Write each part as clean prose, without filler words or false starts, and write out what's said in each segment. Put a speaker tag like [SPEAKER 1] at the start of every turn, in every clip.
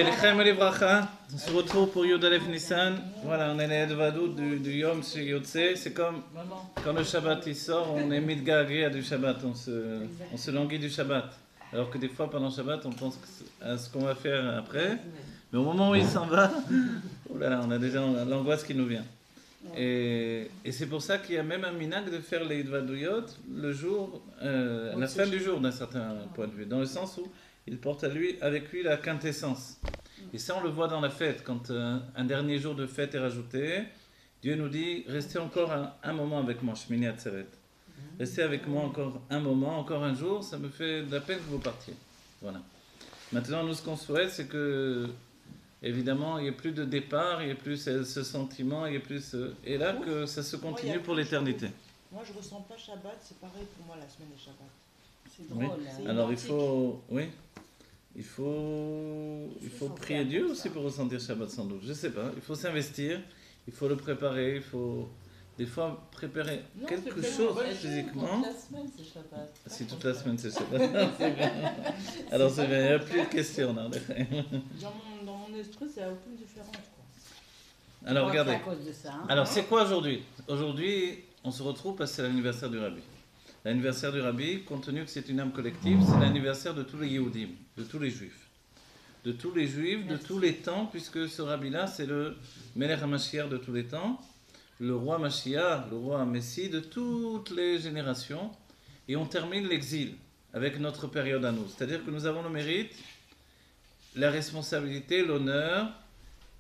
[SPEAKER 1] Les Chaim et les Bracha, on se retrouve pour Yud Aleph Nissan. Voilà, on est les Edvadou du Yom Yotze. C'est comme quand le Shabbat il sort, on est mitgagé du Shabbat, on se languit du Shabbat. Alors que des fois pendant le Shabbat, on pense à ce qu'on va faire après. Mais au moment où il s'en va, oh là là, on a déjà l'angoisse qui nous vient. Et c'est pour ça qu'il y a même un minag de faire les Edvadouyot le jour, à la fin du jour d'un certain point de vue, dans le sens où il porte avec lui la quintessence. Et ça, on le voit dans la fête. Quand un dernier jour de fête est rajouté, Dieu nous dit, restez encore un moment avec moi, Shmini Atzeret. Restez avec moi encore un moment, encore un jour, ça me fait de la peine que vous partiez. Voilà. Maintenant, nous, ce qu'on souhaite, c'est que, évidemment, il n'y ait plus de départ, il n'y ait plus ce sentiment, il n'y ait plus et là, que ça se continue pour l'éternité.
[SPEAKER 2] Moi, je ne ressens pas Shabbat, c'est pareil pour moi, la semaine des Shabbat.
[SPEAKER 3] C'est drôle.
[SPEAKER 1] Oui.
[SPEAKER 3] Hein.
[SPEAKER 1] Alors, il faut prier Dieu aussi pour ressentir Shabbat sans doute. Je ne sais pas. Il faut s'investir, il faut le préparer, il faut des fois préparer quelque chose physiquement.
[SPEAKER 3] Toute la semaine c'est Shabbat.
[SPEAKER 1] Si toute la semaine c'est Shabbat. Alors c'est bien, il n'y a plus de questions. Dans
[SPEAKER 2] mon esprit, ça n'a aucune différence. Quoi.
[SPEAKER 1] Alors regardez.
[SPEAKER 3] À cause de ça, hein.
[SPEAKER 1] Alors c'est quoi aujourd'hui? Aujourd'hui, on se retrouve parce que c'est l'anniversaire du Rabbi. L'anniversaire du Rabbi, compte tenu que c'est une âme collective, c'est l'anniversaire de tous les Yehudim, de tous les Juifs. De tous les Juifs, de tous les temps, puisque ce Rabbi-là, c'est le Melech HaMashiach de tous les temps, le roi Mashiach, le roi Messie de toutes les générations. Et on termine l'exil avec notre période à nous. C'est-à-dire que nous avons le mérite, la responsabilité, l'honneur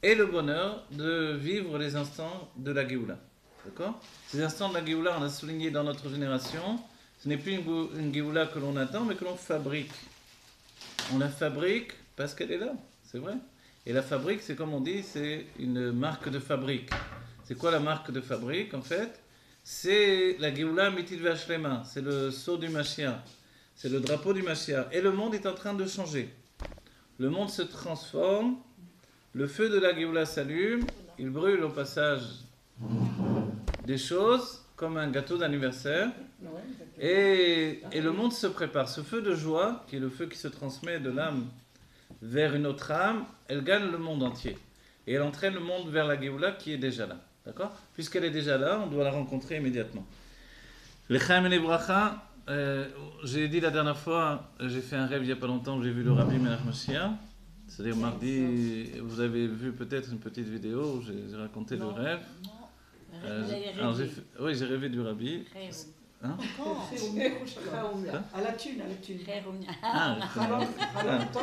[SPEAKER 1] et le bonheur de vivre les instants de la Géoula. D'accord? Ces instants de la Géoula, on a souligné dans notre génération, ce n'est plus une Géoula que l'on attend, mais que l'on fabrique. On la fabrique parce qu'elle est là, c'est vrai. Et la fabrique, c'est comme on dit, c'est une marque de fabrique. C'est quoi la marque de fabrique, en fait? C'est la Géoula Mitil Vashlema, c'est le sceau du Mashiach, c'est le drapeau du Mashiach. Et le monde est en train de changer. Le monde se transforme, le feu de la Géoula s'allume, il brûle au passage des choses comme un gâteau d'anniversaire et le monde se prépare. Ce feu de joie, qui est le feu qui se transmet de l'âme vers une autre âme, elle gagne le monde entier et elle entraîne le monde vers la Géoula qui est déjà là, d'accord? Puisqu'elle est déjà là, on doit la rencontrer immédiatement. Les Chaim et les Bracha, j'ai dit la dernière fois, j'ai fait un rêve il n'y a pas longtemps où j'ai vu le Rabbi Melech Mashiach, c'est-à-dire mardi, vous avez vu peut-être une petite vidéo où j'ai raconté le rêve. Oui, j'ai rêvé du Rabbi. Hein?
[SPEAKER 4] À la thune.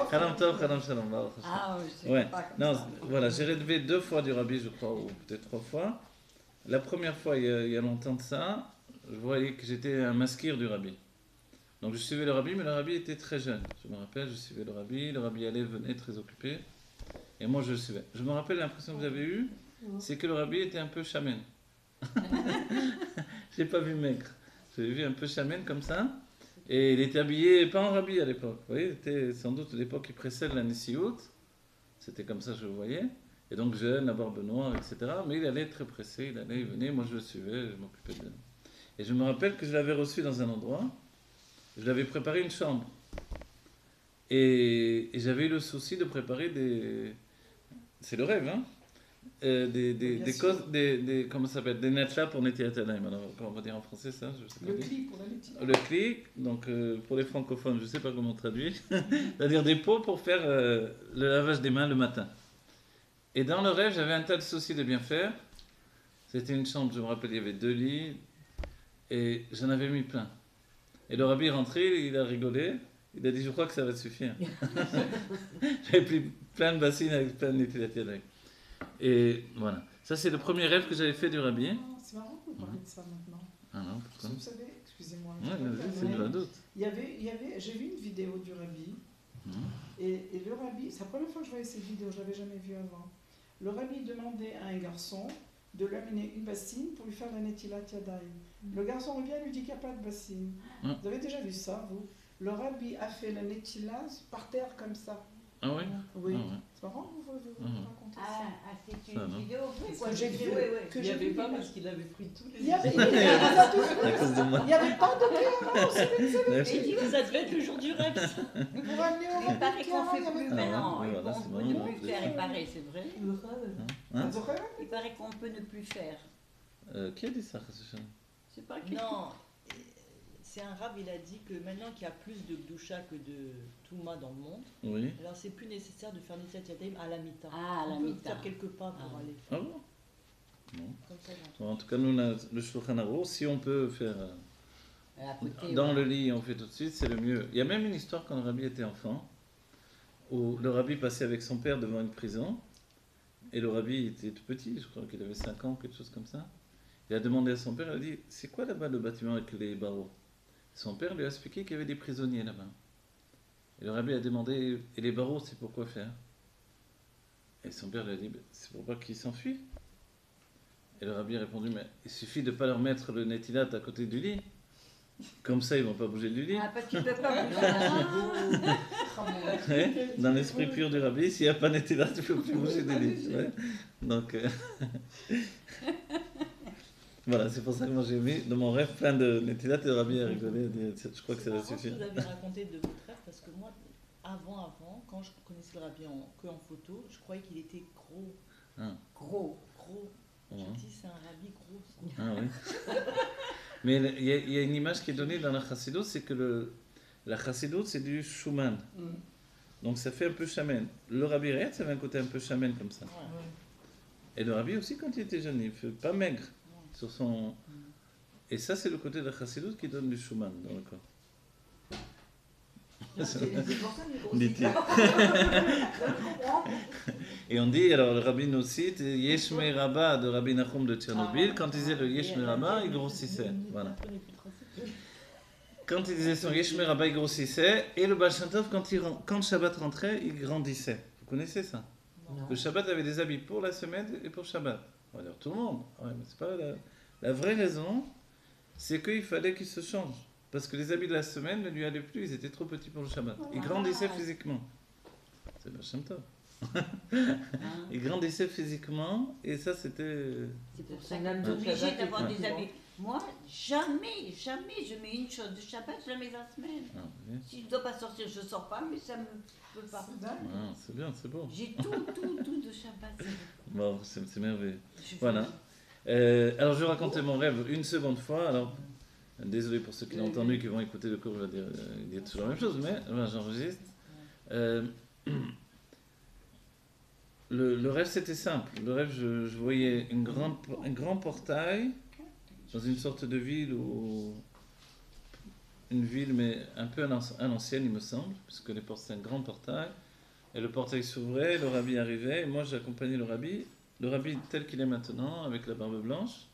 [SPEAKER 1] Khalam Tov, Khalam Shalom.
[SPEAKER 3] Ah oui, je sais
[SPEAKER 1] Ouais.
[SPEAKER 3] pas comme
[SPEAKER 1] Non,
[SPEAKER 3] ça.
[SPEAKER 1] voilà, j'ai rêvé 2 fois du Rabbi, je crois, ou peut-être 3 fois. La première fois, il y a longtemps de ça, je voyais que j'étais un maskir du Rabbi. Donc je suivais le Rabbi, mais le Rabbi était très jeune. Je me rappelle, je suivais le Rabbi allait, venait très occupé, et moi je le suivais. Je me rappelle l'impression que vous avez eue, c'est que le Rabbi était un peu chamen. Je l'ai pas vu maigre. Je l'ai vu un peu chamen comme ça. Et il était habillé, pas en Rabbi à l'époque. Vous voyez, c'était sans doute l'époque qui précède la Nessiout. C'était comme ça que je le voyais. Et donc jeune, la barbe noire, etc. Mais il allait très pressé, il venait, moi je le suivais, je m'occupais de lui. Et je me rappelle que je l'avais reçu dans un endroit. Je lui avais préparé une chambre. Et j'avais eu le souci de préparer des... C'est le rêve, hein? Comment ça s'appelle, des netla pour Netilat Yadayim. Alors comment on va dire en français ça, je sais pas.
[SPEAKER 4] Le clic pour la Netilat.
[SPEAKER 1] Le clic, donc pour les francophones, je ne sais pas comment traduire, c'est-à-dire des pots pour faire le lavage des mains le matin. Et dans le rêve, j'avais un tas de soucis de bien faire. C'était une chambre, je me rappelle, il y avait 2 lits et j'en avais mis plein. Et le Rabbi est rentré, il a rigolé, il a dit je crois que ça va suffire. J'avais pris plein de bassines avec plein de Netilat Yadayim. Et voilà. Ça, c'est le premier rêve que j'avais fait du Rabbi.
[SPEAKER 4] C'est marrant que vous parlez de ça maintenant.
[SPEAKER 1] Ah non, pourquoi?
[SPEAKER 4] Vous savez, excusez-moi.
[SPEAKER 1] C'est une doute.
[SPEAKER 4] J'ai vu une vidéo du Rabbi. Et le Rabbi, c'est la première fois que je voyais cette vidéo, je ne l'avais jamais vue avant. Le Rabbi demandait à un garçon de lui amener une bassine pour lui faire la Netilat Yadayim. Le garçon revient et lui dit qu'il n'y a pas de bassine. Vous avez déjà vu ça, vous? Le Rabbi a fait la Netilat par terre comme ça.
[SPEAKER 1] Ah oui?
[SPEAKER 4] Oui.
[SPEAKER 1] Ah ouais.
[SPEAKER 4] C'est marrant que vous racontez ça.
[SPEAKER 3] C'est une vidéo.
[SPEAKER 4] C'est
[SPEAKER 3] fois,
[SPEAKER 4] que j'ai
[SPEAKER 3] dit,
[SPEAKER 4] vu,
[SPEAKER 3] ouais, ouais.
[SPEAKER 4] que
[SPEAKER 2] Il n'y
[SPEAKER 4] j'ai
[SPEAKER 2] avait
[SPEAKER 4] vu
[SPEAKER 2] pas
[SPEAKER 4] l'image.
[SPEAKER 2] parce qu'il avait pris tous les
[SPEAKER 4] Il y avait,
[SPEAKER 2] images.
[SPEAKER 4] il y avait pas tous-
[SPEAKER 1] À cause de moi.
[SPEAKER 4] il y avait pas de terrain,
[SPEAKER 2] Et dit, ça devait être le jour du rêve. ça.
[SPEAKER 4] pour amener au
[SPEAKER 3] Il paraît qu'on fait
[SPEAKER 4] il y avait
[SPEAKER 3] plus
[SPEAKER 4] pas.
[SPEAKER 3] maintenant.
[SPEAKER 1] oui, voilà,
[SPEAKER 3] On
[SPEAKER 1] c'est
[SPEAKER 3] peut
[SPEAKER 1] vraiment
[SPEAKER 3] ne plus
[SPEAKER 1] des
[SPEAKER 3] faire,
[SPEAKER 1] fois.
[SPEAKER 3] il paraît, c'est vrai.
[SPEAKER 2] Le rêve.
[SPEAKER 1] Hein?
[SPEAKER 4] Ça aurait-
[SPEAKER 3] Il paraît qu'on peut ne plus faire.
[SPEAKER 1] Qui a dit ça, Khadija?
[SPEAKER 3] C'est pas qui.
[SPEAKER 2] Non, c'est un rab, il a dit que maintenant qu'il y a plus de Gdoucha que de Touma dans le monde,
[SPEAKER 1] Oui.
[SPEAKER 2] alors c'est plus nécessaire de faire Netilat Yadayim à la mita.
[SPEAKER 3] Ah, à la
[SPEAKER 2] On peut
[SPEAKER 3] mita.
[SPEAKER 2] faire quelques pas pour
[SPEAKER 3] Ah.
[SPEAKER 2] aller.
[SPEAKER 1] Ah bon? Non.
[SPEAKER 2] Comme ça,
[SPEAKER 1] Bon, en tout cas, nous, on a le Shulchan Aruch, si on peut faire
[SPEAKER 3] À côté,
[SPEAKER 1] dans
[SPEAKER 3] ouais.
[SPEAKER 1] le lit, on fait tout de suite, c'est le mieux. Il y a même une histoire quand le rabbi était enfant, où le rabbi passait avec son père devant une prison, et le rabbi était tout petit, je crois qu'il avait 5 ans, quelque chose comme ça. Il a demandé à son père, il a dit, c'est quoi là-bas le bâtiment avec les barreaux? Son père lui a expliqué qu'il y avait des prisonniers là-bas. Et le rabbi a demandé, et les barreaux, c'est pour quoi faire? Et son père lui a dit, c'est pour pas qu'ils s'enfuient. Et le rabbi a répondu, mais il suffit de ne pas leur mettre le netilat à côté du lit. Comme ça, ils vont pas bouger du lit.
[SPEAKER 3] Ah, parce qu'il peut pas bouger. Ah.
[SPEAKER 1] Ouais, dans l'esprit pur du rabbi, s'il n'y a pas netilat, tu ne peux plus bouger du lit. Ouais. Donc, voilà, c'est pour ça que moi j'ai mis dans mon rêve plein de netilat et le rabbi a rigolé. A dit, je crois que ça va
[SPEAKER 2] Par contre,
[SPEAKER 1] suffire.
[SPEAKER 2] vous avez raconté de votre rêve parce que moi, avant, quand je connaissais le rabbi que en photo, je croyais qu'il était gros.
[SPEAKER 3] Gros.
[SPEAKER 2] Gros.
[SPEAKER 1] Ouais.
[SPEAKER 2] Je dis, c'est un rabbi gros. ça.
[SPEAKER 1] Ah oui. Mais il y a une image qui est donnée dans la Chassidut, c'est que la Chassidut, c'est du Schumann.
[SPEAKER 4] Mm.
[SPEAKER 1] Donc ça fait un peu chamen. Le rabbi Reit, ça avait un côté un peu chamen comme ça.
[SPEAKER 2] Ouais.
[SPEAKER 1] Et le rabbi aussi, quand il était jeune, il fait pas maigre sur son. Et ça, c'est le côté de la Chassidut qui donne du Schumann dans le corps.
[SPEAKER 4] C'est pour ça qu'il
[SPEAKER 1] Dit-il. Et on dit, alors le rabbi nous cite, Yeshme Rabba de Rabbi Nachum de Tchernobyl, quand il disait le Yeshme Rabba, il grossissait. Voilà. Quand il disait son Yeshme Rabba, il grossissait, et le Baal Shem Tov, quand Shabbat rentrait, il grandissait. Vous connaissez ça?
[SPEAKER 2] Non.
[SPEAKER 1] Que Shabbat avait des habits pour la semaine et pour Shabbat. On va dire tout le monde. Ouais, mais c'est pas la vraie raison, c'est qu'il fallait qu'il se change. Parce que les habits de la semaine ne lui allaient plus, ils étaient trop petits pour le Shabbat. Il grandissait physiquement. C'est le Baal Shem Tov. Il grandissait physiquement, et ça c'était.
[SPEAKER 3] C'est pour ça
[SPEAKER 2] Son
[SPEAKER 3] qu'on
[SPEAKER 2] âme
[SPEAKER 3] est
[SPEAKER 2] de
[SPEAKER 3] obligé
[SPEAKER 2] Shabbat est
[SPEAKER 3] d'avoir
[SPEAKER 2] plus
[SPEAKER 3] des
[SPEAKER 2] grande.
[SPEAKER 3] habits. Moi, jamais, je mets une chose de Shabbat, jamais la semaine.
[SPEAKER 1] Ah, oui.
[SPEAKER 3] Si je ne dois pas sortir, je ne sors pas, mais ça me peut pas.
[SPEAKER 4] C'est dingue.
[SPEAKER 1] Ah, c'est bien, c'est beau.
[SPEAKER 3] J'ai tout de Shabbat.
[SPEAKER 1] Bon, c'est merveilleux.
[SPEAKER 3] Je
[SPEAKER 1] Voilà. Alors je vais raconter mon rêve une seconde fois. Alors, désolé pour ceux qui l'ont entendu, qui vont écouter le cours, je vais dire, il dit toujours la même chose, mais voilà, j'enregistre. Le rêve c'était simple. Le rêve, je voyais un grand portail dans une sorte de ville une ville, mais un peu à l'ancienne, il me semble, puisque les portes, c'est un grand portail. Et le portail s'ouvrait, le rabbi arrivait, et moi j'accompagnais le rabbi tel qu'il est maintenant, avec la barbe blanche.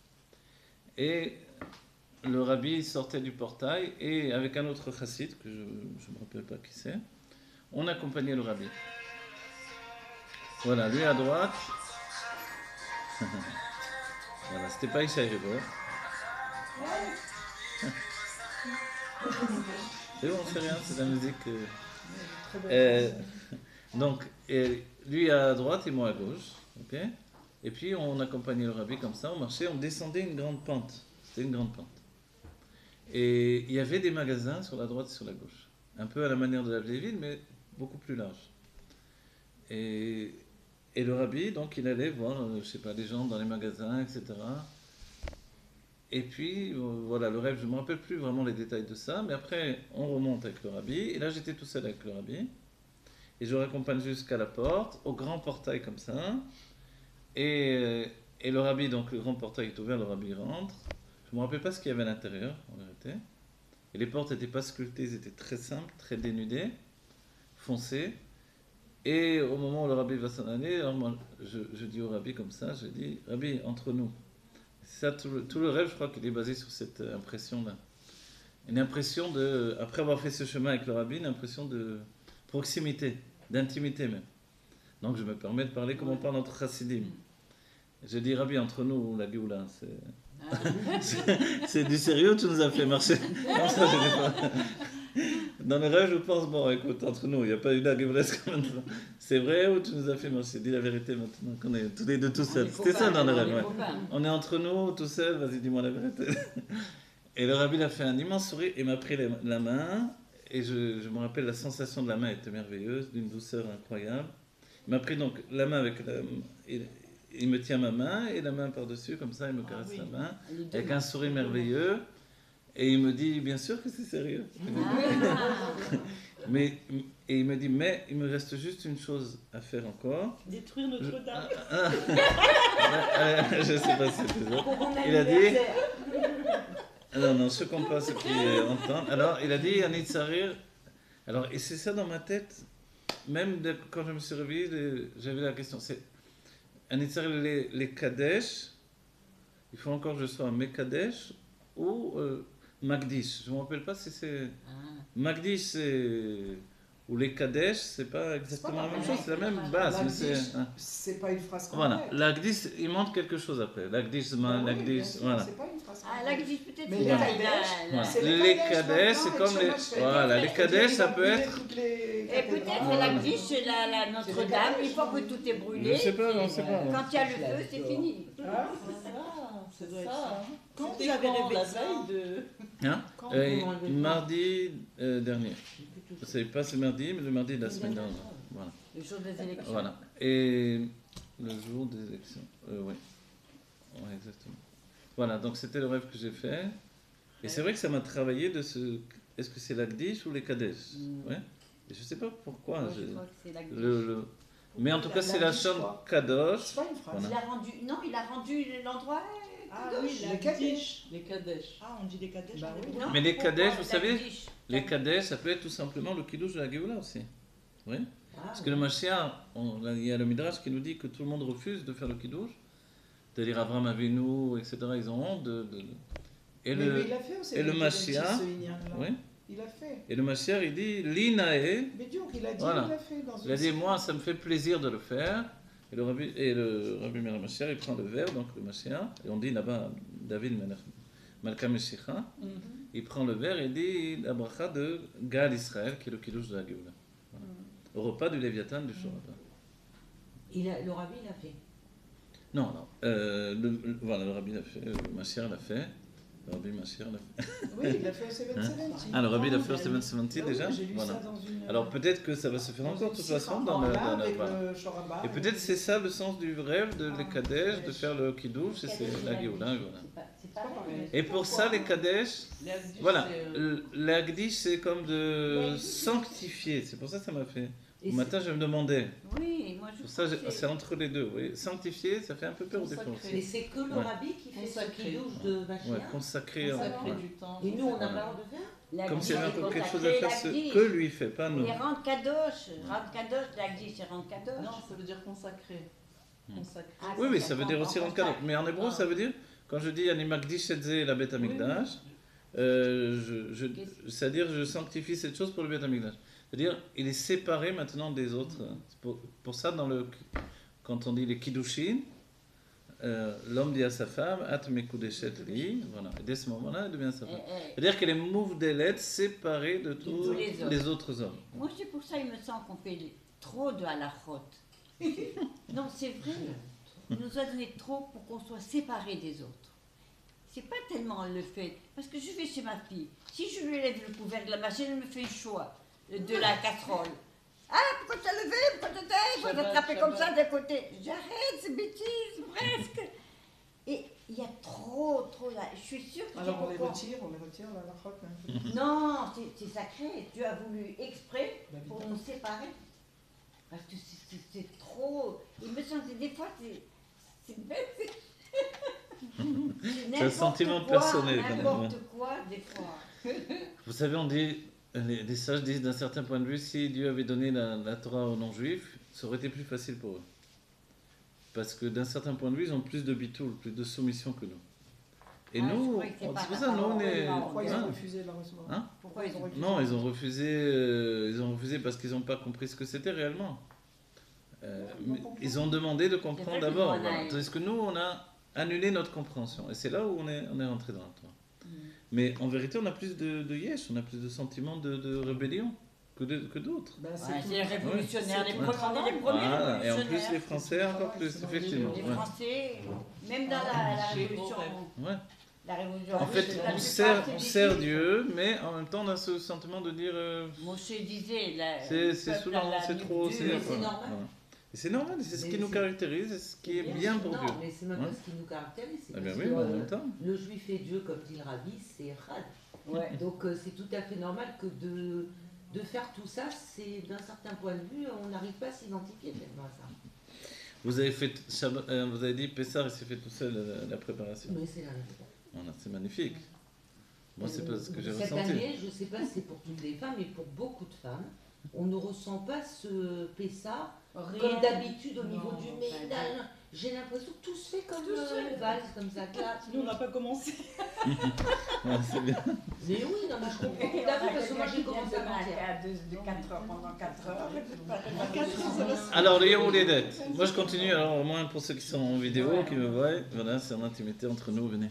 [SPEAKER 1] Et le rabbi sortait du portail, et avec un autre chassid, que je ne me rappelle pas qui c'est, on accompagnait le rabbi. Voilà, lui à droite. Voilà, c'était pas Ishaï Rebo. Et bon, on fait rien, c'est de la musique. Donc, lui à droite et moi à gauche. Ok. Et puis on accompagnait le rabbi comme ça, on marchait, on descendait une grande pente. C'était une grande pente. Et il y avait des magasins sur la droite et sur la gauche. Un peu à la manière de la vieille ville, mais beaucoup plus large. Et le rabbi, donc, il allait voir, je sais pas, les gens dans les magasins, etc. Et puis, voilà, le rêve, je ne me rappelle plus vraiment les détails de ça, mais après, on remonte avec le rabbi. Et là, j'étais tout seul avec le rabbi. Et je le raccompagne jusqu'à la porte, au grand portail comme ça. Et le rabbi, donc, le grand portail est ouvert, le rabbi rentre. Je ne me rappelle pas ce qu'il y avait à l'intérieur, en vérité. Et les portes n'étaient pas sculptées, elles étaient très simples, très dénudées, foncées. Et au moment où le rabbi va s'en aller, alors moi, je dis au rabbi comme ça, je dis, rabbi, entre nous. Ça, tout le rêve, je crois qu'il est basé sur cette impression-là. Une impression de, après avoir fait ce chemin avec le rabbi, une impression de proximité, d'intimité même. Donc je me permets de parler comme on parle entre chassidim. Je dis, rabbi, entre nous, la Géoula, c'est du sérieux, tu nous as fait marcher. Comme ça, je dis pas. Dans les rêves, je pense, bon, écoute, entre nous, il n'y a pas eu d'agueblesse comme ça. C'est vrai ou tu nous as fait mentir? Dis la vérité maintenant qu'on est tous les deux tout seuls. C'était ça dans les rêves, ouais. On est entre nous, tout seuls, vas-y, dis-moi la vérité. Et le rabbi a fait un immense sourire et m'a pris la main. Et je me rappelle, la sensation de la main était merveilleuse, d'une douceur incroyable. Il m'a pris donc la main avec la... Il me tient ma main et la main par-dessus, comme ça, il me caresse la main, avec un sourire merveilleux. Et il me dit, bien sûr que c'est sérieux. Et il me dit, mais il me reste juste une chose à faire encore.
[SPEAKER 2] Détruire Notre-Dame.
[SPEAKER 1] Je ne sais pas si c'est ça. Il a dit... Alors non, ce qu'on passe et puis entendre. Alors il a dit, Anit Sarir. Alors, et c'est ça dans ma tête, même quand je me suis réveillé, j'avais la question, c'est Anit Sarir, les Kadesh, il faut encore que je sois un Mekadesh ou Magdish. Je ne me rappelle pas si c'est... Magdish, c'est... Ou les Kadesh, c'est pas exactement la même chose, c'est la même base.
[SPEAKER 4] C'est pas une phrase complète.
[SPEAKER 1] Voilà, l'Agdish, il montre quelque chose après. L'Agdish, voilà.
[SPEAKER 4] C'est pas une phrase complète.
[SPEAKER 3] L'Agdish peut-être.
[SPEAKER 4] Mais
[SPEAKER 1] les Kadesh, c'est comme les... Voilà, les Kadesh, ça peut être...
[SPEAKER 3] Et peut-être l'Agdish, c'est la Notre-Dame, une fois que tout est brûlé.
[SPEAKER 1] Je sais pas, on sait pas.
[SPEAKER 3] Quand il y a le feu, c'est fini.
[SPEAKER 2] C'est ça. Quand
[SPEAKER 3] C'était
[SPEAKER 2] vous avez
[SPEAKER 3] quand,
[SPEAKER 2] rêvé
[SPEAKER 3] la
[SPEAKER 2] ça
[SPEAKER 1] Hein mardi dernier. Je ne savais pas ce mardi, mais le mardi de la semaine dernière. Voilà.
[SPEAKER 3] Le jour des élections.
[SPEAKER 1] Voilà. Et le jour des élections. Oui. Ouais, exactement. Voilà, donc c'était le rêve que j'ai fait. Et c'est vrai que ça m'a travaillé de ce... Est-ce que c'est l'Agdish ou les Kadesh ouais. Et je ne sais pas pourquoi.
[SPEAKER 3] Moi, je crois que c'est l'Agdish.
[SPEAKER 1] Mais en tout cas, c'est la chambre Kadosh.
[SPEAKER 4] C'est pas une phrase.
[SPEAKER 1] Voilà.
[SPEAKER 3] Il a rendu l'endroit.
[SPEAKER 2] Ah oui,
[SPEAKER 4] les Kadesh.
[SPEAKER 2] Les Kadesh. Ah, on dit les Kadesh.
[SPEAKER 4] Bah oui.
[SPEAKER 1] Mais les Kadesh, vous savez, les Kadesh, ça peut être tout simplement le Kiddush de la Géoula aussi. Oui. Parce que le Mashiach, il y a le Midrash qui nous dit que tout le monde refuse de faire le Kiddush. C'est-à-dire Abraham Avinu, etc. Ils ont honte Et le Mashiach, oui.
[SPEAKER 4] Il a fait.
[SPEAKER 1] Et le Mashiach, il dit Linae.
[SPEAKER 4] Mais Dieu, il a dit,
[SPEAKER 1] voilà.
[SPEAKER 4] il l'a fait dans une...
[SPEAKER 1] Il a dit, moi, ça me fait plaisir de le faire. Et le Rabbi Meir Mashiach, il prend le verre, donc le Mashiach, et on dit là-bas, David Malka Meshicha, il prend le verre et dit la bracha de Gal Israël, qui est le Kiddush de la Géoula. Voilà. Au repas du Léviathan du Shoraba.
[SPEAKER 3] Le Rabbi l'a fait.
[SPEAKER 1] Non. Voilà, le Rabbi l'a fait, le Mashiach l'a fait. Le Rabbi Mashiach l'a fait.
[SPEAKER 4] Oui, il a fait au 770.
[SPEAKER 1] Ah, le Rabbi l'a fait au 770 déjà.
[SPEAKER 4] J'ai lu ça dans une...
[SPEAKER 1] Alors peut-être que ça va se faire encore de toute façon dans le Shoraba. Et peut-être c'est ça le sens du rêve de les Kadesh, de faire le Kiddush, et c'est la Géoula. Et pour ça, les Kadesh, voilà, l'Agdish c'est comme de sanctifier. C'est pour ça que ça m'a fait. Au matin, je me demandais.
[SPEAKER 3] Oui, moi je.
[SPEAKER 1] Pour ça, c'est entre les deux. Oui. Sanctifier, ça fait un peu peur au départ aussi.
[SPEAKER 5] Et c'est que le Rabbi qui fait ce Kiddush de Mashiach.
[SPEAKER 1] Ouais, consacrer
[SPEAKER 2] du temps.
[SPEAKER 5] Et nous, on n'a pas le droit de faire.
[SPEAKER 1] Comme s'il y avait encore quelque chose à faire, ce que lui fait, pas nous.
[SPEAKER 3] Les rendre kadosh, l'Agdish, c'est rendre kadosh.
[SPEAKER 2] Non, ça veut dire consacrer.
[SPEAKER 1] Oui, mais ça veut dire aussi rendre kadosh. Mais en hébreu, ça veut dire, quand je dis Animakdish Etze la Beth Amikdash, c'est-à-dire je sanctifie cette chose pour le Beth Amikdash. C'est-à-dire, il est séparé maintenant des autres. Pour ça, quand on dit les Kiddushin, l'homme dit à sa femme, At mekudeshet li, voilà. Et dès ce moment-là, elle devient sa femme. C'est-à-dire qu'elle est mouvdelet, séparée de tous les autres hommes.
[SPEAKER 3] Moi, c'est pour ça, il me semble qu'on fait trop de halachot. Non, c'est vrai. Il nous a donné trop pour qu'on soit séparés des autres. C'est pas tellement le fait. Parce que je vais chez ma fille. Si je lui lève le couvercle de la machine, elle me fait choix de la casserole. Ah, pourquoi tu as levé? Pourquoi tu as attrapé comme ça d'un côté? J'arrête ces bêtises, presque. Et il y a trop là. Je suis sûre que
[SPEAKER 4] alors on les retire la lachote.
[SPEAKER 3] Non, c'est sacré. Dieu a voulu exprès pour nous séparer. Parce que c'est trop. Il me semble que des fois, c'est bête.
[SPEAKER 1] C'est un sentiment personnel.
[SPEAKER 3] N'importe quoi, des fois.
[SPEAKER 1] Vous savez, on dit, les sages disent d'un certain point de vue, si Dieu avait donné la Torah aux non-juifs, ça aurait été plus facile pour eux. Parce que d'un certain point de vue, ils ont plus de bitoul, plus de soumission que nous. Et nous, c'est pour ça, nous, on est...
[SPEAKER 4] Pourquoi ils ont refusé de la recevoir?
[SPEAKER 3] Pourquoi ils ont refusé?
[SPEAKER 1] Non, ils ont refusé parce qu'ils n'ont pas compris ce que c'était réellement. Ils ont demandé de comprendre d'abord. Voilà. Tandis que nous, on a annulé notre compréhension. Et c'est là où on est rentré dans la Torah. Mais en vérité, on a plus de yesh, on a plus de sentiments de rébellion que d'autres.
[SPEAKER 4] Ben,
[SPEAKER 3] Ouais,
[SPEAKER 4] tout.
[SPEAKER 3] c'est les révolutionnaires,
[SPEAKER 4] Ouais.
[SPEAKER 3] les premiers
[SPEAKER 1] Voilà. Et en plus,
[SPEAKER 3] révolutionnaires.
[SPEAKER 1] les Français encore plus,
[SPEAKER 4] Dans les
[SPEAKER 1] effectivement.
[SPEAKER 3] Les
[SPEAKER 1] Ouais.
[SPEAKER 3] Français, même dans la
[SPEAKER 2] Chez
[SPEAKER 3] révolution.
[SPEAKER 1] Ouais.
[SPEAKER 3] La révolution.
[SPEAKER 1] En fait,
[SPEAKER 3] la
[SPEAKER 1] on
[SPEAKER 3] plupart, c'est
[SPEAKER 1] sert
[SPEAKER 3] des Juifs.
[SPEAKER 1] Dieu, mais en même temps, on a ce sentiment de dire
[SPEAKER 3] Moshe disait,
[SPEAKER 1] c'est saoulant, c'est trop.
[SPEAKER 5] mais c'est
[SPEAKER 1] voilà,
[SPEAKER 5] normal.
[SPEAKER 1] voilà. Et c'est normal, c'est ce
[SPEAKER 5] Mais
[SPEAKER 1] qui nous
[SPEAKER 5] c'est-
[SPEAKER 1] caractérise, c'est ce qui est bien pour
[SPEAKER 5] non,
[SPEAKER 1] Dieu.
[SPEAKER 5] mais c'est même
[SPEAKER 1] Ouais.
[SPEAKER 5] pas ce qui nous caractérise. C'est
[SPEAKER 1] Ah bien
[SPEAKER 5] parce
[SPEAKER 1] oui,
[SPEAKER 5] que,
[SPEAKER 1] mais en même temps.
[SPEAKER 5] le juif et Dieu, comme dit le rabbi, c'est rad.
[SPEAKER 3] Ouais.
[SPEAKER 5] Donc c'est tout à fait normal que de faire tout ça, c'est d'un certain point de vue, on n'arrive pas à s'identifier tellement à ça.
[SPEAKER 1] Vous avez fait vous avez dit Pessar, il s'est fait tout seul la préparation.
[SPEAKER 5] Mais c'est la vérité.
[SPEAKER 1] Voilà, c'est magnifique. Moi, c'est pas ce que j'ai
[SPEAKER 5] Cette
[SPEAKER 1] ressenti.
[SPEAKER 5] année, je ne sais pas si c'est pour toutes les femmes, mais pour beaucoup de femmes, on ne ressent pas ce Pessah comme d'habitude au niveau du ménage. J'ai l'impression que tout se fait comme une valse, comme ça. Clac.
[SPEAKER 2] Nous, on n'a pas commencé.
[SPEAKER 1] Ouais, c'est bien.
[SPEAKER 5] Mais oui, non, mais je comprends tout à fait, parce que moi j'ai commencé à mentir.
[SPEAKER 3] de 4 heures pendant 4 heures.
[SPEAKER 1] Alors, les Yom Houledet. Moi, je continue. Alors, au moins pour ceux qui sont en vidéo, qui me voient, voilà, c'est en intimité entre nous. Venez.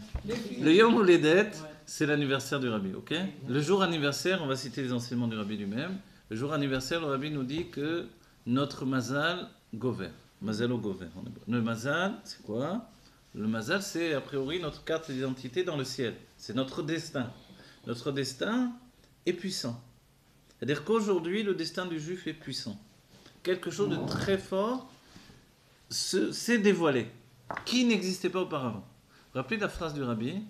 [SPEAKER 1] Le Yom Houledet, c'est l'anniversaire du Rabbi, ok? Le jour anniversaire, on va citer les enseignements du Rabbi lui-même. Le jour anniversaire, le Rabbi nous dit que notre Mazal gover. Mazal au gover. Le Mazal, c'est quoi? Le Mazal, c'est a priori notre carte d'identité dans le ciel. C'est notre destin. Notre destin est puissant. C'est-à-dire qu'aujourd'hui, le destin du juif est puissant. Quelque chose de très fort s'est dévoilé, qui n'existait pas auparavant. Vous vous rappelez la phrase du Rabbi?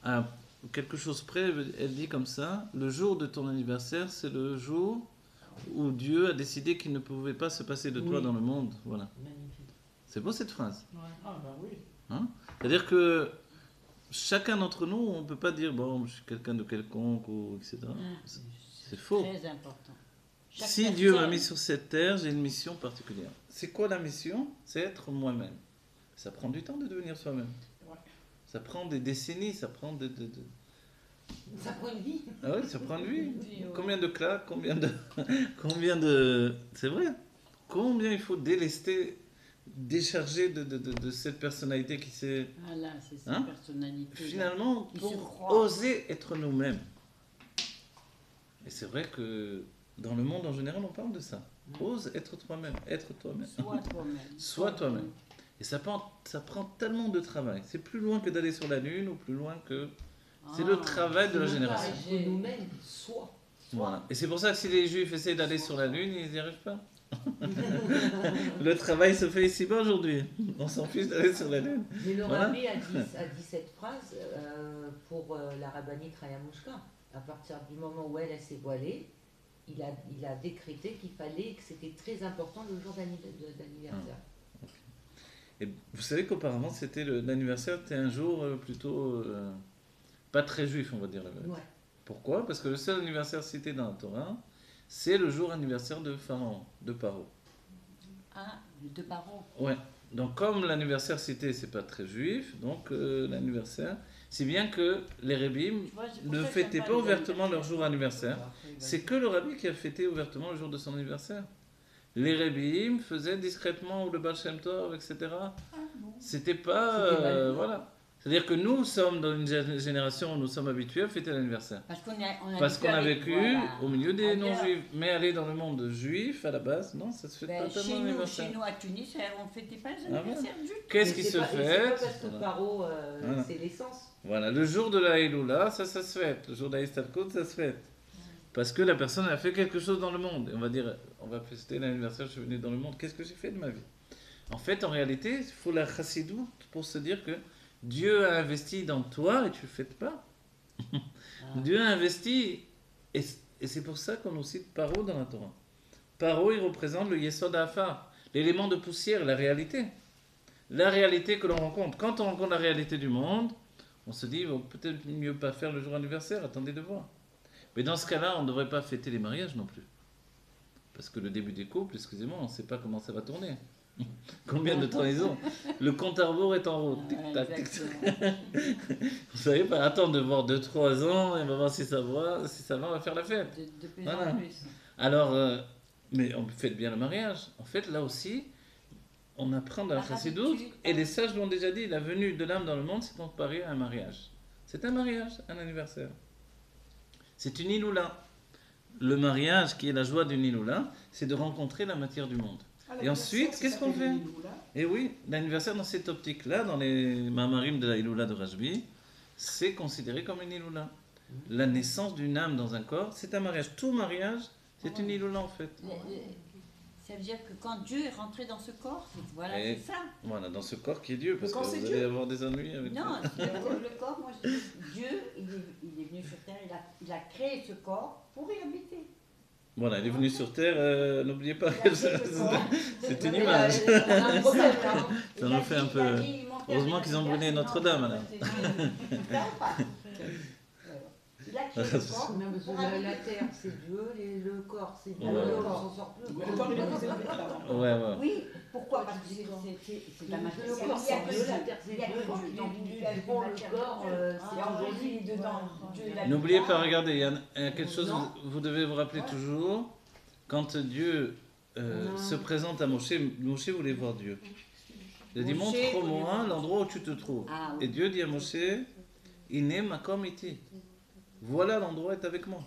[SPEAKER 1] À quelque chose près, elle dit comme ça: le jour de ton anniversaire, c'est le jour où Dieu a décidé qu'il ne pouvait pas se passer de toi
[SPEAKER 5] Oui.
[SPEAKER 1] dans le monde. Voilà.
[SPEAKER 5] Magnifique.
[SPEAKER 1] C'est beau cette phrase.
[SPEAKER 4] Ah, ben oui.
[SPEAKER 1] Hein? C'est-à-dire que chacun d'entre nous, on ne peut pas dire bon, je suis quelqu'un de quelconque, ou etc. C'est faux.
[SPEAKER 3] Très important. Chaque
[SPEAKER 1] Si
[SPEAKER 3] personne-
[SPEAKER 1] Dieu m'a mis sur cette terre, j'ai une mission particulière. C'est quoi la mission? C'est être moi-même. Ça prend du temps de devenir soi-même.
[SPEAKER 4] Ouais.
[SPEAKER 1] Ça prend des décennies, ça prend
[SPEAKER 5] Ça prend une vie.
[SPEAKER 1] Ah oui, ça prend une vie.
[SPEAKER 2] Une vie, ouais.
[SPEAKER 1] Combien de claques, combien de... C'est vrai. Combien il faut délester, décharger de cette personnalité qui s'est...
[SPEAKER 3] Voilà, c'est sa
[SPEAKER 1] Hein?
[SPEAKER 3] personnalité.
[SPEAKER 1] Finalement,
[SPEAKER 3] Il se
[SPEAKER 1] pour
[SPEAKER 3] croit.
[SPEAKER 1] oser être nous-mêmes. Et c'est vrai que dans le monde en général, on parle de ça. Ose être toi-même, être toi-même.
[SPEAKER 3] Sois toi-même.
[SPEAKER 1] Sois toi-même. Et ça prend tellement de travail. C'est plus loin que d'aller sur la Lune ou plus loin que... C'est le travail de la génération.
[SPEAKER 5] Être nous-mêmes, soi.
[SPEAKER 1] Voilà. Et c'est pour ça que si les Juifs essaient d'aller sur la Lune, ils n'y arrivent pas. Le travail se fait ici-bas aujourd'hui. On s'en fiche d'aller sur la Lune.
[SPEAKER 5] Mais le
[SPEAKER 1] Voilà.
[SPEAKER 5] rabbi a dit cette phrase pour la rabbinite Rayamushka. À partir du moment où elle s'est voilée, il a décrété qu'il fallait, que c'était très important le jour d'anniversaire.
[SPEAKER 1] Et vous savez qu'auparavant, l'anniversaire était un jour plutôt pas très juif, on va dire.
[SPEAKER 5] Ouais.
[SPEAKER 1] Pourquoi? Parce que le seul anniversaire cité dans la Torah, c'est le jour anniversaire de Pharaon, de Paro.
[SPEAKER 3] Ah, les deux parents.
[SPEAKER 1] Ouais. Donc comme l'anniversaire cité, c'est pas très juif, donc l'anniversaire, si bien que les Rébim
[SPEAKER 3] Tu vois, c'est pour
[SPEAKER 1] ne
[SPEAKER 3] ça que
[SPEAKER 1] fêtaient
[SPEAKER 3] j'aime
[SPEAKER 1] pas
[SPEAKER 3] les
[SPEAKER 1] ouvertement leur
[SPEAKER 3] anniversaires.
[SPEAKER 1] jour anniversaire. C'est que le Rabbi qui a fêté ouvertement le jour de son anniversaire. Les Rébim faisaient discrètement ou le Baal Shem Tov, etc. C'était pas...
[SPEAKER 5] C'était mal vu.
[SPEAKER 1] voilà. C'est-à-dire que nous sommes dans une génération où nous sommes habitués à fêter l'anniversaire. Parce qu'on a vécu au milieu des non-juifs. Mais aller dans le monde juif, à la base, non, ça se fait
[SPEAKER 3] Ben,
[SPEAKER 1] pas tellement
[SPEAKER 3] chez
[SPEAKER 1] l'anniversaire.
[SPEAKER 3] nous, à Tunis, on ne fêtait pas les
[SPEAKER 1] ouais.
[SPEAKER 3] anniversaires du tout.
[SPEAKER 1] Qu'est-ce
[SPEAKER 5] Mais
[SPEAKER 1] qui
[SPEAKER 5] c'est
[SPEAKER 1] se
[SPEAKER 5] pas- et
[SPEAKER 1] fait?
[SPEAKER 5] C'est pas parce que
[SPEAKER 1] Voilà.
[SPEAKER 5] Paro,
[SPEAKER 1] Voilà.
[SPEAKER 5] c'est l'essence.
[SPEAKER 1] Voilà, le jour de la Eloula, ça se fête. Le jour d'Aïstalkot, ça se fête. Parce que la personne a fait quelque chose dans le monde. Et on va dire, on va fêter l'anniversaire, je suis venu dans le monde. Qu'est-ce que j'ai fait de ma vie? En fait, en réalité, il faut la chassidoute pour se dire que Dieu a investi dans toi et tu ne le fêtes pas. Dieu a investi, et c'est pour ça qu'on nous cite Paro dans la Torah. Paro, il représente le Yesod Afar, l'élément de poussière, la réalité. La réalité que l'on rencontre. Quand on rencontre la réalité du monde, on se dit, bon, peut-être mieux pas faire le jour anniversaire, attendez de voir. Mais dans ce cas-là, on ne devrait pas fêter les mariages non plus. Parce que le début des couples, excusez-moi, on ne sait pas comment ça va tourner. Combien de temps ils ont? Le compte à rebours est en route. Tic-tac, tic-tac. Vous savez pas, attendre de voir 2-3 ans, et on va voir si ça va, on va faire la fête.
[SPEAKER 3] De plus
[SPEAKER 1] Voilà.
[SPEAKER 3] en plus.
[SPEAKER 1] Alors, mais on fait bien le mariage. En fait, là aussi, on apprend dans la
[SPEAKER 3] La
[SPEAKER 1] chassidoute,
[SPEAKER 3] habitude.
[SPEAKER 1] et les sages l'ont déjà dit, la venue de l'âme dans le monde, c'est comparé à un mariage. C'est un mariage, un anniversaire. C'est une Iloula. Le mariage, qui est la joie d'une Iloula, c'est de rencontrer la matière du monde. Et ensuite, qu'est-ce qu'on fait? Et oui, l'anniversaire dans cette optique-là, dans les mamarim de la Iloula de Rajbi, c'est considéré comme une Iloula. La naissance d'une âme dans un corps, c'est un mariage. Tout mariage, c'est une Iloula en fait.
[SPEAKER 3] Ça veut dire que quand Dieu est rentré dans ce corps, voilà,
[SPEAKER 1] Et
[SPEAKER 3] c'est ça.
[SPEAKER 1] Voilà, dans ce corps qui est Dieu, parce que
[SPEAKER 4] Le corps,
[SPEAKER 1] vous
[SPEAKER 4] c'est
[SPEAKER 1] allez
[SPEAKER 4] Dieu.
[SPEAKER 1] avoir des ennuis avec
[SPEAKER 3] Non,
[SPEAKER 1] Dieu.
[SPEAKER 3] le corps, moi je dis, Dieu, il est venu sur terre, il a créé ce corps pour y habiter.
[SPEAKER 1] Voilà, il est venu sur Terre, n'oubliez pas
[SPEAKER 3] Il a
[SPEAKER 1] que
[SPEAKER 3] créé ce corps.
[SPEAKER 1] c'est une
[SPEAKER 3] Mais,
[SPEAKER 1] image.
[SPEAKER 3] on a un problème, hein.
[SPEAKER 1] Ça
[SPEAKER 3] Il
[SPEAKER 1] nous
[SPEAKER 3] a
[SPEAKER 1] fait
[SPEAKER 3] dit-
[SPEAKER 1] un
[SPEAKER 3] il
[SPEAKER 1] peu-
[SPEAKER 3] a dit, mon père,
[SPEAKER 1] Heureusement
[SPEAKER 3] il a
[SPEAKER 1] qu'ils ont
[SPEAKER 3] dit,
[SPEAKER 1] brûlé
[SPEAKER 3] non,
[SPEAKER 1] Notre-Dame, alors.
[SPEAKER 3] c'est- ça ou pas Il a créé ce corps
[SPEAKER 5] Non, parce
[SPEAKER 3] pour
[SPEAKER 5] que
[SPEAKER 3] habiter.
[SPEAKER 5] la terre c'est Dieu, le corps c'est Dieu,
[SPEAKER 1] Ouais.
[SPEAKER 5] on s'en sort plus.
[SPEAKER 4] Le corps, il est plus élevé que l'âme.
[SPEAKER 1] Ouais, ouais.
[SPEAKER 3] Oui, pourquoi? Parce que c'est de la matière.
[SPEAKER 5] Le corps
[SPEAKER 3] Il y a
[SPEAKER 5] c'est
[SPEAKER 3] que
[SPEAKER 5] Dieu,
[SPEAKER 3] Dieu.
[SPEAKER 5] la terre c'est
[SPEAKER 3] Il y a
[SPEAKER 5] Dieu,
[SPEAKER 3] que
[SPEAKER 5] donc
[SPEAKER 3] Dieu.
[SPEAKER 5] il est venu
[SPEAKER 3] Il
[SPEAKER 5] pour
[SPEAKER 3] y a
[SPEAKER 5] le
[SPEAKER 3] que
[SPEAKER 5] corps,
[SPEAKER 3] Dieu.
[SPEAKER 5] c'est
[SPEAKER 3] Et
[SPEAKER 5] aujourd'hui.
[SPEAKER 3] aujourd'hui, il est dedans. Dieu, il a
[SPEAKER 1] N'oubliez
[SPEAKER 3] dedans.
[SPEAKER 1] pas, regardez, il y a quelque chose,
[SPEAKER 5] Non.
[SPEAKER 1] vous devez vous rappeler
[SPEAKER 3] Ouais.
[SPEAKER 1] toujours, quand Dieu se présente à Moshe, Moshe voulait voir Dieu. Il a dit,
[SPEAKER 3] Moshe
[SPEAKER 1] montre-moi
[SPEAKER 3] voulait voir
[SPEAKER 1] l'endroit où tu te trouves.
[SPEAKER 3] Ah,
[SPEAKER 1] Et
[SPEAKER 3] oui.
[SPEAKER 1] Dieu dit à Moshe, Iné makom iti. Voilà l'endroit est avec moi.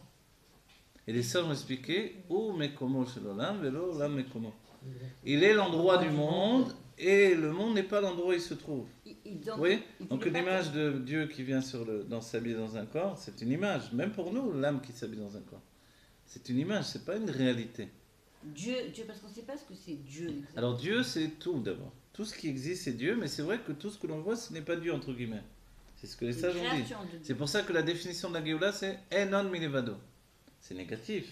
[SPEAKER 1] Et les sages ont expliqué, Ou mekomo shel olam, velo olam mekomo. Il est l'endroit du monde, et le monde n'est pas l'endroit où il se trouve.
[SPEAKER 3] Donc,
[SPEAKER 1] Vous voyez?
[SPEAKER 3] il
[SPEAKER 1] Donc
[SPEAKER 3] voulait
[SPEAKER 1] une
[SPEAKER 3] pas
[SPEAKER 1] image de Dieu qui vient s'habiller dans un corps, c'est une image. Même pour nous, l'âme qui s'habille dans un corps. C'est une image, c'est pas une réalité.
[SPEAKER 3] Dieu, parce qu'on ne sait pas ce que c'est Dieu. exactement.
[SPEAKER 1] Alors Dieu, c'est tout d'abord. Tout ce qui existe, c'est Dieu, mais c'est vrai que tout ce que l'on voit, ce n'est pas Dieu, entre guillemets. C'est ce que les
[SPEAKER 3] C'est
[SPEAKER 1] sages
[SPEAKER 3] une
[SPEAKER 1] ont dit.
[SPEAKER 3] création de Dieu.
[SPEAKER 1] C'est pour ça que la définition de la Géoula, c'est Enon Milevado. C'est négatif.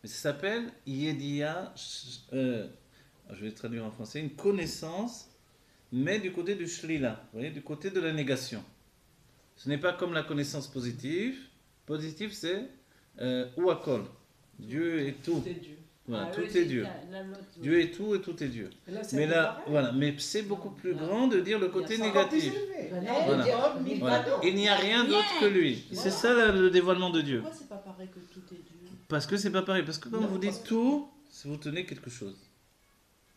[SPEAKER 1] Mais ça s'appelle Yedia, je vais traduire en français, une connaissance, mais du côté du Shlila, vous voyez, du côté de la négation. Ce n'est pas comme la connaissance positive. Positive, c'est Ouakol. Dieu est tout.
[SPEAKER 4] C'est Dieu.
[SPEAKER 1] Voilà,
[SPEAKER 3] Ah,
[SPEAKER 1] tout
[SPEAKER 3] eux,
[SPEAKER 1] est
[SPEAKER 3] c'est
[SPEAKER 1] Dieu.
[SPEAKER 3] ça, l'autre, oui.
[SPEAKER 1] Dieu est tout et tout est Dieu.
[SPEAKER 4] Et là, c'est
[SPEAKER 1] Mais
[SPEAKER 4] un peu
[SPEAKER 1] là,
[SPEAKER 4] pareil.
[SPEAKER 1] voilà, mais c'est beaucoup plus grand de dire le côté
[SPEAKER 4] C'est encore plus
[SPEAKER 1] négatif.
[SPEAKER 4] élevé.
[SPEAKER 5] Voilà.
[SPEAKER 4] Job,
[SPEAKER 1] Voilà. Il n'y a rien d'autre que lui.
[SPEAKER 2] Voilà.
[SPEAKER 1] C'est ça le dévoilement de Dieu.
[SPEAKER 2] Pourquoi c'est pas pareil que tout est Dieu?
[SPEAKER 1] Parce que c'est pas pareil. Parce que quand
[SPEAKER 4] Non,
[SPEAKER 1] vous
[SPEAKER 4] parce
[SPEAKER 1] dites
[SPEAKER 4] que-
[SPEAKER 1] tout, c'est vous tenez quelque chose.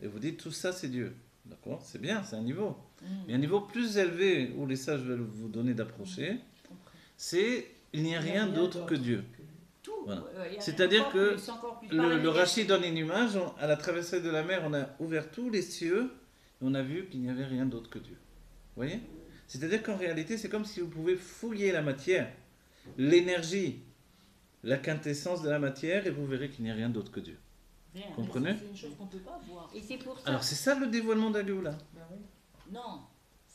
[SPEAKER 1] Et vous dites tout ça c'est Dieu. D'accord? C'est bien, c'est un niveau. Mais un niveau plus élevé où les sages veulent vous donner d'approcher, c'est il n'y a rien d'autre que Dieu.
[SPEAKER 3] Tout.
[SPEAKER 1] Voilà.
[SPEAKER 3] Il y a
[SPEAKER 1] C'est-à-dire
[SPEAKER 3] encore
[SPEAKER 1] que
[SPEAKER 3] plus, encore plus. Par
[SPEAKER 1] Le
[SPEAKER 3] la négation.
[SPEAKER 1] Rashi donne une image, à la traversée de la mer, on a ouvert tous les cieux et on a vu qu'il n'y avait rien d'autre que Dieu. Vous voyez? C'est-à-dire qu'en réalité, c'est comme si vous pouvez fouiller la matière, l'énergie, la quintessence de la matière et vous verrez qu'il n'y a rien d'autre que Dieu.
[SPEAKER 3] Rien.
[SPEAKER 1] Vous comprenez?
[SPEAKER 2] C'est une chose qu'on peut pas voir.
[SPEAKER 3] Et c'est pour ça.
[SPEAKER 1] Alors c'est ça le dévoilement d'Agioula.
[SPEAKER 4] Ben oui.
[SPEAKER 2] Non,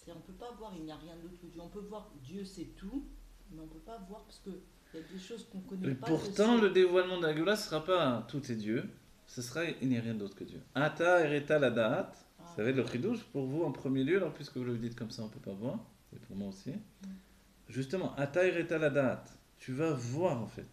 [SPEAKER 2] on peut pas voir, il n'y a rien d'autre que Dieu. On peut voir Dieu c'est tout, mais on peut pas voir parce que il y a des choses qu'on connaît
[SPEAKER 1] Et
[SPEAKER 2] pas.
[SPEAKER 1] pourtant,
[SPEAKER 2] que
[SPEAKER 1] le dévoilement d'Agioula ne sera pas tout est Dieu, ce sera il n'y a rien d'autre que Dieu. Ata ereta la da'at, ça va être le chidouche pour vous en premier lieu, alors puisque vous le dites comme ça, on ne peut pas voir, et pour moi aussi. Justement, Ata ereta la da'at, tu vas voir en fait.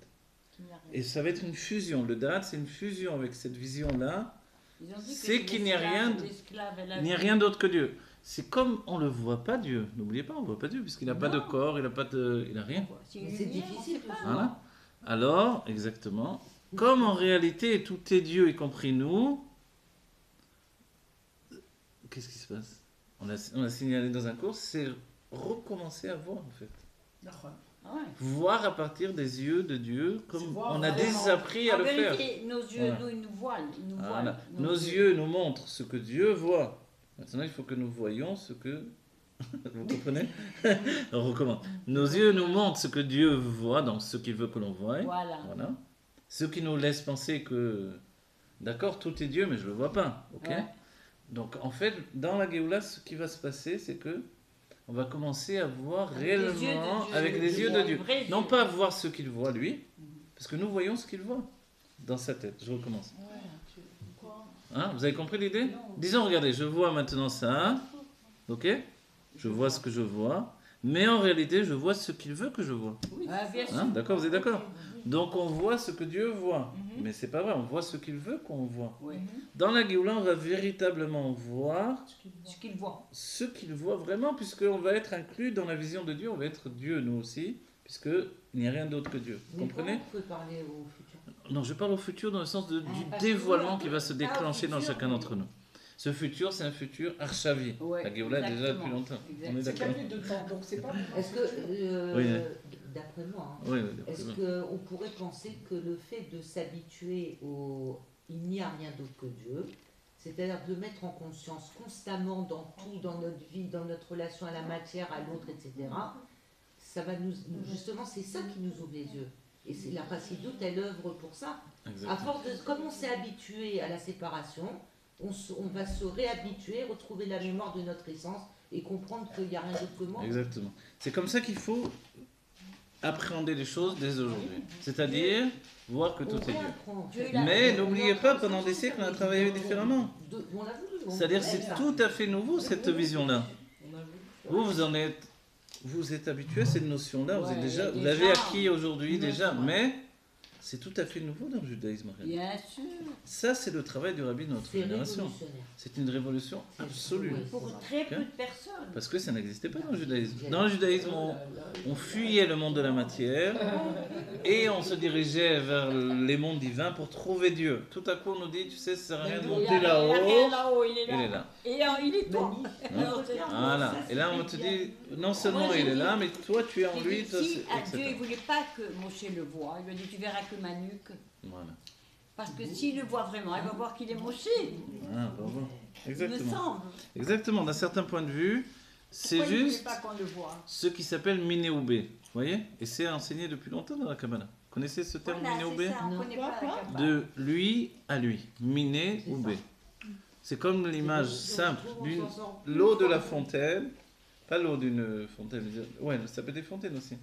[SPEAKER 2] qu'il n'y a rien.
[SPEAKER 1] Et ça va être une fusion. Le da'at, c'est une fusion avec cette vision-là.
[SPEAKER 3] Ils ont dit que
[SPEAKER 1] c'est qu'il n'y a
[SPEAKER 3] l'esclave-
[SPEAKER 1] rien de-
[SPEAKER 3] l'esclave, elle a
[SPEAKER 1] Il n'y a
[SPEAKER 3] vu-
[SPEAKER 1] rien d'autre que Dieu. C'est comme on ne le voit pas Dieu. N'oubliez pas, on ne voit pas Dieu, puisqu'il n'a pas de
[SPEAKER 3] Non.
[SPEAKER 1] corps, il n'a pas de... il n'a rien.
[SPEAKER 3] C'est
[SPEAKER 5] Mais
[SPEAKER 3] une
[SPEAKER 5] c'est
[SPEAKER 3] lumière,
[SPEAKER 5] difficile
[SPEAKER 3] on sait
[SPEAKER 5] de
[SPEAKER 3] pas.
[SPEAKER 1] Voilà. Alors, exactement, comme en réalité tout est Dieu, y compris nous, qu'est-ce qui se passe? On a signalé dans un cours, c'est recommencer à voir en fait.
[SPEAKER 4] D'accord.
[SPEAKER 3] Ah ouais.
[SPEAKER 1] Voir à partir des yeux de Dieu, comme
[SPEAKER 4] C'est voir
[SPEAKER 1] on a
[SPEAKER 4] vraiment.
[SPEAKER 1] désappris à
[SPEAKER 3] En
[SPEAKER 1] le faire.
[SPEAKER 3] vérité, nos yeux,
[SPEAKER 1] Voilà.
[SPEAKER 3] nous, ils nous voilent. Ils nous
[SPEAKER 1] Voilà.
[SPEAKER 3] voilent.
[SPEAKER 1] Nos yeux nous montrent ce que Dieu voit. Maintenant, il faut que nous voyions ce que... Vous comprenez? On recommence. Nos yeux nous montrent ce que Dieu voit, donc ce qu'il veut que l'on voie.
[SPEAKER 3] Voilà.
[SPEAKER 1] Voilà. Ce qui nous laisse penser que, d'accord, tout est Dieu, mais je ne le vois pas. Ok.
[SPEAKER 3] Ouais.
[SPEAKER 1] Donc, en fait, dans la Géoula, ce qui va se passer, c'est que on va commencer à voir
[SPEAKER 3] Avec les yeux de
[SPEAKER 1] réellement
[SPEAKER 3] Dieu.
[SPEAKER 1] avec les yeux de
[SPEAKER 3] Les
[SPEAKER 1] Dieu.
[SPEAKER 3] vrais
[SPEAKER 1] Non
[SPEAKER 3] yeux.
[SPEAKER 1] pas voir ce qu'il voit lui, parce que nous voyons ce qu'il voit dans sa tête. Je recommence.
[SPEAKER 2] Ouais, quoi?
[SPEAKER 1] Hein, vous avez compris l'idée?
[SPEAKER 3] Non.
[SPEAKER 1] Disons, regardez, je vois maintenant ça. Ok? Je vois ce que je vois. Mais en réalité, je vois ce qu'il veut que je vois.
[SPEAKER 3] Ah, bien sûr.
[SPEAKER 1] Hein, d'accord, vous êtes d'accord? Donc on voit ce que Dieu voit.
[SPEAKER 2] Mhm.
[SPEAKER 1] Mais c'est pas vrai, on voit ce qu'il veut qu'on voit.
[SPEAKER 3] Oui.
[SPEAKER 1] Dans la Géoula, on va véritablement voir
[SPEAKER 3] Ce qu'ils voient.
[SPEAKER 1] ce qu'il voit vraiment, puisqu'on va être inclus dans la vision de Dieu, on va être Dieu nous aussi, puisqu'il n'y a rien d'autre que Dieu. Vous
[SPEAKER 5] Mais
[SPEAKER 1] comprenez?
[SPEAKER 5] comment vous pouvez parler au futur?
[SPEAKER 1] Non, je parle au futur dans le sens du
[SPEAKER 5] parce que
[SPEAKER 1] dévoilement
[SPEAKER 5] nous,
[SPEAKER 1] qui va se
[SPEAKER 5] ah, au
[SPEAKER 1] déclencher dans
[SPEAKER 5] futur,
[SPEAKER 1] chacun
[SPEAKER 5] oui.
[SPEAKER 1] d'entre nous. Ce futur, c'est un futur archavi.
[SPEAKER 3] Ouais,
[SPEAKER 1] La Géoula est déjà
[SPEAKER 3] exactement.
[SPEAKER 1] depuis longtemps.
[SPEAKER 3] Exact.
[SPEAKER 1] On est
[SPEAKER 4] C'est
[SPEAKER 1] d'accord.
[SPEAKER 4] gagné de temps, donc c'est pas vraiment
[SPEAKER 5] Est-ce que,
[SPEAKER 1] Oui.
[SPEAKER 5] d'après moi, hein,
[SPEAKER 1] Oui, oui,
[SPEAKER 5] est-ce
[SPEAKER 1] d'accord.
[SPEAKER 5] qu'on pourrait penser que le fait de s'habituer au il n'y a rien d'autre que Dieu, c'est-à-dire de mettre en conscience constamment dans tout, dans notre vie, dans notre relation à la matière, à l'autre, etc., ça va justement, c'est ça qui nous ouvre les yeux. Et c'est la Chassidoute, elle œuvre pour ça. À
[SPEAKER 1] Exactement.
[SPEAKER 5] force de, comme on s'est habitué à la séparation, on va se réhabituer, retrouver la mémoire de notre essence et comprendre qu'il n'y a rien d'autre que moi.
[SPEAKER 1] Exactement. C'est comme ça qu'il faut appréhender les choses dès aujourd'hui. C'est-à-dire voir que tout est Dieu.
[SPEAKER 5] réapprend.
[SPEAKER 3] Dieu, il a-
[SPEAKER 1] Mais
[SPEAKER 3] on
[SPEAKER 1] n'oubliez
[SPEAKER 3] est
[SPEAKER 1] pas,
[SPEAKER 3] en
[SPEAKER 1] pendant des siècles, on a travaillé différemment.
[SPEAKER 5] On l'a voulu.
[SPEAKER 1] C'est-à-dire que c'est tout à fait nouveau, cette vision-là.
[SPEAKER 2] On a voulu.
[SPEAKER 1] Vous êtes habitué à cette notion-là, vous
[SPEAKER 3] Ouais,
[SPEAKER 1] vous
[SPEAKER 3] déjà.
[SPEAKER 1] l'avez acquis aujourd'hui
[SPEAKER 3] Bien
[SPEAKER 1] déjà,
[SPEAKER 3] sûr.
[SPEAKER 1] mais c'est tout à fait nouveau dans le judaïsme. en réalité.
[SPEAKER 3] Bien sûr.
[SPEAKER 1] Ça, c'est le travail du rabbi de notre
[SPEAKER 5] C'est
[SPEAKER 1] génération.
[SPEAKER 5] révolutionnaire.
[SPEAKER 1] C'est une révolution absolue.
[SPEAKER 5] Oui.
[SPEAKER 3] Pour très peu de personnes.
[SPEAKER 1] Parce que ça n'existait pas dans le judaïsme. Dans le judaïsme, on fuyait le monde de la matière et on se dirigeait vers les mondes divins pour trouver Dieu. Tout à coup, on nous dit, tu sais, ça sert à rien de
[SPEAKER 3] Il
[SPEAKER 1] monter
[SPEAKER 3] a rien
[SPEAKER 1] là-haut.
[SPEAKER 3] là-haut, il est
[SPEAKER 1] Il
[SPEAKER 3] là.
[SPEAKER 1] est là.
[SPEAKER 3] Et il est toi. Alors,
[SPEAKER 1] Voilà. Et là, on te dit, non seulement
[SPEAKER 3] Moi, j'ai
[SPEAKER 1] il est
[SPEAKER 3] dit-
[SPEAKER 1] là, mais toi, tu es en
[SPEAKER 3] j'ai
[SPEAKER 1] lui,
[SPEAKER 3] dit,
[SPEAKER 1] toi,
[SPEAKER 3] si à
[SPEAKER 1] etc.
[SPEAKER 3] Dieu, il ne voulait pas que Moshe le voie. Il lui a dit, tu verras que ma nuque.
[SPEAKER 1] Voilà.
[SPEAKER 3] Parce que s'il le voit vraiment, il va voir qu'il est Moshe.
[SPEAKER 1] Ah, bravo.
[SPEAKER 3] Il me
[SPEAKER 1] Exactement.
[SPEAKER 3] semble.
[SPEAKER 1] Exactement. D'un certain point de vue, c'est
[SPEAKER 3] Pourquoi il ne voulait
[SPEAKER 1] juste
[SPEAKER 3] pas qu'on le voit.
[SPEAKER 1] ce qui s'appelle Minéoubé. Vous voyez? Et c'est enseigné depuis longtemps dans la Kabbalah. Vous connaissez ce terme
[SPEAKER 3] Voilà,
[SPEAKER 1] Minéoubé?
[SPEAKER 3] c'est ça, on
[SPEAKER 5] Non.
[SPEAKER 3] connaît pas la Kabbale.
[SPEAKER 1] De lui à lui. Miné ou B. C'est comme l'image simple d'une l'eau de la fontaine, pas l'eau d'une fontaine. Ouais, ça peut être des fontaines aussi.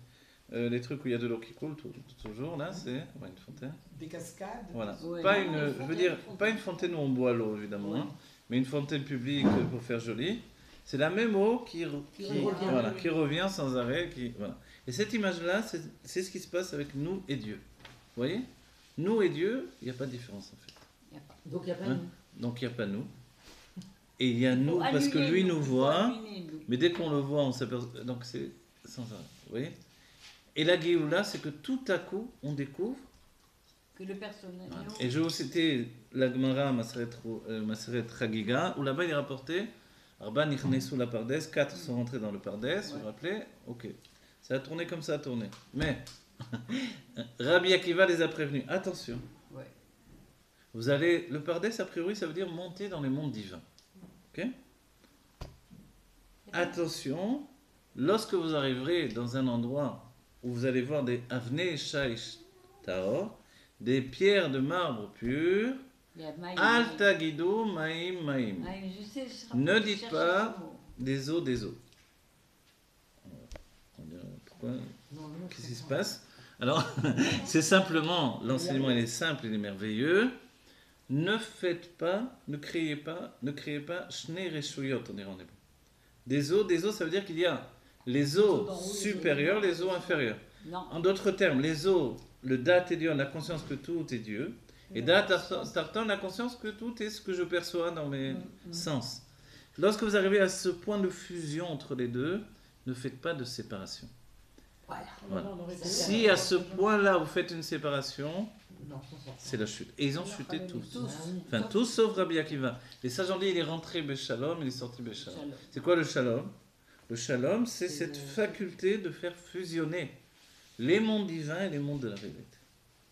[SPEAKER 1] Les trucs où il y a de l'eau qui coule toujours là, c'est ouais, une fontaine.
[SPEAKER 4] des cascades.
[SPEAKER 1] Voilà.
[SPEAKER 3] Ouais.
[SPEAKER 1] Pas
[SPEAKER 3] Non,
[SPEAKER 1] une,
[SPEAKER 3] une
[SPEAKER 1] je veux
[SPEAKER 3] fontaine,
[SPEAKER 1] dire,
[SPEAKER 3] une fontaine.
[SPEAKER 1] pas une fontaine où on boit l'eau évidemment,
[SPEAKER 3] Ouais.
[SPEAKER 1] hein, mais une fontaine publique pour faire joli. C'est la même eau qui
[SPEAKER 5] revient.
[SPEAKER 1] voilà, qui revient sans arrêt. Voilà. Et cette image-là, c'est ce qui se passe avec nous et Dieu. Vous voyez? Nous et Dieu, il n'y a pas de différence en fait.
[SPEAKER 3] Il y a pas.
[SPEAKER 5] Donc il n'y a pas
[SPEAKER 1] Hein?
[SPEAKER 5] nous.
[SPEAKER 1] Donc il n'y a pas nous. Et il y a nous
[SPEAKER 3] Faut
[SPEAKER 1] parce que
[SPEAKER 3] allumer,
[SPEAKER 1] lui nous
[SPEAKER 3] faut
[SPEAKER 1] voit.
[SPEAKER 3] allumer, nous.
[SPEAKER 1] Mais dès qu'on le voit, on s'aperçoit. Donc c'est sans arrêt. Vous voyez? Et la Géoula, c'est que tout à coup, on découvre.
[SPEAKER 3] Que le personnel.
[SPEAKER 1] Voilà. Et je vais vous citer la Gemara Maseret Chagiga, où là-bas il est rapporté Arba Nichnesu la Pardes, 4 sont rentrés dans le Pardes, vous vous rappelez? Ok. Ça a tourné comme ça a tourné. Mais Rabbi Akiva les a prévenus. Attention.
[SPEAKER 3] Ouais.
[SPEAKER 1] Vous allez. Le Pardes, a priori, ça veut dire monter dans les mondes divins. Ok? Attention, lorsque vous arriverez dans un endroit où vous allez voir des Avnei Shaish Taor, des pierres de marbre pur,
[SPEAKER 3] Il y a Maïm.
[SPEAKER 1] Alta Guido Maïm Maïm,
[SPEAKER 3] Ah, je sais,
[SPEAKER 1] Ne
[SPEAKER 3] je
[SPEAKER 1] dites
[SPEAKER 3] cherche
[SPEAKER 1] pas-
[SPEAKER 3] ce mot.
[SPEAKER 1] des eaux, des eaux. On dirait, pourquoi?
[SPEAKER 5] Non, non,
[SPEAKER 1] Qu'est-ce qui se passe? Alors, c'est simplement, l'enseignement il est simple, il est merveilleux. Ne faites pas, ne créez pas Shnei Reshuyot, on dirait en hébreu. Des eaux, ça veut dire qu'il y a les eaux
[SPEAKER 4] d'en haut, les eaux
[SPEAKER 1] supérieures,
[SPEAKER 4] d'en bas.
[SPEAKER 1] les eaux inférieures.
[SPEAKER 3] Non.
[SPEAKER 1] En d'autres termes, les eaux, le Dat est Dieu, la conscience que tout est Dieu. Et Dat Tartan, la conscience que tout est ce que je perçois dans mes sens. Lorsque vous arrivez à ce point de fusion entre les deux, ne faites pas de séparation.
[SPEAKER 5] Voilà.
[SPEAKER 1] Voilà.
[SPEAKER 4] Non, on aurait pu-
[SPEAKER 1] Si à ce point-là vous faites une séparation,
[SPEAKER 5] Non, ça sort.
[SPEAKER 1] c'est la chute. Et ils ont chuté tous.
[SPEAKER 3] Tous.
[SPEAKER 5] Ah oui.
[SPEAKER 1] Enfin, tous sauf Rabbi Akiva. Les sages ont dit il est rentré Béchalom, il est sorti Béchalom.
[SPEAKER 3] Shalom.
[SPEAKER 1] C'est quoi le shalom? Le shalom, c'est
[SPEAKER 5] C'est
[SPEAKER 1] cette
[SPEAKER 5] le-
[SPEAKER 1] faculté de faire fusionner les mondes divins et les mondes de la réalité.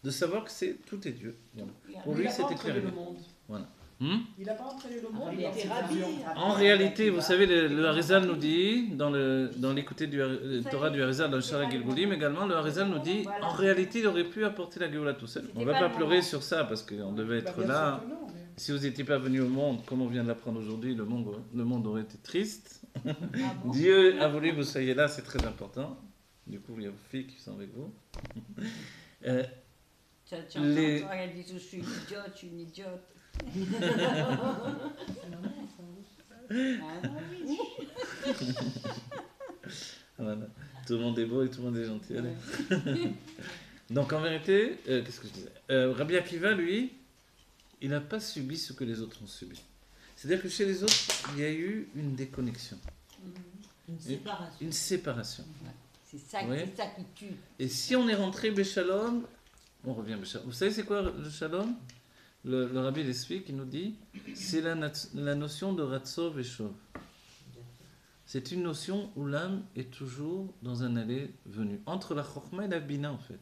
[SPEAKER 1] De savoir que tout est Dieu. Voilà. Pour
[SPEAKER 4] Mais
[SPEAKER 1] lui,
[SPEAKER 4] il a pas
[SPEAKER 1] c'était
[SPEAKER 4] entraîné
[SPEAKER 1] clair.
[SPEAKER 4] le monde.
[SPEAKER 1] Hmm?
[SPEAKER 4] Il n'a pas entraîné le monde.
[SPEAKER 5] il
[SPEAKER 4] dans
[SPEAKER 5] était
[SPEAKER 4] cette
[SPEAKER 5] rabbi.
[SPEAKER 4] vision.
[SPEAKER 1] En réalité, vous savez, le Harizal nous dit, dans l'écouté du Torah du Harizal, dans le Shara Gilgulim également, le Harizal nous dit, en réalité, il aurait pu apporter la Géoula tout seul. On ne va
[SPEAKER 3] C'était
[SPEAKER 1] pas
[SPEAKER 3] pas le
[SPEAKER 1] pleurer
[SPEAKER 3] moment.
[SPEAKER 1] sur ça, parce qu'on devait
[SPEAKER 4] Bah,
[SPEAKER 1] être
[SPEAKER 4] bien
[SPEAKER 1] là.
[SPEAKER 4] sûr que non, mais-
[SPEAKER 1] Si vous n'étiez pas venu au monde, comme on vient de l'apprendre aujourd'hui, le monde aurait été triste.
[SPEAKER 3] Ah bon?
[SPEAKER 1] Dieu a voulu que vous soyez là, c'est très important. Du coup, il y a vos filles qui sont avec vous.
[SPEAKER 3] Tu
[SPEAKER 1] Les-
[SPEAKER 3] entends, elle dit, je suis une idiote. Ah, oui.
[SPEAKER 1] Voilà. Tout le monde est beau et tout le monde est gentil. Allez. Donc en vérité, qu'est-ce que je disais? Rabbi Akiva, lui, il n'a pas subi ce que les autres ont subi. C'est-à-dire que chez les autres, il y a eu une déconnexion,
[SPEAKER 5] Une séparation.
[SPEAKER 1] une séparation.
[SPEAKER 3] C'est ça,
[SPEAKER 1] Ouais.
[SPEAKER 3] c'est ça qui tue.
[SPEAKER 1] Et si on est rentré Béchalom, on revient Béchalom. Vous savez c'est quoi le Shalom? le rabbi l'explique, il nous dit, c'est la notion de Ratzov et Shov. C'est une notion où l'âme est toujours dans un aller-venu. Entre la Chorma et la Bina, en fait.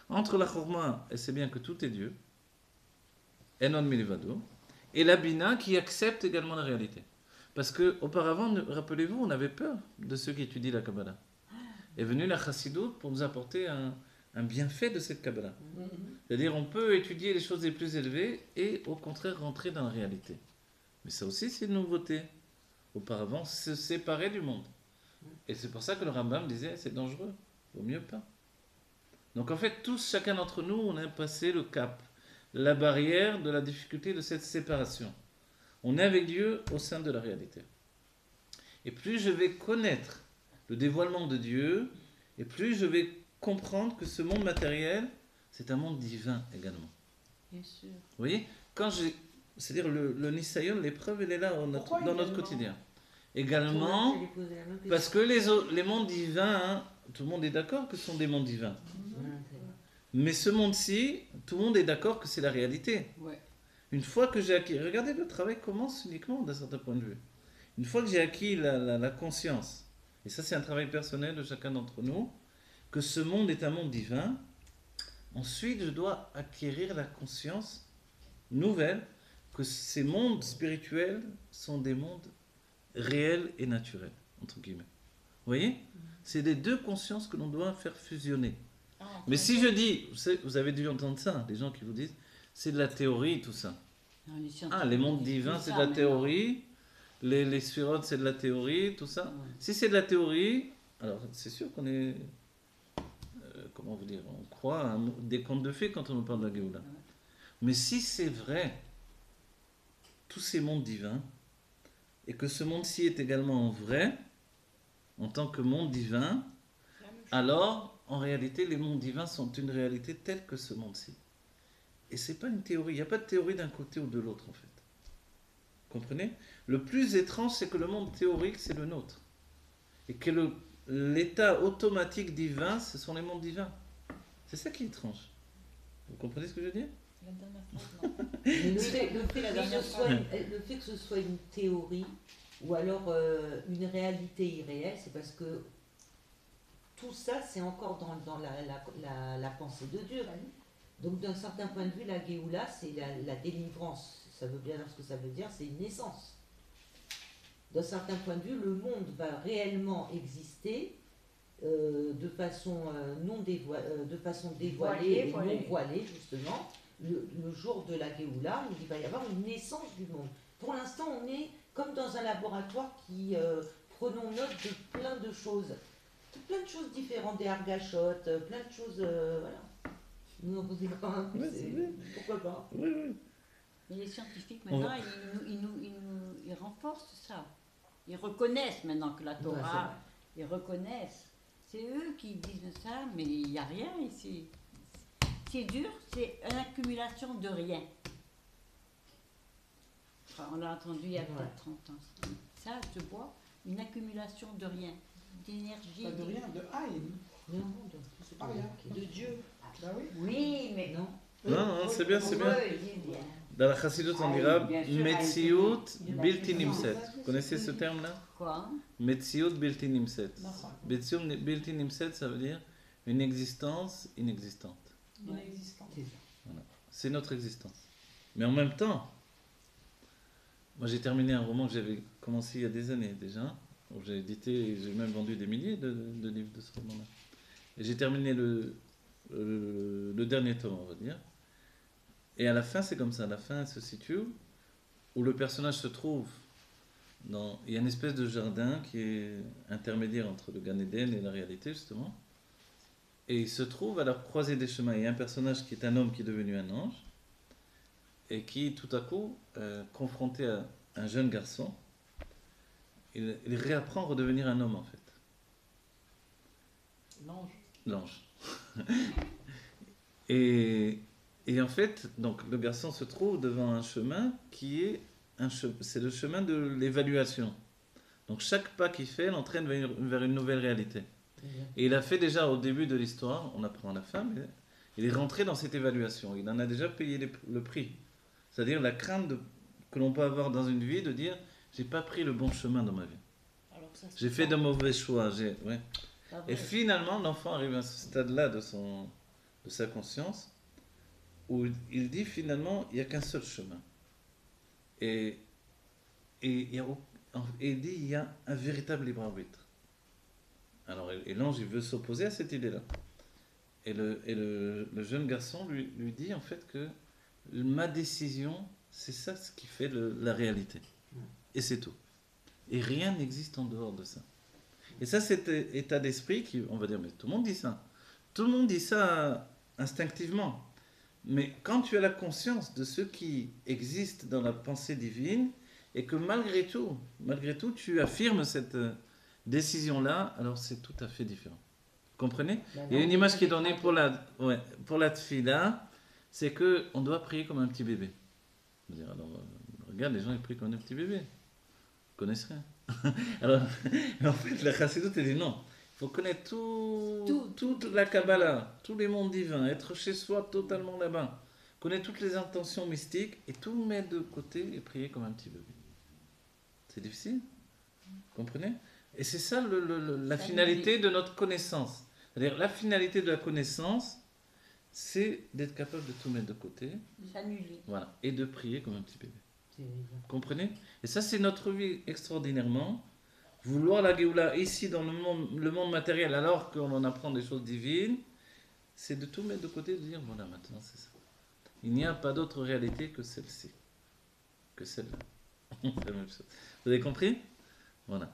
[SPEAKER 1] Entre la Chorma, elle sait bien que tout est Dieu, Enon Milevado, et la Bina qui accepte également la réalité. Parce que auparavant, rappelez-vous, on avait peur de ceux qui étudient la Kabbalah. Est venu la Chassidut pour nous apporter un bienfait de cette Kabbalah. C'est-à-dire, on peut étudier les choses les plus élevées et au contraire rentrer dans la réalité. Mais ça aussi, c'est une nouveauté. Auparavant, se séparer du monde. Et c'est pour ça que le Rambam disait, c'est dangereux, vaut mieux pas. Donc en fait, tous, chacun d'entre nous, on a passé le cap, la barrière de la difficulté de cette séparation. On est avec Dieu au sein de la réalité. Et plus je vais connaître le dévoilement de Dieu, et plus je vais comprendre que ce monde matériel, c'est un monde divin également.
[SPEAKER 3] Bien sûr.
[SPEAKER 1] Vous voyez, c'est-à-dire le Nisayon, l'épreuve, elle est là dans notre quotidien. Également, parce que les mondes divins, hein, tout le monde est d'accord que ce sont des mondes divins. Mais ce monde-ci, tout le monde est d'accord que c'est la réalité.
[SPEAKER 3] Ouais.
[SPEAKER 1] Une fois que j'ai acquis, regardez, le travail commence uniquement d'un certain point de vue. Une fois que j'ai acquis la conscience, et ça c'est un travail personnel de chacun d'entre nous, que ce monde est un monde divin, ensuite je dois acquérir la conscience nouvelle que ces mondes spirituels sont des mondes réels et naturels, entre guillemets. Vous voyez? C'est les deux consciences que l'on doit faire fusionner. Mais si je dis, vous avez dû entendre ça, des gens qui vous disent, c'est de la théorie tout ça.
[SPEAKER 3] Non,
[SPEAKER 1] Les mondes divins c'est de la théorie, les sphirotes c'est de la théorie, tout ça.
[SPEAKER 3] Ouais.
[SPEAKER 1] Si c'est de la théorie, alors c'est sûr qu'on est, comment vous dire, on croit à des contes de fées quand on nous parle de la Géoula. Mais si c'est vrai, tous ces mondes divins, et que ce monde-ci est également vrai, en tant que monde divin, alors en réalité les mondes divins sont une réalité telle que ce monde-ci. Et c'est pas une théorie, il n'y a pas de théorie d'un côté ou de l'autre en fait. Comprenez? Le plus étrange c'est que le monde théorique c'est le nôtre. Et que l'état automatique divin ce sont les mondes divins. C'est ça qui est étrange. Vous comprenez ce que je veux dire?
[SPEAKER 2] La dernière phrase, non.
[SPEAKER 5] Mais le
[SPEAKER 2] La
[SPEAKER 5] fait que ce soit une théorie ou alors une réalité irréelle, c'est parce que tout ça, c'est encore dans la pensée de Dieu. Donc d'un certain point de vue, la Géoula, c'est la délivrance. Ça veut bien dire ce que ça veut dire, c'est une naissance. D'un certain point de vue, le monde va réellement exister de façon dévoilée et non voilée, justement. Le jour de la Géoula, il va y avoir une naissance du monde. Pour l'instant, on est comme dans un laboratoire qui prenons note de plein de choses. Plein de choses différentes, des argachotes, plein de choses, voilà. Nous en posons pas un peu, pourquoi pas.
[SPEAKER 3] Mais les scientifiques, maintenant, ils renforcent ça. Ils reconnaissent maintenant que la Torah, ils reconnaissent. C'est eux qui disent ça, mais il n'y a rien ici. C'est dur, c'est une accumulation de rien. Enfin, on l'a entendu il y a peut-être 30 ans. Ça, je vois, une accumulation de rien, d'énergie.
[SPEAKER 4] Pas de rien, de haïn.
[SPEAKER 5] Non,
[SPEAKER 4] C'est pas rien.
[SPEAKER 2] de Dieu.
[SPEAKER 4] Bah oui.
[SPEAKER 3] Oui, mais
[SPEAKER 5] non.
[SPEAKER 1] Non, c'est bien, c'est bien.
[SPEAKER 3] bien.
[SPEAKER 1] Dans la Chassidut, on dira
[SPEAKER 3] bien sûr,
[SPEAKER 1] Metziut
[SPEAKER 3] bien
[SPEAKER 1] Bilti
[SPEAKER 3] sûr.
[SPEAKER 1] Nimset. Vous connaissez ce terme-là?
[SPEAKER 3] Quoi?
[SPEAKER 1] Metziut Bilti Nimset.
[SPEAKER 4] Non, ça.
[SPEAKER 1] Metziut Bilti Nimset, ça veut dire une existence inexistante.
[SPEAKER 4] Inexistant.
[SPEAKER 1] C'est notre existence. Mais en même temps, moi j'ai terminé un roman que j'avais commencé il y a des années déjà. Où j'ai édité, et j'ai même vendu des milliers de livres de ce roman-là. Et j'ai terminé le dernier tome, on va dire. Et à la fin, c'est comme ça. À la fin, elle se situe où le personnage se trouve. Il y a une espèce de jardin qui est intermédiaire entre le Gan Eden et la réalité, justement. Et il se trouve à la croisée des chemins. Il y a un personnage qui est un homme qui est devenu un ange. Et qui, tout à coup, confronté à un jeune garçon, il réapprend à redevenir un homme, en fait. L'ange. et en fait, donc, le garçon se trouve devant un chemin qui est c'est le chemin de l'évaluation. Donc chaque pas qu'il fait l'entraîne vers une nouvelle réalité. Et il a fait déjà au début de l'histoire, on apprend à la fin, mais il est rentré dans cette évaluation. Il en a déjà payé le prix. C'est-à-dire la crainte que l'on peut avoir dans une vie de dire j'ai pas pris le bon chemin dans ma vie.
[SPEAKER 2] Alors ça, c'est
[SPEAKER 1] J'ai fait
[SPEAKER 2] pas-
[SPEAKER 1] de mauvais choix. Ouais.
[SPEAKER 2] pas
[SPEAKER 1] Et
[SPEAKER 2] vrai.
[SPEAKER 1] finalement, l'enfant arrive à ce stade-là de sa conscience où il dit finalement il n'y a qu'un seul chemin. Et il dit il y a un véritable libre arbitre. Alors, et l'ange, il veut s'opposer à cette idée-là. Et le jeune garçon lui dit en fait que ma décision, c'est ça ce qui fait la réalité. Et c'est tout. Et rien n'existe en dehors de ça. Et ça, c'est cet état d'esprit qui, on va dire, mais tout le monde dit ça. Tout le monde dit ça instinctivement. Mais quand tu as la conscience de ce qui existe dans la pensée divine, et que malgré tout, tu affirmes cette décision-là, alors c'est tout à fait différent. Vous comprenez? Il y a une image qui est donnée pour la tefila, c'est qu'on doit prier comme un petit bébé. Je veux dire, alors, regarde, les gens ils prient comme un petit bébé. Ils connaissent rien. Alors, en fait, la chassidoute, elle dit non. Il faut connaître toute la Kabbalah, tous les mondes divins, être chez soi totalement là-bas, connaître toutes les intentions mystiques et tout mettre de côté et prier comme un petit bébé. C'est difficile, vous comprenez? Et c'est ça la finalité de notre connaissance. C'est-à-dire la finalité de la connaissance, c'est d'être capable de tout mettre de côté,
[SPEAKER 3] S'annuler.
[SPEAKER 1] voilà, et de prier comme un petit bébé.
[SPEAKER 5] C'est évident.
[SPEAKER 1] Vous comprenez? Et ça, c'est notre vie extraordinairement. Vouloir la Géoula ici dans le monde matériel, alors qu'on en apprend des choses divines, c'est de tout mettre de côté et de dire voilà, maintenant c'est ça. Il n'y a pas d'autre réalité que celle-ci, que celle-là. C'est la même chose. Vous avez compris? Voilà.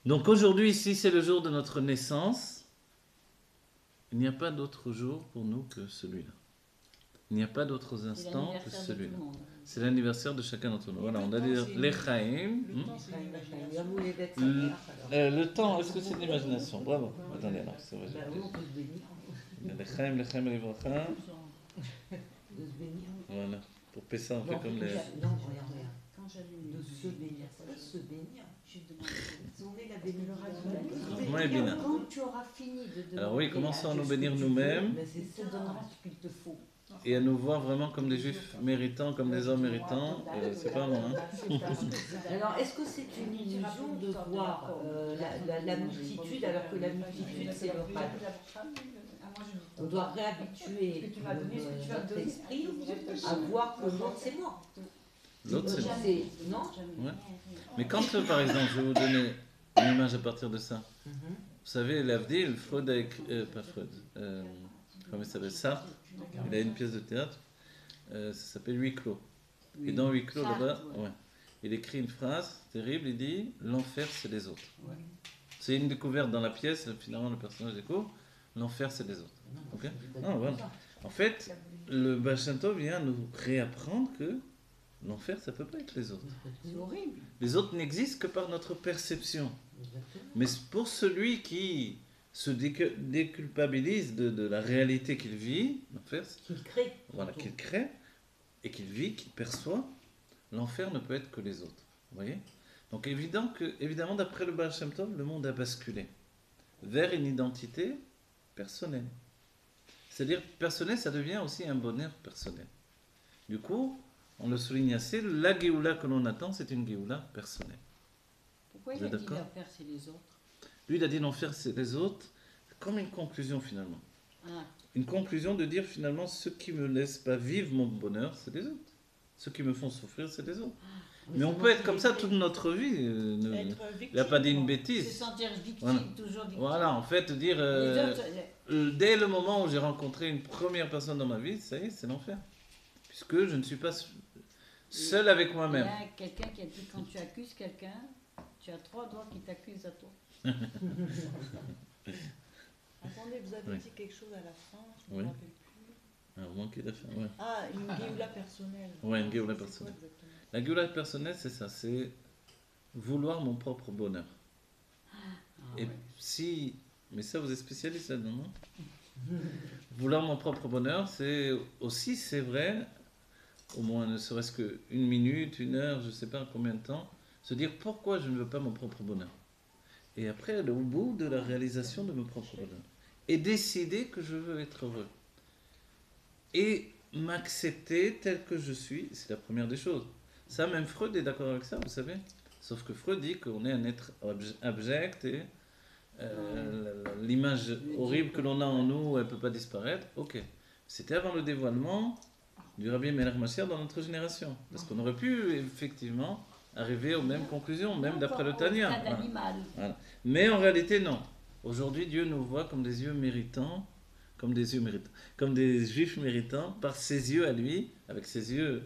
[SPEAKER 1] Donc aujourd'hui, ici, c'est le jour de notre naissance. Il n'y a pas d'autre jour pour nous que celui-là. Il n'y a pas d'autres
[SPEAKER 3] C'est
[SPEAKER 1] instants que
[SPEAKER 3] l'anniversaire de tout
[SPEAKER 1] celui-là.
[SPEAKER 3] le monde.
[SPEAKER 1] C'est l'anniversaire de chacun d'entre nous. Voilà, on a dit
[SPEAKER 2] Le temps, c'est
[SPEAKER 1] les
[SPEAKER 2] une-
[SPEAKER 1] Chaim.
[SPEAKER 2] Le temps, c'est une imagination.
[SPEAKER 5] Yom Houledet
[SPEAKER 1] Le-
[SPEAKER 5] Sameach, alors.
[SPEAKER 1] Le temps, est-ce que c'est de l'imagination? Bravo. Attendez, non, c'est vrai.
[SPEAKER 5] Bah oui, on peut se bénir.
[SPEAKER 1] Les Chaim, les Livracha.
[SPEAKER 5] De se bénir.
[SPEAKER 1] Voilà. Pour Pessa, on fait
[SPEAKER 5] Non,
[SPEAKER 1] comme les.
[SPEAKER 5] non, regarde.
[SPEAKER 2] Quand j'allume
[SPEAKER 5] De
[SPEAKER 2] une
[SPEAKER 5] se
[SPEAKER 2] bougie,
[SPEAKER 5] bénir. C'est pas se bénir.
[SPEAKER 2] je demande
[SPEAKER 5] On est la bénédiction.
[SPEAKER 1] Moi, Bina.
[SPEAKER 3] Quand tu auras fini de demander
[SPEAKER 1] Alors oui, commençons à
[SPEAKER 3] Dieu
[SPEAKER 1] nous
[SPEAKER 3] ce
[SPEAKER 1] bénir
[SPEAKER 3] que tu
[SPEAKER 1] nous-mêmes.
[SPEAKER 3] veux,
[SPEAKER 5] Mais c'est
[SPEAKER 3] il te
[SPEAKER 5] ça.
[SPEAKER 3] donnera ce qu'il te faut.
[SPEAKER 1] Et à nous voir vraiment comme des juifs méritants, comme des hommes méritants. C'est pas moi, hein.
[SPEAKER 5] Alors, est-ce que c'est une illusion de voir la multitude alors que la multitude c'est le rêve? On doit réhabituer notre esprit à voir que l'autre c'est moi.
[SPEAKER 1] L'autre, c'est moi.
[SPEAKER 5] Non?
[SPEAKER 1] Ouais. Mais quand, par exemple, je vais vous donner une image à partir de ça. Vous savez, l'Avdil, Freud a écrit, pas Freud, comment il s'appelle, Sartre, il a une pièce de théâtre, ça s'appelle Huis clos. Et dans Huis clos,
[SPEAKER 3] Sartre,
[SPEAKER 1] là-bas,
[SPEAKER 3] ouais.
[SPEAKER 1] ouais, il écrit une phrase terrible, il dit « L'enfer, c'est les autres
[SPEAKER 3] Ouais. ».
[SPEAKER 1] C'est une découverte dans la pièce, finalement le personnage découvre « L'enfer, c'est les autres ». Ok. Non, voilà. En fait, le Baal Shem Tov vient nous réapprendre que l'enfer, ça ne peut pas être les autres.
[SPEAKER 3] C'est horrible.
[SPEAKER 1] Les autres n'existent que par notre perception. Mais pour celui qui se déculpabilise de la réalité qu'il vit, l'enfer,
[SPEAKER 5] Qu'il crée.
[SPEAKER 1] voilà, qu'il crée et qu'il vit, qu'il perçoit, l'enfer ne peut être que les autres. Vous voyez? Donc évidemment, d'après le Baal Shem Tov, le monde a basculé vers une identité personnelle. C'est-à-dire, personnel, ça devient aussi un bonheur personnel. Du coup, on le souligne assez, la Géoula que l'on attend, c'est une Géoula personnelle.
[SPEAKER 3] Pourquoi il
[SPEAKER 1] Vous
[SPEAKER 3] a
[SPEAKER 1] êtes
[SPEAKER 3] dit
[SPEAKER 1] d'accord?
[SPEAKER 3] l'enfer, c'est les autres?
[SPEAKER 1] Lui, il a dit l'enfer, c'est les autres, comme une conclusion finalement.
[SPEAKER 3] Ah,
[SPEAKER 1] Une conclusion de dire finalement, ceux qui ne me laissent pas vivre mon bonheur, c'est les autres. Ceux qui me font souffrir, c'est les autres. Mais on peut être comme ça toute notre vie. Il n'a pas dit une
[SPEAKER 3] se
[SPEAKER 1] bêtise.
[SPEAKER 3] sentir victime,
[SPEAKER 1] Voilà.
[SPEAKER 3] toujours victime.
[SPEAKER 1] Voilà, en fait, dire,
[SPEAKER 3] Les autres,
[SPEAKER 1] dès le moment où j'ai rencontré une première personne dans ma vie, ça y est, c'est l'enfer. Puisque je ne suis pas seul avec
[SPEAKER 3] il y
[SPEAKER 1] moi-même.
[SPEAKER 3] a quelqu'un qui a dit quand tu accuses quelqu'un, tu as 3 doigts qui t'accusent à toi.
[SPEAKER 2] Attendez, vous avez
[SPEAKER 1] Oui.
[SPEAKER 2] dit quelque chose à la fin, je ne
[SPEAKER 1] Oui.
[SPEAKER 2] me rappelle plus.
[SPEAKER 1] Alors, moi qui l'ai fait, ouais.
[SPEAKER 2] Ah, une Géoula personnelle.
[SPEAKER 1] Ouais, une Géoula
[SPEAKER 2] C'est quoi
[SPEAKER 1] personnelle.
[SPEAKER 2] exactement?
[SPEAKER 1] La Géoula personnelle, c'est ça, c'est vouloir mon propre bonheur. Et si, mais ça vous êtes spécialiste là-dedans, non? Vouloir mon propre bonheur, c'est aussi, c'est vrai, au moins ne serait-ce qu'une minute, une heure, je ne sais pas combien de temps, se dire pourquoi je ne veux pas mon propre bonheur. Et après, aller au bout de la réalisation de mon propre bonheur. Et décider que je veux être heureux. Et m'accepter tel que je suis, c'est la première des choses. Ça, même Freud est d'accord avec ça, vous savez. Sauf que Freud dit qu'on est un être abject et l'image horrible que l'on a en nous, elle ne peut pas disparaître. Ok. C'était avant le dévoilement du Rabbi Melech Mashiach dans notre génération. Parce qu'on aurait pu effectivement arriver aux mêmes conclusions, même d'après le Tanya. Voilà. Mais en réalité, non. Aujourd'hui, Dieu nous voit comme des yeux méritants, comme des juifs méritants, par ses yeux à lui, avec ses yeux.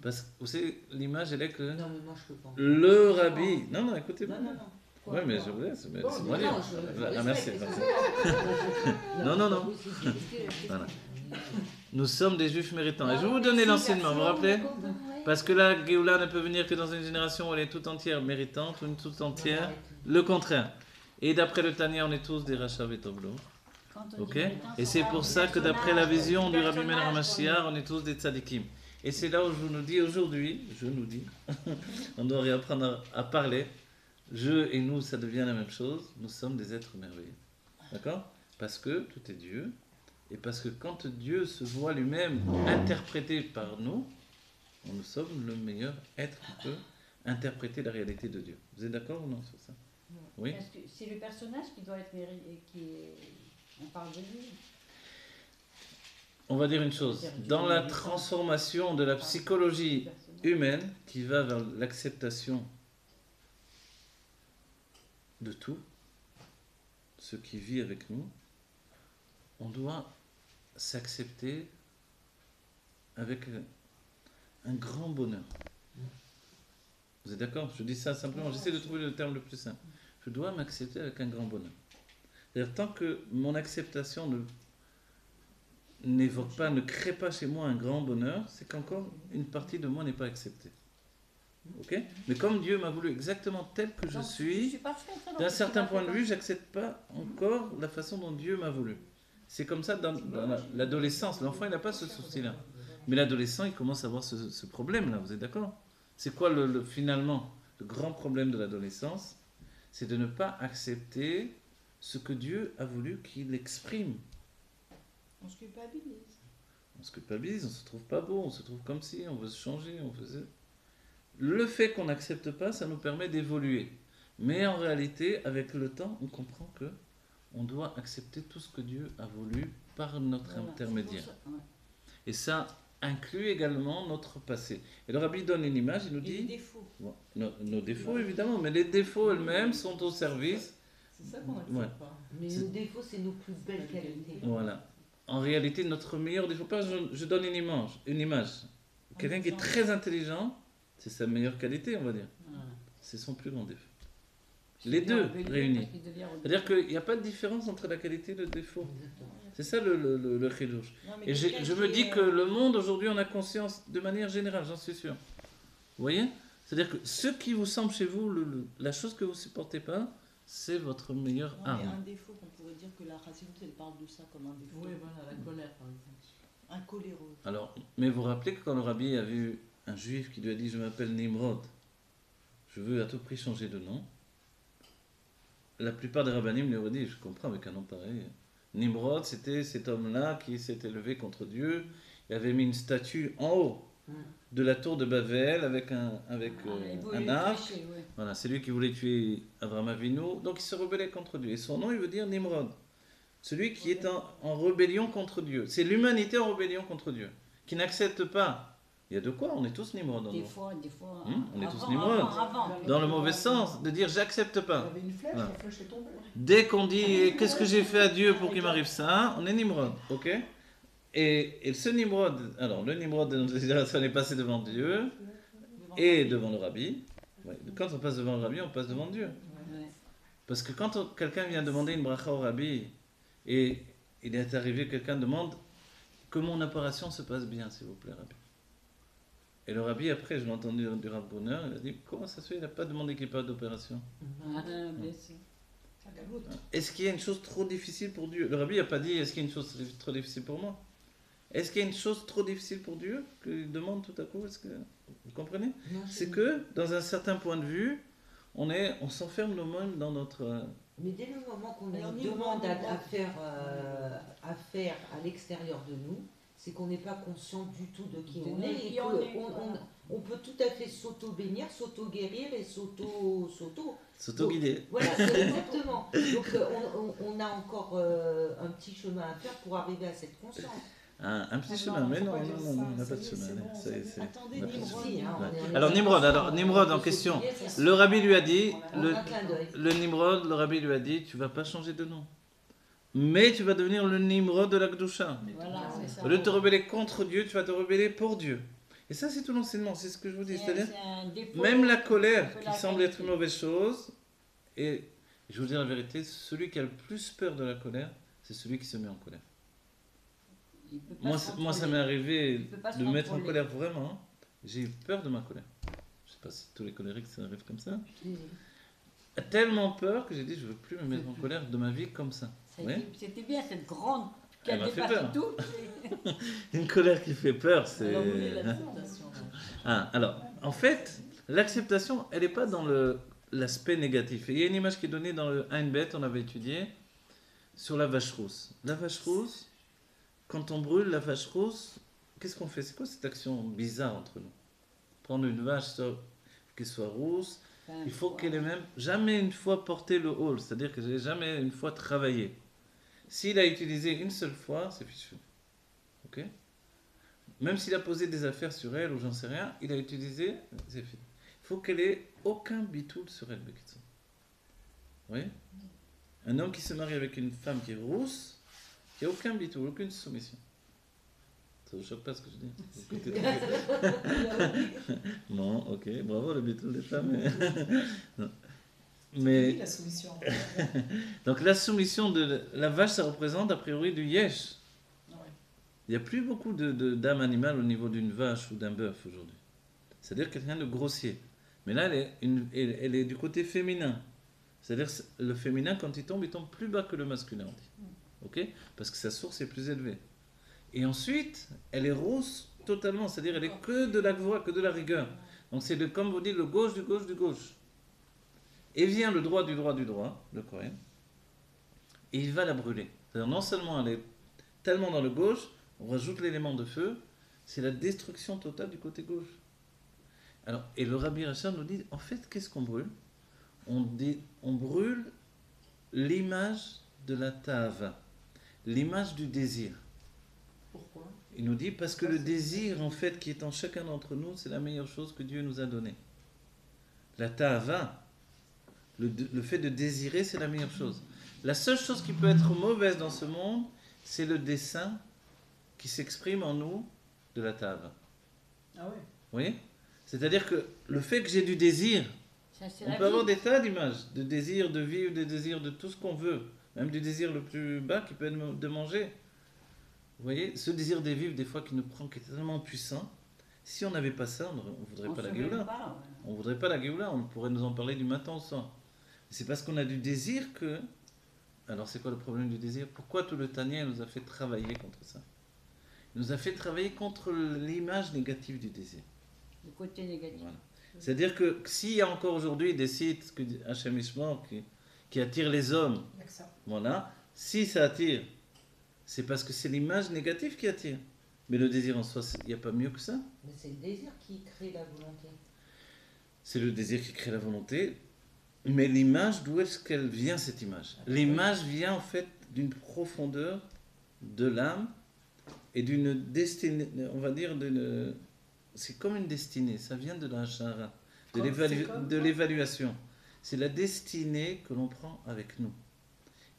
[SPEAKER 1] Parce que vous savez, l'image, elle est que
[SPEAKER 5] Non, mais moi, je peux pas.
[SPEAKER 1] le Rabbi. Non, écoutez-moi.
[SPEAKER 5] Non.
[SPEAKER 1] Oui, mais je vous laisse. Mais
[SPEAKER 5] Bon,
[SPEAKER 1] c'est moi
[SPEAKER 5] non,
[SPEAKER 1] dire.
[SPEAKER 5] je
[SPEAKER 1] Merci.
[SPEAKER 5] respecte.
[SPEAKER 1] Non. Voilà. Nous sommes des juifs méritants. Et je vais vous donner l'enseignement, vous vous rappelez? Parce que la Géoula ne peut venir que dans une génération où elle est tout entière méritante, ou une toute entière, le contraire. Et d'après le Tanya, on est tous des Rachav et Toblo. Ok? Et c'est pour ça que d'après la vision du Rabbi Melech Mashiach, on est tous des tzadikim. Et c'est là où je nous dis aujourd'hui, on doit réapprendre à parler. Je et nous, ça devient la même chose. Nous sommes des êtres merveilleux. D'accord? Parce que tout est Dieu. Et parce que quand Dieu se voit lui-même interprété par nous, nous sommes le meilleur être qui peut interpréter la réalité de Dieu. Vous êtes d'accord ou non sur ça? Oui?
[SPEAKER 3] Parce que c'est le personnage qui doit être mérité, on parle de lui.
[SPEAKER 1] On va dire une chose. Dans la transformation de la psychologie humaine qui va vers l'acceptation de tout, ce qui vit avec nous, on doit s'accepter avec un grand bonheur. Vous êtes d'accord? Je dis ça simplement, j'essaie de trouver le terme le plus simple. Je dois m'accepter avec un grand bonheur. C'est-à-dire, tant que mon acceptation n'évoque pas, ne crée pas chez moi un grand bonheur, c'est qu'encore une partie de moi n'est pas acceptée. Ok? Mais comme Dieu m'a voulu exactement tel que je suis, d'un certain point de vue, j'accepte pas encore la façon dont Dieu m'a voulu. C'est comme ça dans l'adolescence. L'enfant, il n'a pas ce souci-là. Mais l'adolescent, il commence à avoir ce problème-là. Vous êtes d'accord? C'est quoi finalement le grand problème de l'adolescence? C'est de ne pas accepter ce que Dieu a voulu qu'il exprime.
[SPEAKER 2] On se culpabilise.
[SPEAKER 1] On se culpabilise, on se trouve pas beau, on se trouve comme si, on veut se changer, Le fait qu'on n'accepte pas, ça nous permet d'évoluer. Mais en réalité, avec le temps, on comprend que on doit accepter tout ce que Dieu a voulu par notre intermédiaire. Et ça inclut également notre passé. Et le Rabbi donne une image, il nous dit...
[SPEAKER 2] les défauts.
[SPEAKER 1] Bon, nos défauts, évidemment, mais les défauts eux-mêmes sont au service...
[SPEAKER 2] C'est ça qu'on n'accepte pas.
[SPEAKER 5] Mais nos défauts, c'est nos plus belles qualités.
[SPEAKER 1] Voilà. En réalité, notre meilleur défaut... Je donne une image. Quelqu'un qui est très intelligent, c'est sa meilleure qualité, on va dire. C'est son plus grand défaut. Les deux réunis. C'est-à-dire qu'il n'y a pas de différence entre la qualité et le défaut. C'est ça le chidouche. Et je me dis que le monde aujourd'hui, on a conscience de manière générale, j'en suis sûr. Vous voyez? C'est-à-dire que ce qui vous semble chez vous, la chose que vous ne supportez pas, c'est votre meilleure arme.
[SPEAKER 2] Il y a un défaut qu'on pourrait dire que la Chassidut, elle parle de ça comme un défaut.
[SPEAKER 6] Oui, voilà, la colère par exemple.
[SPEAKER 2] Un coléreux.
[SPEAKER 1] Alors, mais vous vous rappelez que quand le Rabbi a vu un juif qui lui a dit « Je m'appelle Nimrod, je veux à tout prix changer de nom », la plupart des rabbinim lui ont dit, je comprends avec un nom pareil, Nimrod, c'était cet homme-là qui s'était levé contre Dieu, il avait mis une statue en haut de la tour de Babel avec un arc. Voilà, c'est lui qui voulait tuer Abraham Avinu, donc il se rebellait contre Dieu. Et son nom, il veut dire Nimrod, celui qui est en rébellion contre Dieu. C'est l'humanité en rébellion contre Dieu, qui n'accepte pas. Il y a de quoi, on est tous Nimrod.
[SPEAKER 3] Des fois.
[SPEAKER 1] On est tous Nimrod. Dans le mauvais sens, de dire j'accepte pas.
[SPEAKER 4] Il y avait une flèche, la flèche est tombée.
[SPEAKER 1] Dès qu'on dit qu'est-ce que j'ai fait à Dieu pour qu'il m'arrive ça, on est Nimrod, ok? Et ce Nimrod, alors le Nimrod de notre génération est passé devant Dieu et devant le Rabbi. Ouais, quand on passe devant le Rabbi, on passe devant Dieu. Parce que quand quelqu'un vient demander une bracha au Rabbi et il est arrivé, quelqu'un demande que mon opération se passe bien, s'il vous plaît, Rabbi. Et le Rabbi, après, je l'ai entendu du Rav Brunner, il a dit comment ça se fait, il n'a pas demandé qu'il n'y ait pas d'opération. Est-ce qu'il y a une chose trop difficile pour Dieu? Le Rabbi n'a pas dit est-ce qu'il y a une chose trop difficile pour moi? Est-ce qu'il y a une chose trop difficile pour Dieu qu'il demande tout à coup? Est-ce que vous comprenez? C'est que dans un certain point de vue, on s'enferme nous-mêmes dans notre.
[SPEAKER 5] Mais dès le moment qu'on nous demande à faire à l'extérieur de nous, c'est qu'on n'est pas conscient du tout de qui
[SPEAKER 3] De
[SPEAKER 5] on est,
[SPEAKER 3] qui
[SPEAKER 5] et
[SPEAKER 3] on est,
[SPEAKER 5] qu'on
[SPEAKER 3] voilà.
[SPEAKER 5] on peut tout à fait s'auto-bénir, s'auto-guérir et s'auto...
[SPEAKER 1] S'auto-guider.
[SPEAKER 5] Voilà, c'est exactement. Donc on a encore un petit chemin à faire pour arriver à cette conscience.
[SPEAKER 1] Un petit
[SPEAKER 4] Ah
[SPEAKER 1] chemin,
[SPEAKER 4] non,
[SPEAKER 1] mais
[SPEAKER 4] faut
[SPEAKER 1] non,
[SPEAKER 4] pas
[SPEAKER 1] non,
[SPEAKER 4] dire
[SPEAKER 1] non,
[SPEAKER 4] ça,
[SPEAKER 1] on n'a
[SPEAKER 4] ça
[SPEAKER 1] pas de
[SPEAKER 4] y est,
[SPEAKER 1] chemin.
[SPEAKER 4] c'est bon,
[SPEAKER 1] ça y est,
[SPEAKER 4] ça y est.
[SPEAKER 2] Attendez,
[SPEAKER 1] on n'a pas de
[SPEAKER 2] Nimrod.
[SPEAKER 1] chemin.
[SPEAKER 5] Si, hein,
[SPEAKER 1] Ouais.
[SPEAKER 5] on est
[SPEAKER 1] Alors Nimrod,
[SPEAKER 5] on peut
[SPEAKER 1] en question.
[SPEAKER 5] s'oublier, ça,
[SPEAKER 1] Le rabbi lui a dit,
[SPEAKER 5] en
[SPEAKER 1] le,
[SPEAKER 5] un clin d'œil.
[SPEAKER 1] le Nimrod, le rabbi lui a dit, tu vas pas changer de nom. Mais tu vas devenir le Nimrod de la Kedusha.
[SPEAKER 3] Voilà, c'est ça.
[SPEAKER 1] Au lieu de te rebeller contre Dieu, tu vas te rebeller pour Dieu. Et ça, c'est tout l'enseignement, c'est ce que je vous dis. C'est-à-dire,
[SPEAKER 3] C'est un défaut.
[SPEAKER 1] même la colère,
[SPEAKER 3] un peu
[SPEAKER 1] qui
[SPEAKER 3] la
[SPEAKER 1] semble être
[SPEAKER 3] qualité.
[SPEAKER 1] une mauvaise chose, et je vous dis la vérité, celui qui a le plus peur de la colère, c'est celui qui se met en colère.
[SPEAKER 3] Il peut pas
[SPEAKER 1] Moi,
[SPEAKER 3] se
[SPEAKER 1] moi, ça
[SPEAKER 3] contrôler.
[SPEAKER 1] m'est arrivé
[SPEAKER 3] Il peut pas se
[SPEAKER 1] de me mettre en
[SPEAKER 3] contrôler.
[SPEAKER 1] colère vraiment. J'ai eu peur de ma colère. Je sais pas si tous les colériques, ça arrive comme ça. Tellement peur que j'ai dit, je veux plus me mettre en colère de ma vie comme ça. Ouais.
[SPEAKER 3] C'était bien cette grande qui a
[SPEAKER 1] Elle m'a fait
[SPEAKER 3] dépassé
[SPEAKER 1] peur.
[SPEAKER 3] tout.
[SPEAKER 1] Une colère qui fait peur, c'est...
[SPEAKER 2] Alors, vous voulez l'acceptation, là.
[SPEAKER 1] Ah, alors, en fait, l'acceptation, elle n'est pas dans l'aspect négatif. Et il y a une image qui est donnée dans le Ein Bet, on avait étudié, sur la vache rousse. La vache rousse, quand on brûle la vache rousse, qu'est-ce qu'on fait? C'est quoi cette action bizarre entre nous? Prendre une vache qu'elle soit rousse, il faut qu'elle ait même jamais une fois porté le hall, c'est-à-dire que j'ai jamais une fois travaillé. S'il a utilisé une seule fois, c'est fichu. Ok? Même s'il a posé des affaires sur elle ou j'en sais rien, il a utilisé, c'est fini. Il faut qu'elle ait aucun bitoul sur elle, Bekitso. Vous voyez? Un homme qui se marie avec une femme qui est rousse, qui n'a aucun bitoul, aucune soumission. Ça vous choque pas ce que je dis? Vous écoutez tout. Non, ok, bravo le bitoul des femmes. Non.
[SPEAKER 4] Oui,
[SPEAKER 1] Mais
[SPEAKER 4] la solution.
[SPEAKER 1] donc la soumission de la vache, ça représente a priori du yesh.
[SPEAKER 4] Ouais.
[SPEAKER 1] Il n'y a plus beaucoup d'âme animale au niveau d'une vache ou d'un bœuf aujourd'hui. C'est-à-dire quelqu'un de grossier. Mais là, elle est du côté féminin. C'est-à-dire le féminin, quand il tombe plus bas que le masculin, on dit. Ok? Parce que sa source est plus élevée. Et ensuite, elle est rose totalement. C'est-à-dire elle est que de la voix, que de la rigueur. Donc c'est comme vous dites, le gauche du gauche du gauche. Et vient le droit du droit du droit, le Cohen, et il va la brûler. C'est-à-dire non seulement elle est tellement dans le gauche, on rajoute l'élément de feu, c'est la destruction totale du côté gauche. Alors, et le Rabbi Rachab nous dit, en fait, qu'est-ce qu'on brûle? On brûle l'image de la Ta'ava, l'image du désir.
[SPEAKER 4] Pourquoi?
[SPEAKER 1] Il nous dit, parce que le désir, en fait, qui est en chacun d'entre nous, c'est la meilleure chose que Dieu nous a donnée. La Ta'ava, le fait de désirer, c'est la meilleure chose. La seule chose qui peut être mauvaise dans ce monde, c'est le dessein qui s'exprime en nous de la Ta'ava.
[SPEAKER 4] Ah ouais.
[SPEAKER 1] Vous voyez? C'est-à-dire que le fait que j'ai du désir,
[SPEAKER 3] Ça, c'est
[SPEAKER 1] on
[SPEAKER 3] la
[SPEAKER 1] peut avoir
[SPEAKER 3] vie.
[SPEAKER 1] des tas d'images, de désir de vivre, de désir de tout ce qu'on veut, même du désir le plus bas qui peut être de manger. Vous voyez? Ce désir de vivre, des fois, qui nous prend, qui est tellement puissant, si on n'avait pas ça, on ne voudrait
[SPEAKER 3] On
[SPEAKER 1] pas
[SPEAKER 3] se
[SPEAKER 1] la
[SPEAKER 3] mêle
[SPEAKER 1] Géoula.
[SPEAKER 3] pas, ouais.
[SPEAKER 1] On ne voudrait pas la Géoula, on pourrait nous en parler du matin au soir. C'est parce qu'on a du désir que... Alors c'est quoi le problème du désir? Pourquoi tout le Tania nous a fait travailler contre ça? Il nous a fait travailler contre l'image négative du désir.
[SPEAKER 3] Le côté négatif.
[SPEAKER 1] Voilà. C'est-à-dire que s'il y a encore aujourd'hui des sites, Hachem Ishmor, qui attirent les hommes,
[SPEAKER 4] Il y a que ça.
[SPEAKER 1] voilà, si ça attire, c'est parce que c'est l'image négative qui attire. Mais le désir en soi, il n'y a pas mieux que ça.
[SPEAKER 5] Mais c'est le désir qui crée la volonté.
[SPEAKER 1] C'est le désir qui crée la volonté. Mais l'image, d'où est-ce qu'elle vient, cette image? L'image vient en fait d'une profondeur de l'âme et d'une destinée, on va dire, c'est comme une destinée, ça vient de la hachara, de l'évaluation. C'est la destinée que l'on prend avec nous.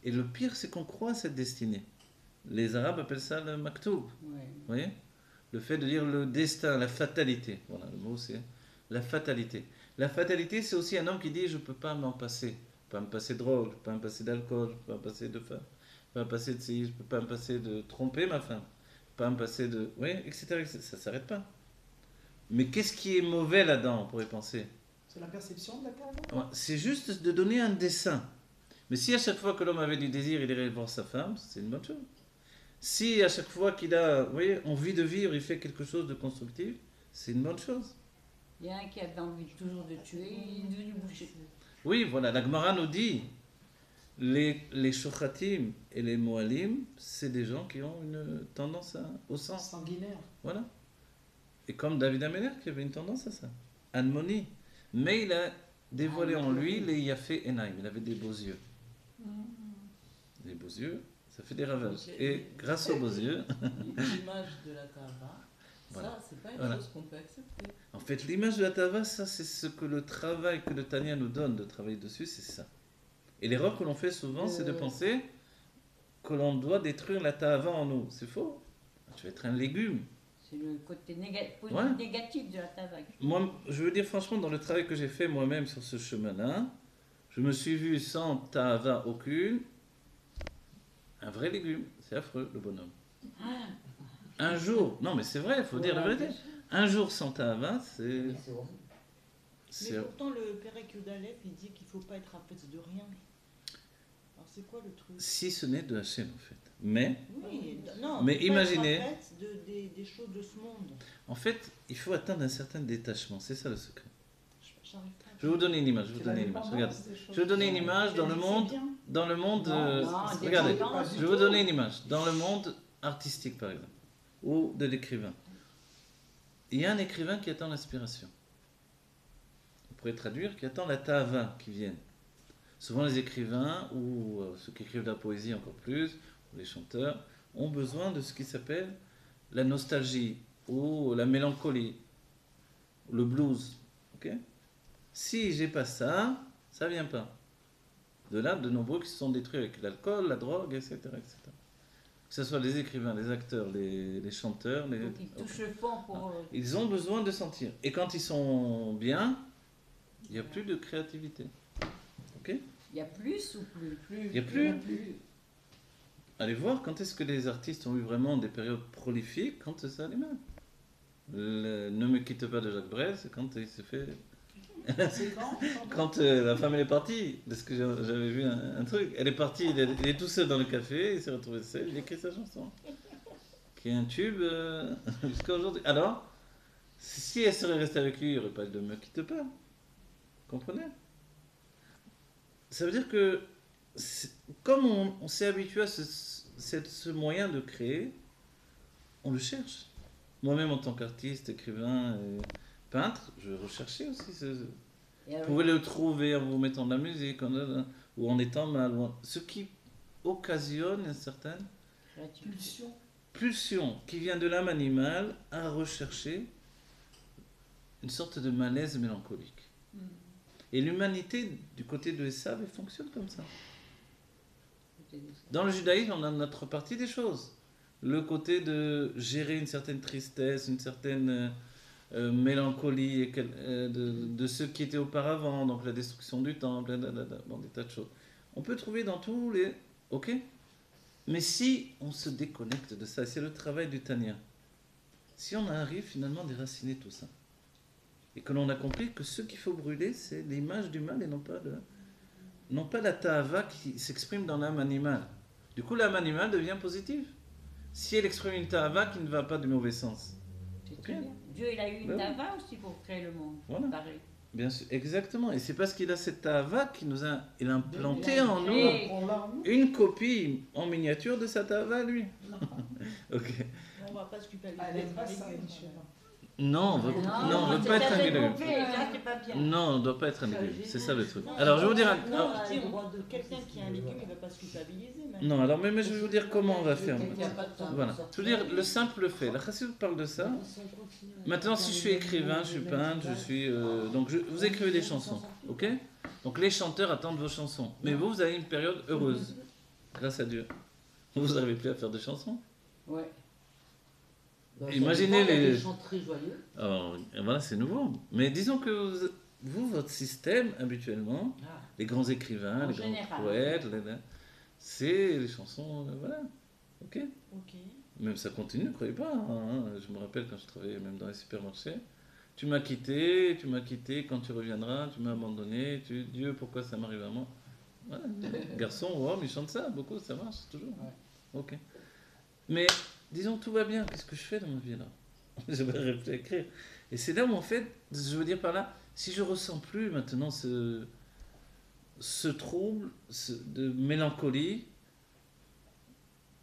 [SPEAKER 1] Et le pire, c'est qu'on croit à cette destinée. Les Arabes appellent ça le maktoub.
[SPEAKER 3] Ouais.
[SPEAKER 1] Vous voyez? Le fait de dire le destin, la fatalité. Voilà, le mot c'est la fatalité. La fatalité, c'est aussi un homme qui dit je ne peux pas m'en passer. Je ne peux pas me passer de drogue, je ne peux pas me passer d'alcool, je ne peux pas me passer de femme, je ne peux pas me passer de ci, je ne peux pas me passer de tromper ma femme, je ne peux pas me passer de. Oui, etc. Ça ne s'arrête pas. Mais qu'est-ce qui est mauvais là-dedans, on pourrait penser?
[SPEAKER 4] C'est la perception de la cave.
[SPEAKER 1] Ouais, c'est juste de donner un dessin. Mais si à chaque fois que l'homme avait du désir, il irait voir sa femme, c'est une bonne chose. Si à chaque fois qu'il a, vous voyez, envie de vivre, il fait quelque chose de constructif, c'est une bonne chose.
[SPEAKER 3] Il y a un qui avait envie toujours de tuer, il est devenu boucher.
[SPEAKER 1] Oui, voilà, la Gemara nous dit Les shochatim et les moalim, c'est des gens qui ont une tendance au sang.
[SPEAKER 4] Sanguinaire.
[SPEAKER 1] Voilà. Et comme David Ameller qui avait une tendance à ça. Anmoni. Mais il a dévoilé en lui les Yafé Enaim. Il avait des beaux yeux. Les beaux yeux, ça fait des ravages. Et grâce aux beaux yeux,
[SPEAKER 6] L'image de la Tava,
[SPEAKER 1] Voilà.
[SPEAKER 6] ça, c'est pas une
[SPEAKER 1] Voilà.
[SPEAKER 6] chose qu'on peut accepter.
[SPEAKER 1] en fait, l'image de la Tava, ça, c'est ce que le travail que le Tanya nous donne de travailler dessus, c'est ça. Et l'erreur que l'on fait souvent, c'est de penser que l'on doit détruire la Tava en nous. C'est faux. Tu vas être un légume.
[SPEAKER 3] C'est le côté
[SPEAKER 1] Ouais.
[SPEAKER 3] négatif de la tavak.
[SPEAKER 1] Moi, je veux dire franchement, dans le travail que j'ai fait moi-même sur ce chemin-là, je me suis vu sans Tava aucune, un vrai légume. C'est affreux, le bonhomme. Un jour, non mais c'est vrai, il faut dire la vérité. Un jour sans Tava, c'est...
[SPEAKER 5] Mais c'est horrible.
[SPEAKER 2] Mais
[SPEAKER 1] c'est-
[SPEAKER 2] pourtant, le Pérec Yudalef, il dit qu'il ne faut pas être à de rien. Alors, c'est quoi le truc?
[SPEAKER 1] Si ce n'est de Hachem, en fait. Mais,
[SPEAKER 2] Oui, non,
[SPEAKER 1] Mais
[SPEAKER 2] faut pas
[SPEAKER 1] imaginez-
[SPEAKER 2] être des choses de ce monde.
[SPEAKER 1] en fait, il faut atteindre un certain détachement. C'est ça le secret.
[SPEAKER 2] J'arrive pas.
[SPEAKER 1] Je vais vous donner une image. Je vais
[SPEAKER 4] C'est
[SPEAKER 1] vous donner une image. Regarde.
[SPEAKER 4] l'indépendance des choses.
[SPEAKER 1] Je vais donner une image dans le
[SPEAKER 4] C'est
[SPEAKER 1] monde.
[SPEAKER 4] bien.
[SPEAKER 1] Dans le monde...
[SPEAKER 3] Non,
[SPEAKER 1] regardez,
[SPEAKER 3] dépendance
[SPEAKER 1] je
[SPEAKER 3] du
[SPEAKER 1] vais vous
[SPEAKER 3] tout.
[SPEAKER 1] donner une image. Dans le monde artistique, par exemple, ou de l'écrivain. Il y a un écrivain qui attend l'inspiration. On pourrait traduire, qui attend la tava qui vienne. Souvent les écrivains, ou ceux qui écrivent de la poésie encore plus, ou les chanteurs, ont besoin de ce qui s'appelle la nostalgie, ou la mélancolie, ou le blues. Ok? Si j'ai pas ça, ça vient pas. De là, de nombreux qui se sont détruits avec l'alcool, la drogue, etc., etc. Que ce soit les écrivains, les acteurs, les chanteurs, les...
[SPEAKER 3] Donc ils touchent le fond pour.
[SPEAKER 1] Ils ont besoin de sentir. Et quand ils sont bien, il n'y a plus de créativité. Ok?
[SPEAKER 3] Il y a plus ou plus
[SPEAKER 1] Il n'y a plus. Allez voir quand est-ce que les artistes ont eu vraiment des périodes prolifiques, quand ça allait mal. Ne me quitte pas de Jacques Brel, c'est quand il s'est fait...
[SPEAKER 4] C'est quand
[SPEAKER 1] Quand la femme elle est partie, parce que j'avais vu un truc, elle est partie, il est tout seul dans le café, il s'est retrouvé seul, il a écrit sa chanson, qui est un tube jusqu'à aujourd'hui. Alors, si elle serait restée avec lui, il n'y aurait pas de me quitte pas. Comprenez? Ça veut dire que, comme on s'est habitué à ce moyen de créer, on le cherche. Moi-même, en tant qu'artiste, écrivain, et peintre, je recherchais aussi
[SPEAKER 3] Et
[SPEAKER 1] vous pouvez le trouver en vous mettant de la musique, ou en étant mal. Ce qui occasionne une certaine
[SPEAKER 4] Pulsion.
[SPEAKER 1] pulsion qui vient de l'âme animale à rechercher une sorte de malaise mélancolique. Et l'humanité, du côté de Esav, elle fonctionne comme ça. Dans le judaïsme, on a notre partie des choses. Le côté de gérer une certaine tristesse, une certaine mélancolie de ce qui était auparavant, donc la destruction du temple, bon, des tas de choses. On peut trouver dans tous les... Ok? Mais si on se déconnecte de ça, c'est le travail du Tanya, si on arrive finalement à déraciner tout ça, et que l'on a compris que ce qu'il faut brûler, c'est l'image du mal et non pas la ta'ava qui s'exprime dans l'âme animale. Du coup, l'âme animale devient positive. Si elle exprime une ta'ava qui ne va pas du mauvais sens.
[SPEAKER 3] C'est
[SPEAKER 1] Ok.
[SPEAKER 3] très bien. Dieu, il a eu une
[SPEAKER 1] Ben oui.
[SPEAKER 3] tava aussi pour créer le monde.
[SPEAKER 1] Voilà.
[SPEAKER 3] Pareil.
[SPEAKER 1] Bien sûr, exactement. Et c'est parce qu'il a cette ta'ava qu'il nous a il a implanté en nous
[SPEAKER 3] créé.
[SPEAKER 4] On l'a en nous.
[SPEAKER 1] une copie en miniature de sa ta'ava, lui. Ok.
[SPEAKER 2] On va pas se culpabiliser.
[SPEAKER 4] Elle est pas
[SPEAKER 2] avec
[SPEAKER 4] ça,
[SPEAKER 2] les légumes,
[SPEAKER 4] Michel.
[SPEAKER 1] Non, on veut, non, on veut
[SPEAKER 3] c'est
[SPEAKER 1] pas être
[SPEAKER 3] ça,
[SPEAKER 1] un
[SPEAKER 3] c'est
[SPEAKER 1] légume.
[SPEAKER 3] complet, là, c'est pas bien.
[SPEAKER 1] Non, on ne doit pas être un légume. C'est ça le truc.
[SPEAKER 2] Non,
[SPEAKER 1] Alors, je vais vous dire...
[SPEAKER 2] Non, je dis, quelqu'un qui a un légume, il ne va pas se culpabiliser. Même.
[SPEAKER 1] Non, alors, mais je vais vous dire comment on va faire.
[SPEAKER 5] Il y a pas de temps
[SPEAKER 1] Voilà.
[SPEAKER 5] pour
[SPEAKER 1] Je veux dire, le simple fait. La Chassidut parle de ça. Maintenant, si je suis écrivain, je suis peintre, je suis... donc, vous écrivez des chansons, ok? Donc, les chanteurs attendent vos chansons. Mais vous, vous avez une période heureuse, grâce à Dieu. Vous n'arrivez plus à faire de chansons.
[SPEAKER 3] Ouais.
[SPEAKER 1] Imaginez les-
[SPEAKER 5] Des chants très joyeux.
[SPEAKER 1] Alors, voilà, c'est nouveau. Mais disons que vous, votre système, habituellement,
[SPEAKER 5] Ah.
[SPEAKER 1] les grands écrivains,
[SPEAKER 3] En
[SPEAKER 1] les grands
[SPEAKER 3] général.
[SPEAKER 1] poètes, c'est les chansons, voilà. Ok?
[SPEAKER 2] Ok.
[SPEAKER 1] Même ça continue, croyez pas. Hein. Je me rappelle quand je travaillais même dans les supermarchés. Tu m'as quitté, quand tu reviendras, tu m'as abandonné, Dieu, pourquoi ça m'arrive à moi? Voilà. Garçon ou homme, ils chantent ça, beaucoup, ça marche toujours. Ok. Mais disons, tout va bien, qu'est-ce que je fais dans ma vie là? Je vais réfléchir. Et c'est là où en fait, je veux dire par là, si je ressens plus maintenant ce trouble de mélancolie,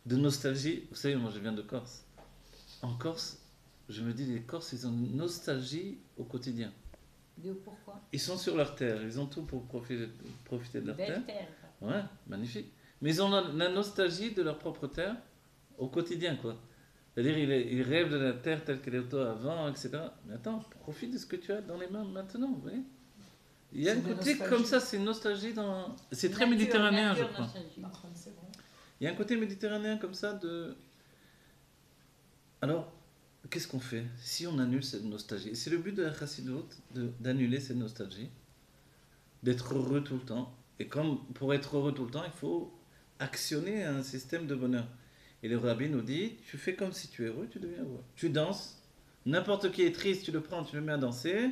[SPEAKER 1] de nostalgie. Vous savez, moi je viens de Corse. En Corse, je me dis, les Corses, ils ont une nostalgie au quotidien.
[SPEAKER 3] Pourquoi?
[SPEAKER 1] Ils sont sur leur terre, ils ont tout pour profiter de leur terre.
[SPEAKER 3] Belle terre.
[SPEAKER 1] Ouais, magnifique. Mais ils ont la nostalgie de leur propre terre au quotidien, quoi. C'est-à-dire, ils rêvent de la terre telle qu'elle était avant, etc. Mais attends, profite de ce que tu as dans les mains maintenant, vous voyez. Il y a un
[SPEAKER 4] C'est de
[SPEAKER 1] côté
[SPEAKER 4] nostalgie.
[SPEAKER 1] comme ça, c'est une nostalgie dans... C'est très
[SPEAKER 3] Nature,
[SPEAKER 1] méditerranéen, je
[SPEAKER 3] nature,
[SPEAKER 1] crois.
[SPEAKER 3] nostalgie.
[SPEAKER 4] C'est vrai.
[SPEAKER 1] Il y a un côté méditerranéen comme ça de... Alors, qu'est-ce qu'on fait si on annule cette nostalgie? Et c'est le but de la chassidoute, d'annuler cette nostalgie, d'être heureux tout le temps. Et comme pour être heureux tout le temps, il faut actionner un système de bonheur. Et le rabbi nous dit, tu fais comme si tu es heureux, tu deviens heureux. Tu danses, n'importe qui est triste, tu le prends, tu le mets à danser.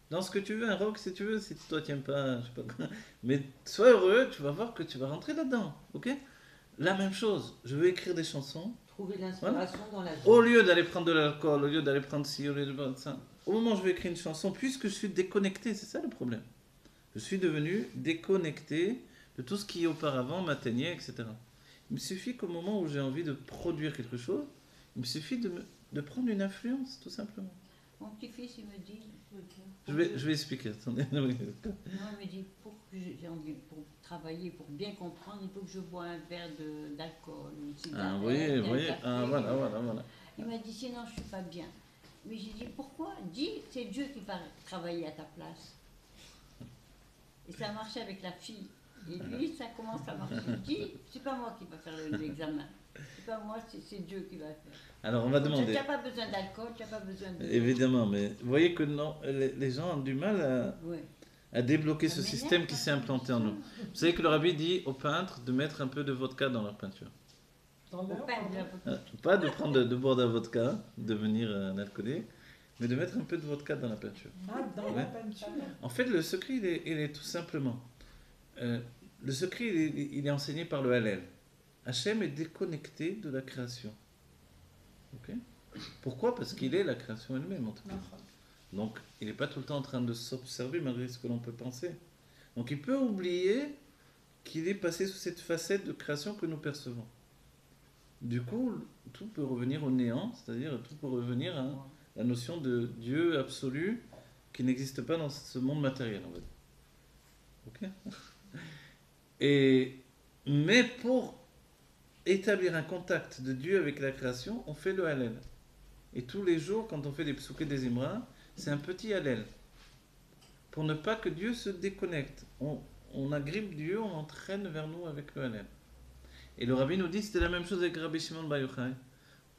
[SPEAKER 1] Dans ce que tu veux, un rock si tu veux, si toi tu n'aimes pas, je sais pas quoi. Mais sois heureux, tu vas voir que tu vas rentrer là-dedans, ok? La même chose, je veux écrire des chansons.
[SPEAKER 5] Trouver l'inspiration dans la vie.
[SPEAKER 1] Au lieu d'aller prendre de l'alcool, au lieu d'aller prendre ci, au lieu de prendre ça, au moment où je vais écrire une chanson, puisque je suis déconnecté, c'est ça le problème. Je suis devenu déconnecté de tout ce qui auparavant m'atteignait, etc. Il me suffit qu'au moment où j'ai envie de produire quelque chose, il me suffit de prendre une influence, tout simplement.
[SPEAKER 3] Mon petit-fils, il me dit,
[SPEAKER 1] Je vais expliquer, attendez.
[SPEAKER 3] non, il me dit, pour que j'ai envie, pour travailler, pour bien comprendre, il faut que je bois un verre d'alcool, une cigarette,
[SPEAKER 1] Ah, vous voyez,
[SPEAKER 3] un
[SPEAKER 1] vous voyez.
[SPEAKER 3] café.
[SPEAKER 1] Ah, voilà.
[SPEAKER 3] Il m'a dit, sinon je suis pas bien. Mais j'ai dit, pourquoi? Dis, c'est Dieu qui va travailler à ta place. Et ça a marché avec la fille. Et lui, ça commence à marcher. Il dit, c'est pas moi qui va faire l'examen. C'est pas moi, c'est Dieu qui va faire.
[SPEAKER 1] Alors, on va
[SPEAKER 3] Tu
[SPEAKER 1] demander.
[SPEAKER 3] n'as pas besoin d'alcool, tu n'as pas besoin de...
[SPEAKER 1] Évidemment, mais vous voyez que non, les gens ont du mal
[SPEAKER 3] Ouais.
[SPEAKER 1] à débloquer ce
[SPEAKER 3] Ça m'énerve,
[SPEAKER 1] système qui
[SPEAKER 3] ça.
[SPEAKER 1] s'est implanté en nous. Vous savez que le rabbi dit aux peintres de mettre un peu de vodka dans leur peinture.
[SPEAKER 4] Dans
[SPEAKER 3] Au
[SPEAKER 4] l'heure,
[SPEAKER 3] pain,
[SPEAKER 4] pardon.
[SPEAKER 1] Pas de prendre de boire de la vodka, devenir un alcoolique, mais de mettre un peu de vodka dans la peinture.
[SPEAKER 4] Ah, dans la
[SPEAKER 1] Ouais.
[SPEAKER 4] peinture.
[SPEAKER 1] En fait, le secret, il est tout simplement... le secret, il est enseigné par le Hallel. Hachem est déconnecté de la création. Ok? Pourquoi? Parce qu'il est la création elle-même, en tout cas. Donc, il n'est pas tout le temps en train de s'observer malgré ce que l'on peut penser. Donc, il peut oublier qu'il est passé sous cette facette de création que nous percevons. Du coup, tout peut revenir au néant, c'est-à-dire tout peut revenir à la notion de Dieu absolu qui n'existe pas dans ce monde matériel, en fait. Ok? Mais pour établir un contact de Dieu avec la création, on fait le Hallel. Et tous les jours, quand on fait des psoukés des Imra, c'est un petit Hallel. Pour ne pas que Dieu se déconnecte. On agrippe Dieu, on l'entraîne vers nous avec le Hallel. Et le rabbi nous dit, c'était la même chose avec Rabbi Shimon Bar Yochai.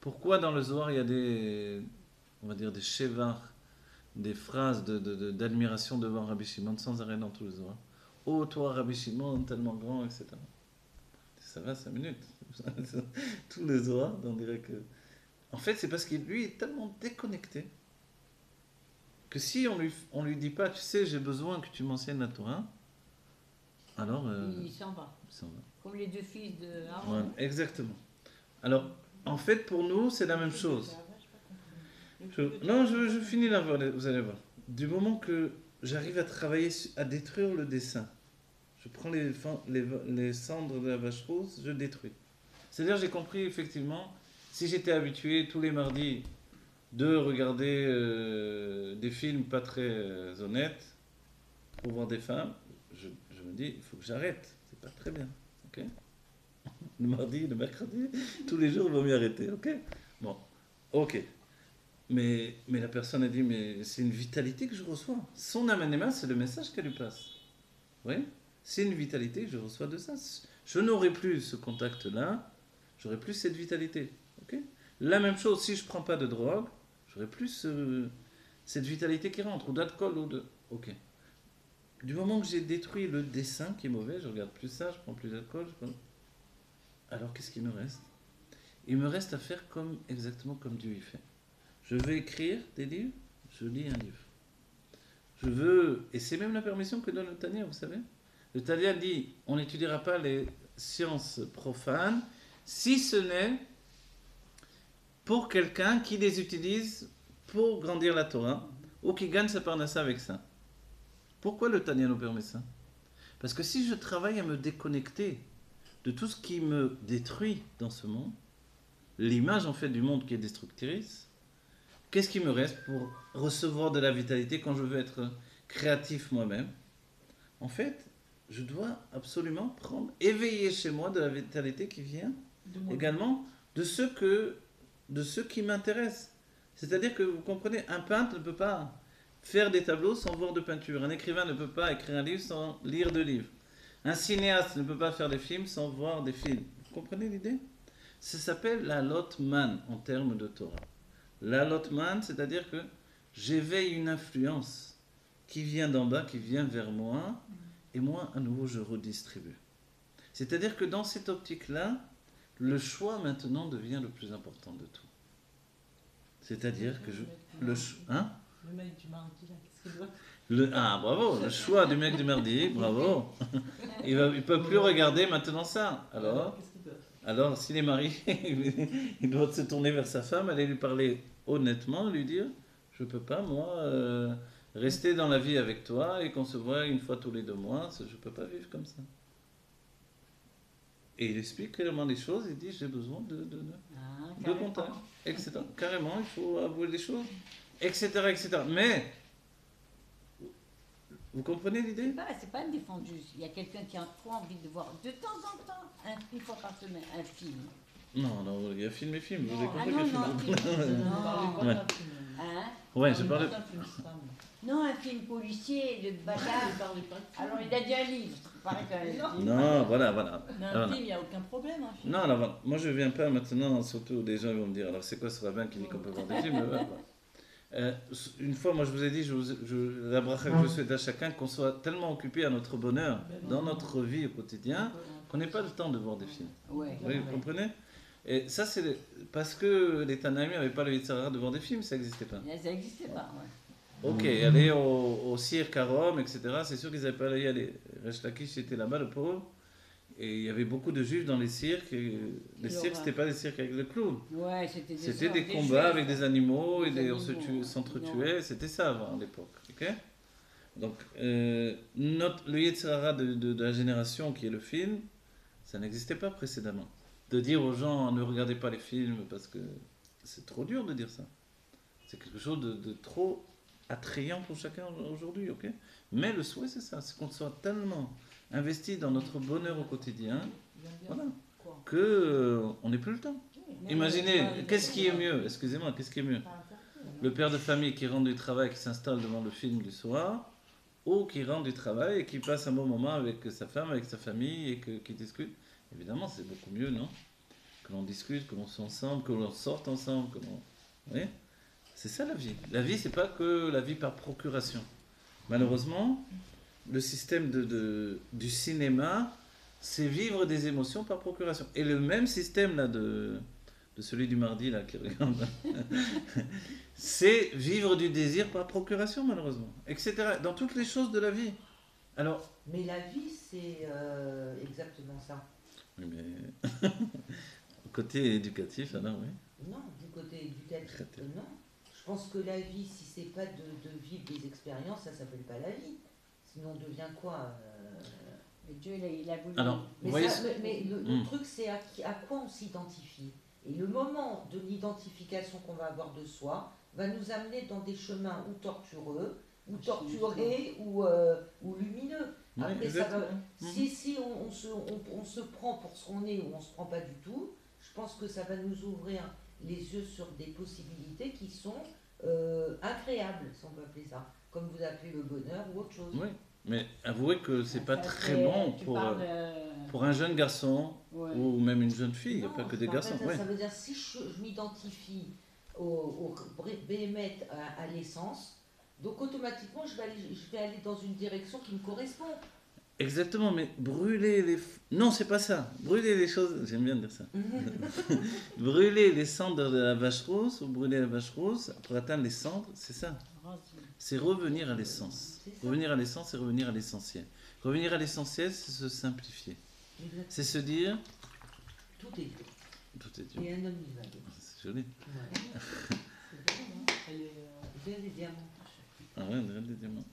[SPEAKER 1] Pourquoi dans le Zohar, il y a des, on va dire, des shevach, des phrases d'admiration devant Rabbi Shimon, sans arrêt dans tout le Zohar. Oh, toi, Rabbi Shimon, tellement grand, etc. Ça va 5 minutes. Tout le Zohar, on dirait que... En fait, c'est parce que lui est tellement déconnecté que si on lui dit pas, tu sais, j'ai besoin que tu m'enseignes la Torah, alors...
[SPEAKER 3] Il s'en va.
[SPEAKER 1] il s'en va.
[SPEAKER 3] Comme les deux fils de Aaron.
[SPEAKER 1] Voilà, exactement. Alors, en fait, pour nous, c'est la même chose. Je finis là, vous allez voir. Du moment que j'arrive à travailler, à détruire le dessin, je prends les cendres de la vache rose, je détruis. C'est-à-dire, j'ai compris, effectivement, si j'étais habitué tous les mardis de regarder des films pas très honnêtes pour voir des femmes, je me dis, il faut que j'arrête. C'est pas très bien. Ok? Le mardi, le mercredi, tous les jours, il vaut mieux arrêter. Ok? Bon. Ok. Mais la personne a dit, mais c'est une vitalité que je reçois. Son amanema, c'est le message qu'elle lui passe. Oui? C'est une vitalité que je reçois de ça. Je n'aurai plus ce contact-là, j'aurai plus cette vitalité. Okay? La même chose, si je ne prends pas de drogue, j'aurai plus cette vitalité qui rentre, ou d'alcool, ou de... Ok. Du moment que j'ai détruit le dessin qui est mauvais, je regarde plus ça, je prends plus d'alcool, alors qu'est-ce qu'il me reste? Il me reste à faire exactement comme Dieu y fait. Je veux écrire des livres, je lis un livre. Je veux, et c'est même la permission que donne le Tanya, vous savez. Le Tanya dit, on n'étudiera pas les sciences profanes, si ce n'est pour quelqu'un qui les utilise pour grandir la Torah, ou qui gagne sa parnassa avec ça. Pourquoi le Tanya nous permet ça? Parce que si je travaille à me déconnecter de tout ce qui me détruit dans ce monde, l'image en fait du monde qui est destructrice, qu'est-ce qui me reste pour recevoir de la vitalité quand je veux être créatif moi-même? En fait, je dois absolument éveiller chez moi de la vitalité qui vient également de ce qui m'intéresse. C'est-à-dire que vous comprenez, un peintre ne peut pas faire des tableaux sans voir de peinture. Un écrivain ne peut pas écrire un livre sans lire de livres. Un cinéaste ne peut pas faire des films sans voir des films. Vous comprenez l'idée? Ça s'appelle la Lotman en termes de Torah. La Lotman, c'est-à-dire que j'éveille une influence qui vient d'en bas, qui vient vers moi, et moi, à nouveau, je redistribue. C'est-à-dire que dans cette optique-là, le choix maintenant devient le plus important de tout. C'est-à-dire que hein?
[SPEAKER 6] Le mec du mardi, là, qu'est-ce qu'il doit
[SPEAKER 1] Bravo, le choix du mec du mardi, bravo. Il ne peut plus regarder maintenant ça.
[SPEAKER 6] Qu'est-ce qu'il doit faire?
[SPEAKER 1] Alors s'il est marié, il doit se tourner vers sa femme, aller lui parler honnêtement, lui dire, je ne peux pas, moi, rester dans la vie avec toi et qu'on se voit une fois tous les 2 mois, je ne peux pas vivre comme ça. Et il explique clairement les choses, il dit, j'ai besoin de contact, etc. Carrément, il faut avouer les choses, etc., etc. Mais, vous comprenez l'idée?
[SPEAKER 3] C'est pas défendu. Il y a quelqu'un qui a trop envie de voir de temps en temps, une fois par semaine, un film.
[SPEAKER 1] Non, non, il y a film et film. Vous avez
[SPEAKER 3] Ah
[SPEAKER 1] compris
[SPEAKER 3] non,
[SPEAKER 1] qu'il y a
[SPEAKER 3] non,
[SPEAKER 1] film.
[SPEAKER 6] Ne parlez pas
[SPEAKER 1] Ouais.
[SPEAKER 6] d'un film.
[SPEAKER 3] Hein?
[SPEAKER 1] Ouais,
[SPEAKER 6] Ne
[SPEAKER 1] je
[SPEAKER 6] parlez
[SPEAKER 1] parlais.
[SPEAKER 6] pas d'un film, c'est pas moi.
[SPEAKER 3] Non, un film policier, de
[SPEAKER 6] Ne
[SPEAKER 3] bagarre.
[SPEAKER 6] parlez pas de film.
[SPEAKER 3] Alors il a dit un livre, c'est pareil qu'un film.
[SPEAKER 1] Non, voilà.
[SPEAKER 2] Mais un
[SPEAKER 1] Voilà.
[SPEAKER 2] film, il n'y a aucun problème. Un film.
[SPEAKER 1] Non, alors, voilà. Moi je viens pas maintenant, surtout les gens vont me dire, alors c'est quoi ce rabbin qui dit qu'on peut voir des films? Une fois, moi je vous ai dit, la bracha que je souhaite à chacun, qu'on soit tellement occupé à notre bonheur, dans notre vie au quotidien, qu'on n'ait pas le temps de voir des films.
[SPEAKER 3] Ouais.
[SPEAKER 1] Oui, vous comprenez? Et ça, c'est parce que les Tanaïm n'avaient pas le Yitzhara de voir des films, ça n'existait pas.
[SPEAKER 3] Ça n'existait pas, ouais.
[SPEAKER 1] Ok, aller au cirque à Rome, etc. C'est sûr qu'ils n'avaient pas y aller. Resh Lakish était là-bas, le pauvre. Et il y avait beaucoup de juifs dans les cirques. Et les cirques, c'était pas des cirques avec le clown.
[SPEAKER 3] Ouais,
[SPEAKER 1] C'était des combats
[SPEAKER 3] juifs.
[SPEAKER 1] avec des animaux et
[SPEAKER 3] Des
[SPEAKER 1] on
[SPEAKER 3] animaux,
[SPEAKER 1] s'entretuait. C'était ça avant, à l'époque. Ok. Donc, le Yitzhara de la génération qui est le film, ça n'existait pas précédemment. De dire aux gens, ne regardez pas les films parce que c'est trop dur de dire ça. C'est quelque chose de trop attrayant pour chacun aujourd'hui, ok? Mais le souhait, c'est ça, c'est qu'on soit tellement investi dans notre bonheur au quotidien, voilà,
[SPEAKER 2] Quoi?
[SPEAKER 1] que on n'ait plus le temps.
[SPEAKER 3] Mais
[SPEAKER 1] Imaginez,
[SPEAKER 2] ouais,
[SPEAKER 1] qu'est-ce qui est mieux? Excusez-moi, qu'est-ce qui est mieux?
[SPEAKER 2] Pas interdit,
[SPEAKER 1] Le père de famille qui rentre du travail, qui s'installe devant le film du soir, ou qui rentre du travail et qui passe un bon moment avec sa femme, avec sa famille et qui discute. Évidemment, c'est beaucoup mieux, non? Que l'on discute, que l'on soit ensemble, que l'on sorte ensemble, que l'on... Vous voyez? C'est ça la vie. La vie, c'est pas que la vie par procuration. Malheureusement, le système du cinéma, c'est vivre des émotions par procuration. Et le même système là de celui du mardi là qui regarde, c'est vivre du désir par procuration malheureusement, etc. Dans toutes les choses de la vie. Alors,
[SPEAKER 5] Mais la vie, c'est exactement ça.
[SPEAKER 1] oui, mais côté éducatif, alors oui.
[SPEAKER 5] Non, du côté éducatif,
[SPEAKER 1] Traité.
[SPEAKER 5] non. Je pense que la vie, si c'est pas de vivre des expériences, ça s'appelle pas la vie. Sinon, on devient quoi
[SPEAKER 3] Mais Dieu, il a voulu.
[SPEAKER 1] Alors,
[SPEAKER 5] Mais,
[SPEAKER 1] vous voyez,
[SPEAKER 5] mais le
[SPEAKER 1] Hmm.
[SPEAKER 5] truc, c'est à quoi on s'identifie. Et le moment de l'identification qu'on va avoir de soi va nous amener dans des chemins ou tortueux, ou torturés, ou lumineux.
[SPEAKER 1] oui,
[SPEAKER 5] Après, ça
[SPEAKER 1] exactement.
[SPEAKER 5] va, si on se prend pour ce qu'on est ou on se prend pas du tout, je pense que ça va nous ouvrir les yeux sur des possibilités qui sont incréables, si on peut appeler ça, comme vous appelez le bonheur ou autre chose.
[SPEAKER 1] Oui, mais avouez que c'est pas
[SPEAKER 3] Ça,
[SPEAKER 1] très
[SPEAKER 3] c'est-
[SPEAKER 1] bon
[SPEAKER 3] tu
[SPEAKER 1] pour,
[SPEAKER 3] parles,
[SPEAKER 1] pour un jeune garçon
[SPEAKER 3] ouais.
[SPEAKER 1] ou même une jeune fille, il n'y a
[SPEAKER 5] Non,
[SPEAKER 1] pas que
[SPEAKER 5] je
[SPEAKER 1] des
[SPEAKER 5] parle
[SPEAKER 1] garçons.
[SPEAKER 5] pas de ça.
[SPEAKER 1] Ouais.
[SPEAKER 5] Ça veut dire si je m'identifie au béhémeth à l'essence, donc automatiquement je vais aller dans une direction qui me correspond.
[SPEAKER 1] Exactement, mais brûler les... Non, c'est pas ça. Brûler les choses, j'aime bien dire ça. Brûler les cendres de la vache rousse ou brûler la vache rousse pour atteindre les cendres, c'est ça. C'est revenir à l'essence.
[SPEAKER 5] C'est ça.
[SPEAKER 1] Revenir à l'essence, c'est revenir à l'essentiel. Revenir à l'essentiel, c'est se simplifier.
[SPEAKER 5] Exactement.
[SPEAKER 1] C'est se dire...
[SPEAKER 5] Tout est Dieu.
[SPEAKER 1] Tout est Dieu.
[SPEAKER 5] Et un homme y va. Dieu.
[SPEAKER 1] C'est joli.
[SPEAKER 5] Ouais.
[SPEAKER 6] C'est bon, hein. Elle est,
[SPEAKER 5] Bien les diamants.
[SPEAKER 1] Ah ouais, on dirait des diamants.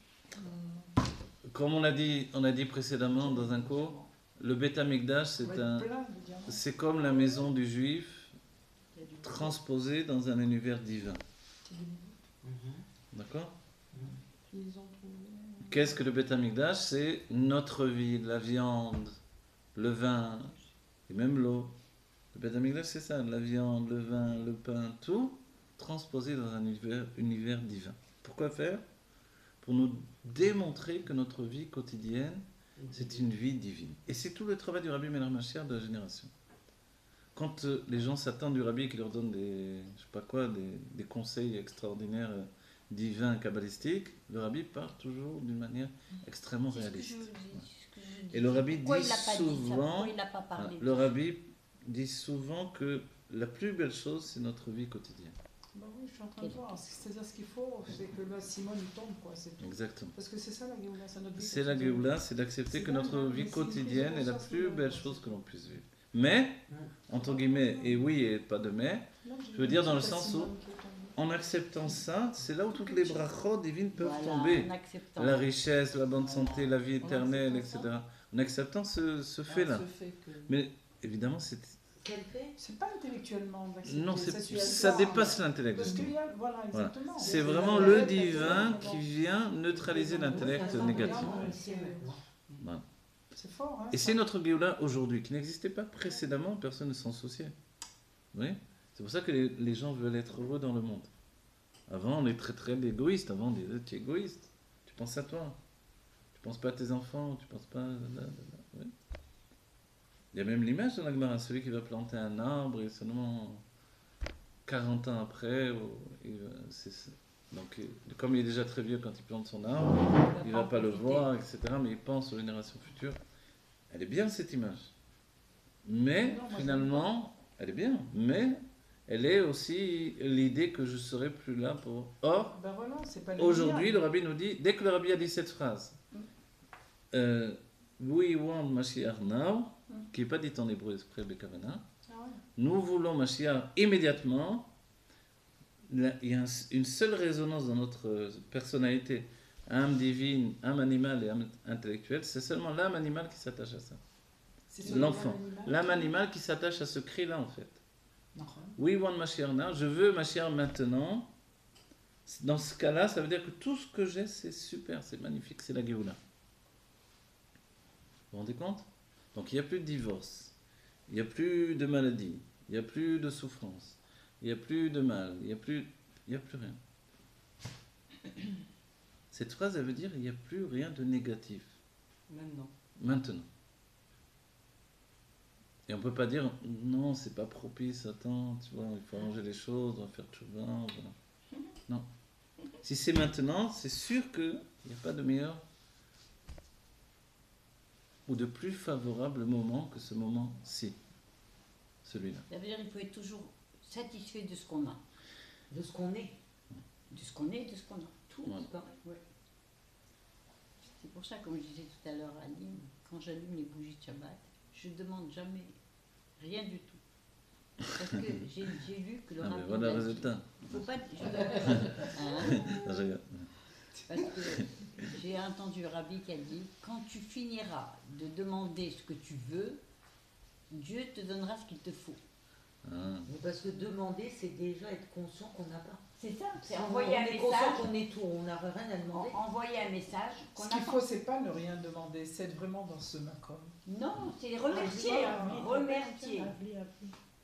[SPEAKER 1] comme on a dit précédemment dans un cours, le Beth Amikdash,
[SPEAKER 4] Ça va être plein de diamants.
[SPEAKER 1] c'est comme la maison du juif
[SPEAKER 2] Il y a du
[SPEAKER 1] transposée dans un univers divin.
[SPEAKER 2] petit bout.
[SPEAKER 5] Mhm.
[SPEAKER 1] D'accord?
[SPEAKER 2] Puis ils ont trouvé.
[SPEAKER 1] Qu'est-ce que le Beth Amikdash? C'est notre vie, la viande, le vin et même l'eau. Le Beth Amikdash, c'est ça, la viande, le vin, le pain, tout transposé dans un univers divin. Pourquoi faire? Pour nous démontrer que notre vie quotidienne, c'est une vie divine. Et c'est tout le travail du Rabbi Meir Mashiach de la génération. Quand les gens s'attendent du Rabbi qui leur donne des, je sais pas quoi, des conseils extraordinaires, divins, kabbalistiques, le Rabbi parle toujours d'une manière extrêmement
[SPEAKER 3] C'est ce que
[SPEAKER 1] réaliste.
[SPEAKER 3] je dis.
[SPEAKER 1] Et le Rabbi
[SPEAKER 3] Pourquoi
[SPEAKER 1] dit
[SPEAKER 3] il l'a pas dit ça?
[SPEAKER 1] souvent,
[SPEAKER 3] Pourquoi il n'a pas parlé
[SPEAKER 1] le Rabbi dit souvent que la plus belle chose, c'est notre vie quotidienne.
[SPEAKER 4] Bah oui, je suis en train de voir. C'est-à-dire, ce qu'il faut, c'est que là, Simone, il tombe, quoi, c'est tout.
[SPEAKER 1] Exactement.
[SPEAKER 4] Parce que c'est ça la Géoula, c'est notre vie.
[SPEAKER 1] C'est la
[SPEAKER 4] quotidienne.
[SPEAKER 1] Géoula, c'est d'accepter
[SPEAKER 4] C'est
[SPEAKER 1] que
[SPEAKER 4] dingue,
[SPEAKER 1] notre
[SPEAKER 4] hein,
[SPEAKER 1] vie
[SPEAKER 4] mais c'est une
[SPEAKER 1] quotidienne
[SPEAKER 4] prise
[SPEAKER 1] est
[SPEAKER 4] de
[SPEAKER 1] la
[SPEAKER 4] conscience
[SPEAKER 1] plus
[SPEAKER 4] nouvelle,
[SPEAKER 1] belle
[SPEAKER 4] quoi.
[SPEAKER 1] chose que l'on puisse vivre. Mais, entre guillemets, et oui et pas de mais,
[SPEAKER 4] Non, j'ai
[SPEAKER 1] je veux
[SPEAKER 4] vu
[SPEAKER 1] dire
[SPEAKER 4] une
[SPEAKER 1] dans le
[SPEAKER 4] petite
[SPEAKER 1] sens
[SPEAKER 4] Simone
[SPEAKER 1] où,
[SPEAKER 4] qui est tombée.
[SPEAKER 1] en acceptant ça, c'est là où toutes les brachot divines peuvent
[SPEAKER 3] Voilà,
[SPEAKER 1] tomber.
[SPEAKER 3] en acceptant.
[SPEAKER 1] La richesse, la bonne santé, la vie
[SPEAKER 2] En
[SPEAKER 1] éternelle,
[SPEAKER 2] acceptant
[SPEAKER 1] etc. En acceptant ce fait-là.
[SPEAKER 2] Ce fait que.
[SPEAKER 1] Mais évidemment, c'est...
[SPEAKER 5] Quel fait?
[SPEAKER 4] C'est pas intellectuellement d'accepter.
[SPEAKER 1] Non,
[SPEAKER 4] ça
[SPEAKER 1] ça dépasse l'intellect.
[SPEAKER 4] Parce qu'il y a, voilà,
[SPEAKER 1] Voilà.
[SPEAKER 4] exactement.
[SPEAKER 1] C'est
[SPEAKER 4] Il y a
[SPEAKER 1] vraiment
[SPEAKER 4] la
[SPEAKER 1] le
[SPEAKER 4] tête, la
[SPEAKER 1] divin
[SPEAKER 4] tête,
[SPEAKER 1] qui vient neutraliser l'intellect
[SPEAKER 5] Oui,
[SPEAKER 1] négatif. Voilà.
[SPEAKER 4] C'est fort, hein.
[SPEAKER 1] Et c'est notre Géoula aujourd'hui, qui n'existait pas précédemment, personne ne s'en souciait. Oui. C'est pour ça que les gens veulent être heureux dans le monde. Avant, on est très très égoïste. Avant, on disait, tu es égoïste. Tu penses à toi. Tu penses pas à tes enfants. Tu penses pas... Oui. Il y a même l'image dans la Gemara, celui qui va planter un arbre et seulement 40 ans après, donc comme il est déjà très vieux quand il plante son arbre, il va pas le voir, etc. Mais il pense aux générations futures. Elle est bien cette image. Mais
[SPEAKER 4] Non, moi,
[SPEAKER 1] finalement, elle est bien. Mais elle est aussi l'idée que je serai plus là pour... Or,
[SPEAKER 4] Ben voilà, c'est pas
[SPEAKER 1] aujourd'hui, le Rabbi nous dit, dès que le Rabbi a dit cette phrase, we want Mashiach now, qui n'est pas dit en hébreu exprès Bekavana,
[SPEAKER 4] Ah ouais.
[SPEAKER 1] nous voulons Mashiach immédiatement. Il y a une seule résonance dans notre personnalité, âme divine, âme animale et âme intellectuelle, c'est seulement l'âme animale qui s'attache à ça.
[SPEAKER 4] C'est sur
[SPEAKER 1] L'enfant.
[SPEAKER 4] l'animal.
[SPEAKER 1] L'âme animale qui s'attache à ce cri-là en fait.
[SPEAKER 4] Non.
[SPEAKER 1] We want Mashiach now, je veux Mashiach maintenant. Dans ce cas-là, ça veut dire que tout ce que j'ai, c'est super, c'est magnifique, c'est la Géoula. Vous vous rendez compte? Donc il n'y a plus de divorce, il n'y a plus de maladie, il n'y a plus de souffrance, il n'y a plus de mal, il n'y a plus rien. Cette phrase, elle veut dire il n'y a plus rien de négatif.
[SPEAKER 2] Maintenant.
[SPEAKER 1] Maintenant. Et on ne peut pas dire non, c'est pas propice, attends, tu vois, il faut arranger les choses, on va faire tchouva, voilà. Non. Si c'est maintenant, c'est sûr qu'il n'y a pas de meilleur ou de plus favorable moment que ce moment-ci, celui-là.
[SPEAKER 3] Ça veut dire qu'il faut être toujours satisfait de ce qu'on a.
[SPEAKER 5] De ce qu'on est.
[SPEAKER 3] De ce qu'on est, de ce qu'on a. Tout,
[SPEAKER 1] Voilà.
[SPEAKER 3] c'est pareil. Ouais. C'est pour ça, comme je disais tout à l'heure à Aline, quand j'allume les bougies de Shabbat, je ne demande jamais rien du tout. Parce que j'ai lu que le
[SPEAKER 1] Ah, mais
[SPEAKER 3] rabbin
[SPEAKER 1] voilà
[SPEAKER 3] a
[SPEAKER 1] le
[SPEAKER 3] dit,
[SPEAKER 1] résultat.
[SPEAKER 3] faut pas, Hein?
[SPEAKER 1] Ah, je regarde.
[SPEAKER 3] Parce que j'ai entendu le rabbi qui a dit, quand tu finiras de demander ce que tu veux, Dieu te donnera ce qu'il te faut.
[SPEAKER 1] Ah.
[SPEAKER 5] Mais parce que demander, c'est déjà être conscient qu'on n'a pas.
[SPEAKER 3] C'est ça, c'est
[SPEAKER 5] Si
[SPEAKER 3] envoyer
[SPEAKER 5] on
[SPEAKER 3] un
[SPEAKER 5] est conscient
[SPEAKER 3] message,
[SPEAKER 5] qu'on est tout, on n'a rien à demander.
[SPEAKER 3] envoyer un message qu'on
[SPEAKER 4] Ce
[SPEAKER 3] n'a
[SPEAKER 4] qu'il
[SPEAKER 3] pas.
[SPEAKER 4] faut, c'est pas ne rien demander, c'est être vraiment dans ce macom.
[SPEAKER 3] Non, c'est remercier. Remercier.
[SPEAKER 2] Avli.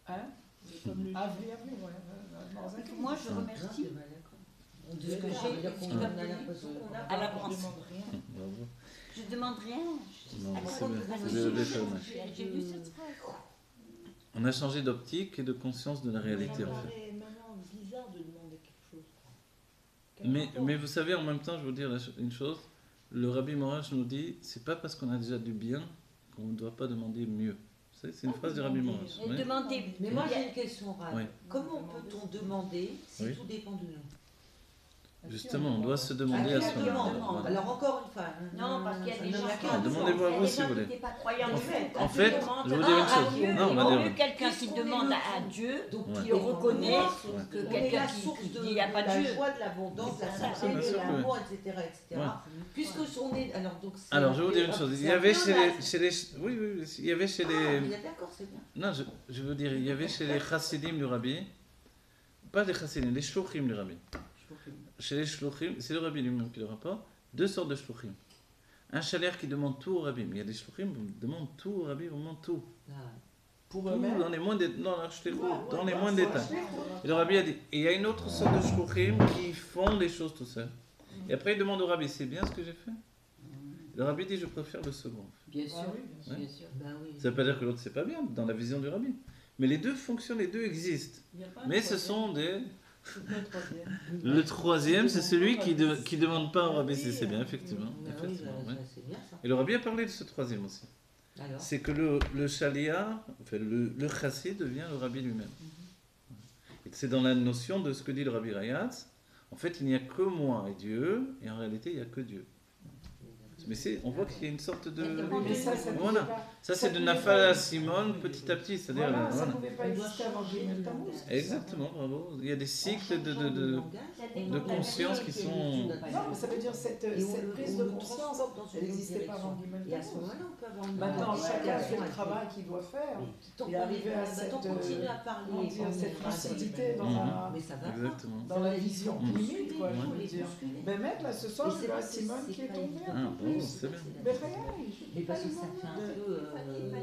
[SPEAKER 4] Hein?
[SPEAKER 2] C'est comme le
[SPEAKER 4] Avli, ouais. Dans un cas,
[SPEAKER 3] Moi,
[SPEAKER 4] c'est
[SPEAKER 3] je
[SPEAKER 4] ça.
[SPEAKER 3] remercie.
[SPEAKER 5] On dit
[SPEAKER 3] Ce que j'ai,
[SPEAKER 5] dire qu'on
[SPEAKER 3] ce qui va
[SPEAKER 5] a
[SPEAKER 3] me
[SPEAKER 5] l'impression qu'on a
[SPEAKER 3] à
[SPEAKER 5] pas.
[SPEAKER 3] l'avance.
[SPEAKER 2] Je demande rien.
[SPEAKER 1] Bravo.
[SPEAKER 3] Je demande rien.
[SPEAKER 1] Non,
[SPEAKER 3] À
[SPEAKER 1] c'est
[SPEAKER 3] quoi-
[SPEAKER 1] bien.
[SPEAKER 3] à
[SPEAKER 1] Vous
[SPEAKER 3] quoi-
[SPEAKER 1] avez fait un match.
[SPEAKER 3] J'ai lu cette phrase.
[SPEAKER 1] On a changé d'optique et de conscience de la réalité
[SPEAKER 2] Ça
[SPEAKER 1] en
[SPEAKER 2] me
[SPEAKER 1] fait.
[SPEAKER 2] paraît maintenant bizarre de demander quelque chose.
[SPEAKER 1] Mais vous savez, en même temps, je veux dire une chose, le Rabbi Morash nous dit, c'est pas parce qu'on a déjà du bien qu'on ne doit pas demander mieux. Vous savez, c'est une phrase du Rabbi Morash.
[SPEAKER 3] Et
[SPEAKER 1] Oui.
[SPEAKER 3] demander.
[SPEAKER 5] Mais moi j'ai une question, Rad.
[SPEAKER 1] Oui.
[SPEAKER 5] Comment peut-on demander si
[SPEAKER 1] Oui.
[SPEAKER 5] tout dépend de nous?
[SPEAKER 1] Justement, on doit se
[SPEAKER 5] Ah,
[SPEAKER 1] demander à
[SPEAKER 5] qui la
[SPEAKER 1] soi-même.
[SPEAKER 5] demande.
[SPEAKER 1] Voilà.
[SPEAKER 5] Alors encore une fois.
[SPEAKER 3] Non, parce qu'il y a des gens
[SPEAKER 1] demandez-vous à vous si vous voulez.
[SPEAKER 3] qui n'étaient pas croyants
[SPEAKER 1] En
[SPEAKER 3] du
[SPEAKER 1] fait,
[SPEAKER 3] tout.
[SPEAKER 1] en
[SPEAKER 3] Quand
[SPEAKER 1] fait,
[SPEAKER 3] tu demandes
[SPEAKER 1] je vous dis une
[SPEAKER 3] à
[SPEAKER 1] chose.
[SPEAKER 3] Dieu,
[SPEAKER 1] Non, on
[SPEAKER 3] il
[SPEAKER 1] va
[SPEAKER 3] vaut
[SPEAKER 1] dire-
[SPEAKER 3] mieux quelqu'un qui
[SPEAKER 5] Puisqu'on est
[SPEAKER 3] demande
[SPEAKER 5] le
[SPEAKER 3] à
[SPEAKER 5] tout.
[SPEAKER 3] Dieu
[SPEAKER 5] Donc,
[SPEAKER 1] Ouais.
[SPEAKER 3] qui reconnaît
[SPEAKER 1] Ouais.
[SPEAKER 3] que
[SPEAKER 5] on est
[SPEAKER 3] quelqu'un
[SPEAKER 5] la
[SPEAKER 3] qui
[SPEAKER 5] source de
[SPEAKER 3] dit il n'y a pas
[SPEAKER 5] la
[SPEAKER 3] Dieu.
[SPEAKER 5] joie, de l'abondance, de la
[SPEAKER 3] C'est ça.
[SPEAKER 5] santé,
[SPEAKER 1] Bien
[SPEAKER 5] de
[SPEAKER 1] sûr que oui.
[SPEAKER 5] l'amour, etc.
[SPEAKER 1] Ouais.
[SPEAKER 5] Puisque on est. Alors, donc, c'est
[SPEAKER 1] Alors,
[SPEAKER 5] un
[SPEAKER 1] je vais vous
[SPEAKER 5] peu-
[SPEAKER 1] dire une chose. Il
[SPEAKER 5] c'est
[SPEAKER 1] y
[SPEAKER 5] un
[SPEAKER 1] avait
[SPEAKER 5] pléonasme.
[SPEAKER 1] chez les... Oui, oui, oui. Il y avait chez
[SPEAKER 5] Ah,
[SPEAKER 1] les...
[SPEAKER 5] vous êtes d'accord, c'est bien.
[SPEAKER 1] Non, je veux dire, il y avait chez les chassidim du rabbi, pas les chassidim, les shluchim du rabbi. Chez les shluchim, c'est le rabbi lui-même qui le rapporte, deux sortes de shluchim. Un chalaire qui demande tout au rabbi. Mais il y a des shluchim qui demandent tout au rabbi, vraiment tout.
[SPEAKER 5] Ah,
[SPEAKER 4] Pour
[SPEAKER 1] Tout
[SPEAKER 4] eux-mêmes.
[SPEAKER 1] dans les moindres dans les
[SPEAKER 4] Ouais,
[SPEAKER 1] moindres
[SPEAKER 4] ouais,
[SPEAKER 1] détails.
[SPEAKER 4] ouais.
[SPEAKER 1] Et le rabbi a dit, et il y a une autre sorte de shluchim qui font les choses tout seuls. Et après il demande au rabbi, c'est bien ce que j'ai fait? Le rabbi dit, je préfère le second.
[SPEAKER 3] Bien
[SPEAKER 4] Ah
[SPEAKER 3] sûr,
[SPEAKER 4] oui, bien sûr.
[SPEAKER 3] bien sûr.
[SPEAKER 5] bah oui.
[SPEAKER 1] Ça ne veut pas dire que l'autre c'est pas bien, dans la vision du rabbi. Mais les deux fonctionnent, les deux existent.
[SPEAKER 2] Il y a pas un
[SPEAKER 1] Mais ce
[SPEAKER 2] troisième.
[SPEAKER 1] sont des...
[SPEAKER 2] C'est pas le troisième.
[SPEAKER 1] Le troisième, c'est celui qui ne demande pas au rabbi si c'est bien, effectivement.
[SPEAKER 5] Bah oui,
[SPEAKER 1] Effectivement,
[SPEAKER 5] bah,
[SPEAKER 1] ouais.
[SPEAKER 5] c'est bien ça.
[SPEAKER 1] Et le rabbi a parlé de ce troisième aussi.
[SPEAKER 5] Alors,
[SPEAKER 1] C'est que le shalia, enfin le chassid devient le rabbi lui-même. Et que c'est dans la notion de ce que dit le rabbi Rayatz. En fait, il n'y a que moi et Dieu, et en réalité, il n'y a que Dieu. Mais on voit qu'il y a une sorte de...
[SPEAKER 4] Mais ça pouvait
[SPEAKER 1] Voilà.
[SPEAKER 4] pas-
[SPEAKER 1] Ça, c'est
[SPEAKER 4] ça
[SPEAKER 1] de
[SPEAKER 4] pouvait
[SPEAKER 1] Nafal à
[SPEAKER 4] pas-
[SPEAKER 1] Simone, petit à petit. C'est-à-dire,
[SPEAKER 4] Voilà, ça
[SPEAKER 1] voilà.
[SPEAKER 4] ne pouvait pas exister avant Gimel Tammuz.
[SPEAKER 1] Exactement, bravo. Il y a des cycles de conscience qui sont...
[SPEAKER 4] Non, mais ça veut dire cette prise de conscience, elle n'existait pas avant Gimel
[SPEAKER 5] Et à ce
[SPEAKER 4] Tammuz.
[SPEAKER 5] moment-là, on peut avoir une
[SPEAKER 4] Maintenant,
[SPEAKER 5] relation
[SPEAKER 4] chacun fait le
[SPEAKER 5] avec
[SPEAKER 4] travail qu'il doit faire.
[SPEAKER 5] Tant
[SPEAKER 4] Il est arrivé à
[SPEAKER 5] qu'on continue à parler,
[SPEAKER 4] comment dire,
[SPEAKER 5] on
[SPEAKER 4] cette
[SPEAKER 5] est grâce à
[SPEAKER 4] lucidité
[SPEAKER 5] lui.
[SPEAKER 4] dans
[SPEAKER 5] Mais ça va pas.
[SPEAKER 1] Exactement.
[SPEAKER 4] dans la vision
[SPEAKER 1] Mm.
[SPEAKER 4] limite, quoi, je
[SPEAKER 5] Il faut
[SPEAKER 4] veux
[SPEAKER 5] les
[SPEAKER 4] dire.
[SPEAKER 5] bousculer.
[SPEAKER 4] Ben, même là, ce soir,
[SPEAKER 5] Et
[SPEAKER 4] je
[SPEAKER 5] c'est
[SPEAKER 4] vois
[SPEAKER 5] pas-
[SPEAKER 4] Simone
[SPEAKER 5] c'est
[SPEAKER 4] qui est
[SPEAKER 5] pas
[SPEAKER 4] tombée
[SPEAKER 5] évident.
[SPEAKER 4] un
[SPEAKER 1] Ah,
[SPEAKER 4] peu
[SPEAKER 1] bon,
[SPEAKER 4] plus.
[SPEAKER 1] c'est bien.
[SPEAKER 4] Mais rien,
[SPEAKER 5] Mais parce que ça fait un peu.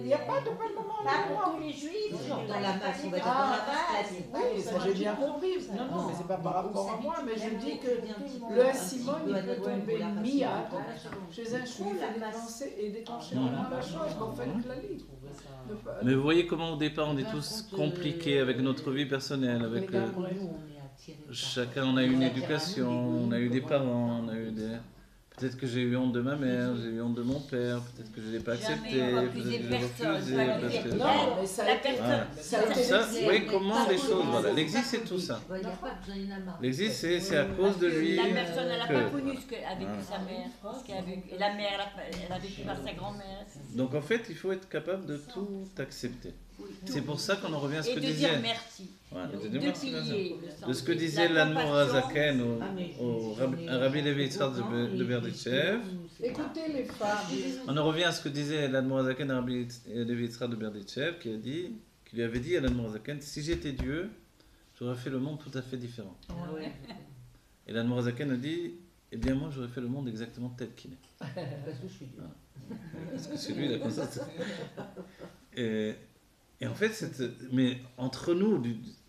[SPEAKER 4] il n'y a pas de pas de moment
[SPEAKER 3] Pas
[SPEAKER 4] là.
[SPEAKER 3] pour tous les juifs.
[SPEAKER 5] Genre dans la masse, on va dire
[SPEAKER 4] Ah,
[SPEAKER 5] dans la masse classique.
[SPEAKER 4] Oui, ça j'ai bien compris. Non, non, mais c'est pas par rapport à moi, mais je dis que le Simone, il peut tomber miade chez un juif et déclencher vraiment la chose. On fait le clali.
[SPEAKER 1] Mais vous voyez comment au départ on est tous compliqués avec notre vie personnelle, avec chacun on a eu une éducation, on a eu des parents, on a eu des... Peut-être que j'ai eu honte de ma mère, j'ai eu honte de mon père, peut-être que je ne l'ai pas accepté,
[SPEAKER 3] Jamais on va
[SPEAKER 1] peut-être
[SPEAKER 3] accuser
[SPEAKER 1] que je l'ai
[SPEAKER 3] personne,
[SPEAKER 1] refusé,
[SPEAKER 3] pas
[SPEAKER 1] parce
[SPEAKER 3] accuser
[SPEAKER 1] que...
[SPEAKER 4] Non, mais ça a
[SPEAKER 3] La
[SPEAKER 4] été.
[SPEAKER 3] personne.
[SPEAKER 4] Ça a été
[SPEAKER 1] Ça,
[SPEAKER 4] l'exil.
[SPEAKER 1] vous voyez comment les choses, voilà, l'exil c'est tout ça.
[SPEAKER 5] Il n'y a pas besoin, il y en a marre.
[SPEAKER 1] L'exil c'est à cause de lui
[SPEAKER 3] La personne, elle n'a
[SPEAKER 1] que...
[SPEAKER 3] pas connu ce qu'a vécu
[SPEAKER 1] Ah.
[SPEAKER 3] sa mère, ce qu'elle a vécu. Et la mère, elle a vécu par sa grand-mère.
[SPEAKER 1] Donc en fait il faut être capable de tout accepter. C'est pour ça qu'on en revient à ce
[SPEAKER 3] Et
[SPEAKER 1] que
[SPEAKER 3] de dire
[SPEAKER 1] disait...
[SPEAKER 3] merci.
[SPEAKER 1] Voilà, et de
[SPEAKER 3] De
[SPEAKER 1] dire merci, bien sûr.
[SPEAKER 3] piliers.
[SPEAKER 1] De ce que disait
[SPEAKER 3] La
[SPEAKER 1] l'Admor
[SPEAKER 3] compassion.
[SPEAKER 1] Azaken
[SPEAKER 5] Ah, mais
[SPEAKER 1] au
[SPEAKER 5] j'en ai-
[SPEAKER 1] Rabbi Levi Yitzhak de Berditchev.
[SPEAKER 4] Écoutez les femmes.
[SPEAKER 1] On en revient à ce que disait l'Admor Azaken à Rabbi Levi Yitzhak de Berditchev, qui lui avait dit à l'Admor Azaken, si j'étais Dieu, j'aurais fait le monde tout à fait différent.
[SPEAKER 5] Ah ouais.
[SPEAKER 1] Et l'Admor Azaken a dit, eh bien moi j'aurais fait le monde exactement tel qu'il est.
[SPEAKER 5] Parce que je suis Dieu.
[SPEAKER 1] Parce que c'est lui, il a comme ça. Et en fait, mais entre nous,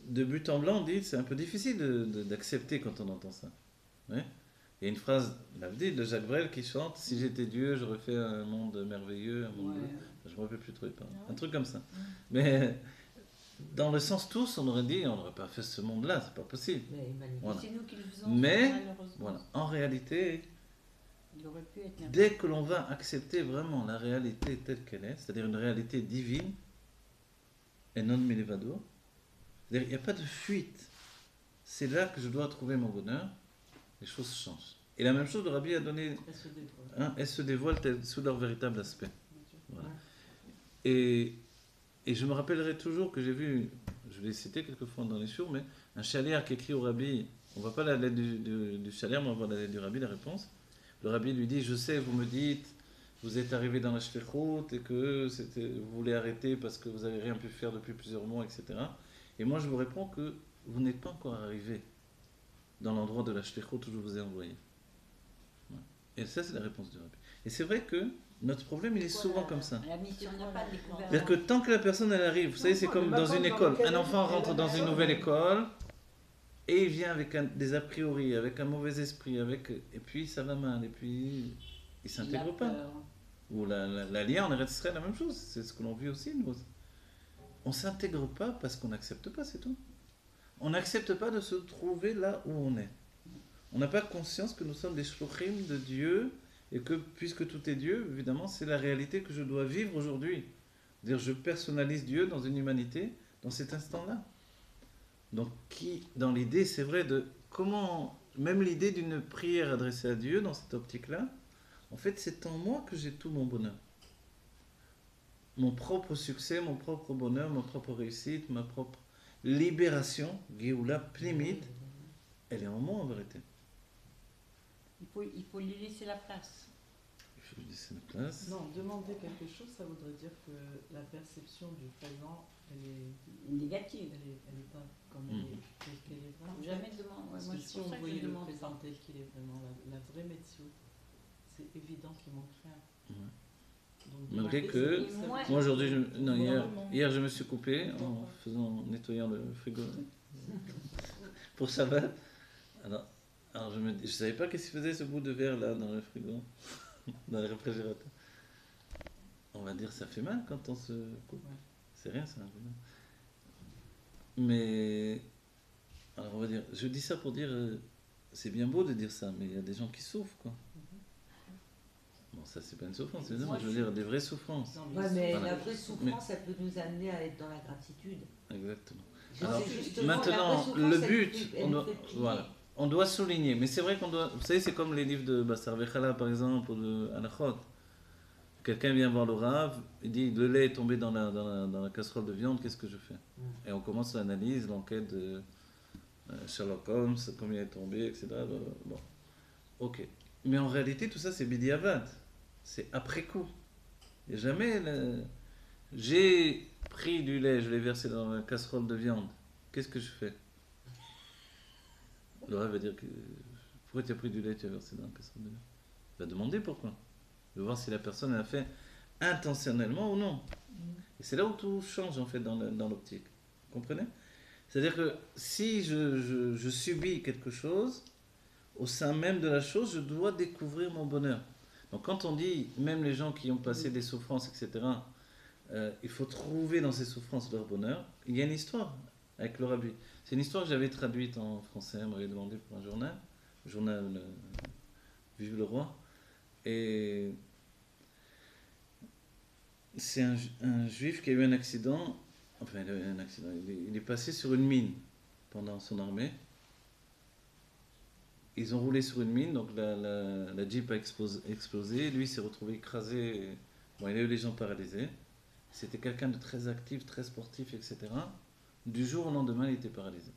[SPEAKER 1] de but en blanc, on dit c'est un peu difficile d'accepter quand on entend ça. Ouais. Il y a une phrase, l'Avdil de Jacques Brel qui chante si j'étais Dieu, j'aurais fait un monde merveilleux, un monde. Je ne me rappelle plus trop, un truc comme ça. Mais dans le sens tous, on aurait dit on n'aurait pas fait ce monde-là, c'est pas possible.
[SPEAKER 5] Mais Emmanuel.
[SPEAKER 1] Voilà.
[SPEAKER 3] C'est nous qui le faisons.
[SPEAKER 1] Mais,
[SPEAKER 3] malheureusement.
[SPEAKER 1] Voilà. En réalité,
[SPEAKER 3] Il aurait pu être n'importe
[SPEAKER 1] dès que l'on va accepter vraiment la réalité telle qu'elle est, c'est-à-dire une réalité divine, et non milevado, c'est-à-dire il n'y a pas de fuite. C'est là que je dois trouver mon bonheur, les choses changent. Et la même chose, le Rabbi a donné, elles se dévoilent sous leur véritable aspect. Voilà. Et je me rappellerai toujours que j'ai vu, je l'ai cité quelquefois dans les shows, mais un chaliar qui écrit au Rabbi, on ne voit pas la lettre du chaliar, mais on voit la lettre du Rabbi, la réponse. Le Rabbi lui dit, je sais, vous me dites, vous êtes arrivé dans la shlichut et que vous voulez arrêter parce que vous n'avez rien pu faire depuis plusieurs mois, etc. Et moi, je vous réponds que vous n'êtes pas encore arrivé dans l'endroit de la shlichut où je vous ai envoyé. Voilà. Et ça, c'est la réponse du Rabbi. Et c'est vrai que notre problème, il est souvent comme ça.
[SPEAKER 3] La mission n'a pas de découvert.
[SPEAKER 1] C'est-à-dire que tant que la personne, elle arrive, vous savez, c'est comme dans une école. Un enfant rentre dans une nouvelle école et il vient avec des a priori, avec un mauvais esprit, et puis ça va mal, et puis il ne s'intègre pas. Ou la lien en Eretz Israël, la même chose, c'est ce que l'on vit aussi, nous. On ne s'intègre pas parce qu'on n'accepte pas, c'est tout. On n'accepte pas de se trouver là où on est. On n'a pas conscience que nous sommes des shluchim de Dieu, et que puisque tout est Dieu, évidemment, c'est la réalité que je dois vivre aujourd'hui. C'est-à-dire, je personnalise Dieu dans une humanité, dans cet instant-là. Donc, dans l'idée, c'est vrai, de comment même l'idée d'une prière adressée à Dieu dans cette optique-là, en fait, c'est en moi que j'ai tout mon bonheur. Mon propre succès, mon propre bonheur, ma propre réussite, ma propre libération, Géoula Plimit, elle est en moi en vérité.
[SPEAKER 3] Il faut lui laisser la place.
[SPEAKER 1] Il faut lui laisser la place.
[SPEAKER 6] Non, demander quelque chose, ça voudrait dire que la perception du présent, elle est
[SPEAKER 3] Négative.
[SPEAKER 6] elle est pas comme elle est, telle qu'elle est vraiment.
[SPEAKER 3] Jamais demande.
[SPEAKER 6] Parce
[SPEAKER 3] Moi,
[SPEAKER 6] que
[SPEAKER 3] c'est
[SPEAKER 6] si
[SPEAKER 3] pour
[SPEAKER 6] on
[SPEAKER 3] ça que je
[SPEAKER 6] voyait le
[SPEAKER 3] demande
[SPEAKER 6] présent
[SPEAKER 3] pas.
[SPEAKER 6] tel qu'il est vraiment, la vraie métier, c'est évident qu'il manque rien.
[SPEAKER 1] Ouais.
[SPEAKER 6] Donc,
[SPEAKER 1] Malgré
[SPEAKER 6] demander,
[SPEAKER 1] que,
[SPEAKER 6] ça veut
[SPEAKER 3] moi-
[SPEAKER 6] dire
[SPEAKER 1] moi aujourd'hui,
[SPEAKER 6] que-
[SPEAKER 1] non,
[SPEAKER 4] Vraiment.
[SPEAKER 1] hier je me suis coupé en nettoyant le frigo pour Shabbat. Alors je savais pas qu'est-ce qu'il faisait ce bout de verre là dans le frigo, dans le réfrigérateur. On va dire ça fait mal quand on se coupe.
[SPEAKER 6] Ouais.
[SPEAKER 1] C'est rien ça. Mais alors on va dire, je dis ça pour dire, c'est bien beau de dire ça, mais il y a des gens qui souffrent quoi. Bon, ça c'est pas une souffrance, évidemment, je veux dire des vraies souffrances.
[SPEAKER 6] Non,
[SPEAKER 5] Ouais, mais
[SPEAKER 1] Voilà.
[SPEAKER 5] la vraie souffrance, elle peut nous amener à être dans la gratitude.
[SPEAKER 1] Exactement.
[SPEAKER 5] Je
[SPEAKER 1] Alors,
[SPEAKER 5] sais justement,
[SPEAKER 1] maintenant,
[SPEAKER 5] la vraie souffrance,
[SPEAKER 1] le
[SPEAKER 5] elle
[SPEAKER 1] but,
[SPEAKER 5] nous fait- elle
[SPEAKER 1] on
[SPEAKER 5] nous
[SPEAKER 1] doit,
[SPEAKER 5] fait plier.
[SPEAKER 1] voilà, on doit souligner, mais c'est vrai qu'on doit, vous savez, c'est comme les livres de Bassar Vechala par exemple, ou de Anachot. Quelqu'un vient voir le Rav, il dit le lait est tombé dans la casserole de viande, qu'est-ce que je fais? Et on commence l'analyse, l'enquête de Sherlock Holmes, combien il est tombé, etc. Bon, ok. Mais en réalité, tout ça c'est bidiavad, c'est après coup. Il n'y a jamais. J'ai pris du lait, je l'ai versé dans la casserole de viande. Qu'est-ce que je fais? Le Rav va dire que. Pourquoi tu as pris du lait, tu as versé dans la casserole de viande? Il va demander pourquoi. Il va voir si la personne l'a fait intentionnellement ou non. Et c'est là où tout change en fait dans l'optique. Vous comprenez? C'est-à-dire que si je subis quelque chose, au sein même de la chose, je dois découvrir mon bonheur. Donc quand on dit, même les gens qui ont passé des souffrances, etc., il faut trouver dans ces souffrances leur bonheur, il y a une histoire avec le Rabbi. C'est une histoire que j'avais traduite en français, on m'avait demandé pour un journal Vive le Roi. Et c'est un juif qui a eu un accident, enfin il a eu un accident, il est passé sur une mine pendant son armée. Ils ont roulé sur une mine, donc la Jeep a explosé, lui s'est retrouvé écrasé, bon, il a eu les jambes paralysées. C'était quelqu'un de très actif, très sportif, etc. Du jour au lendemain, il était paralysé.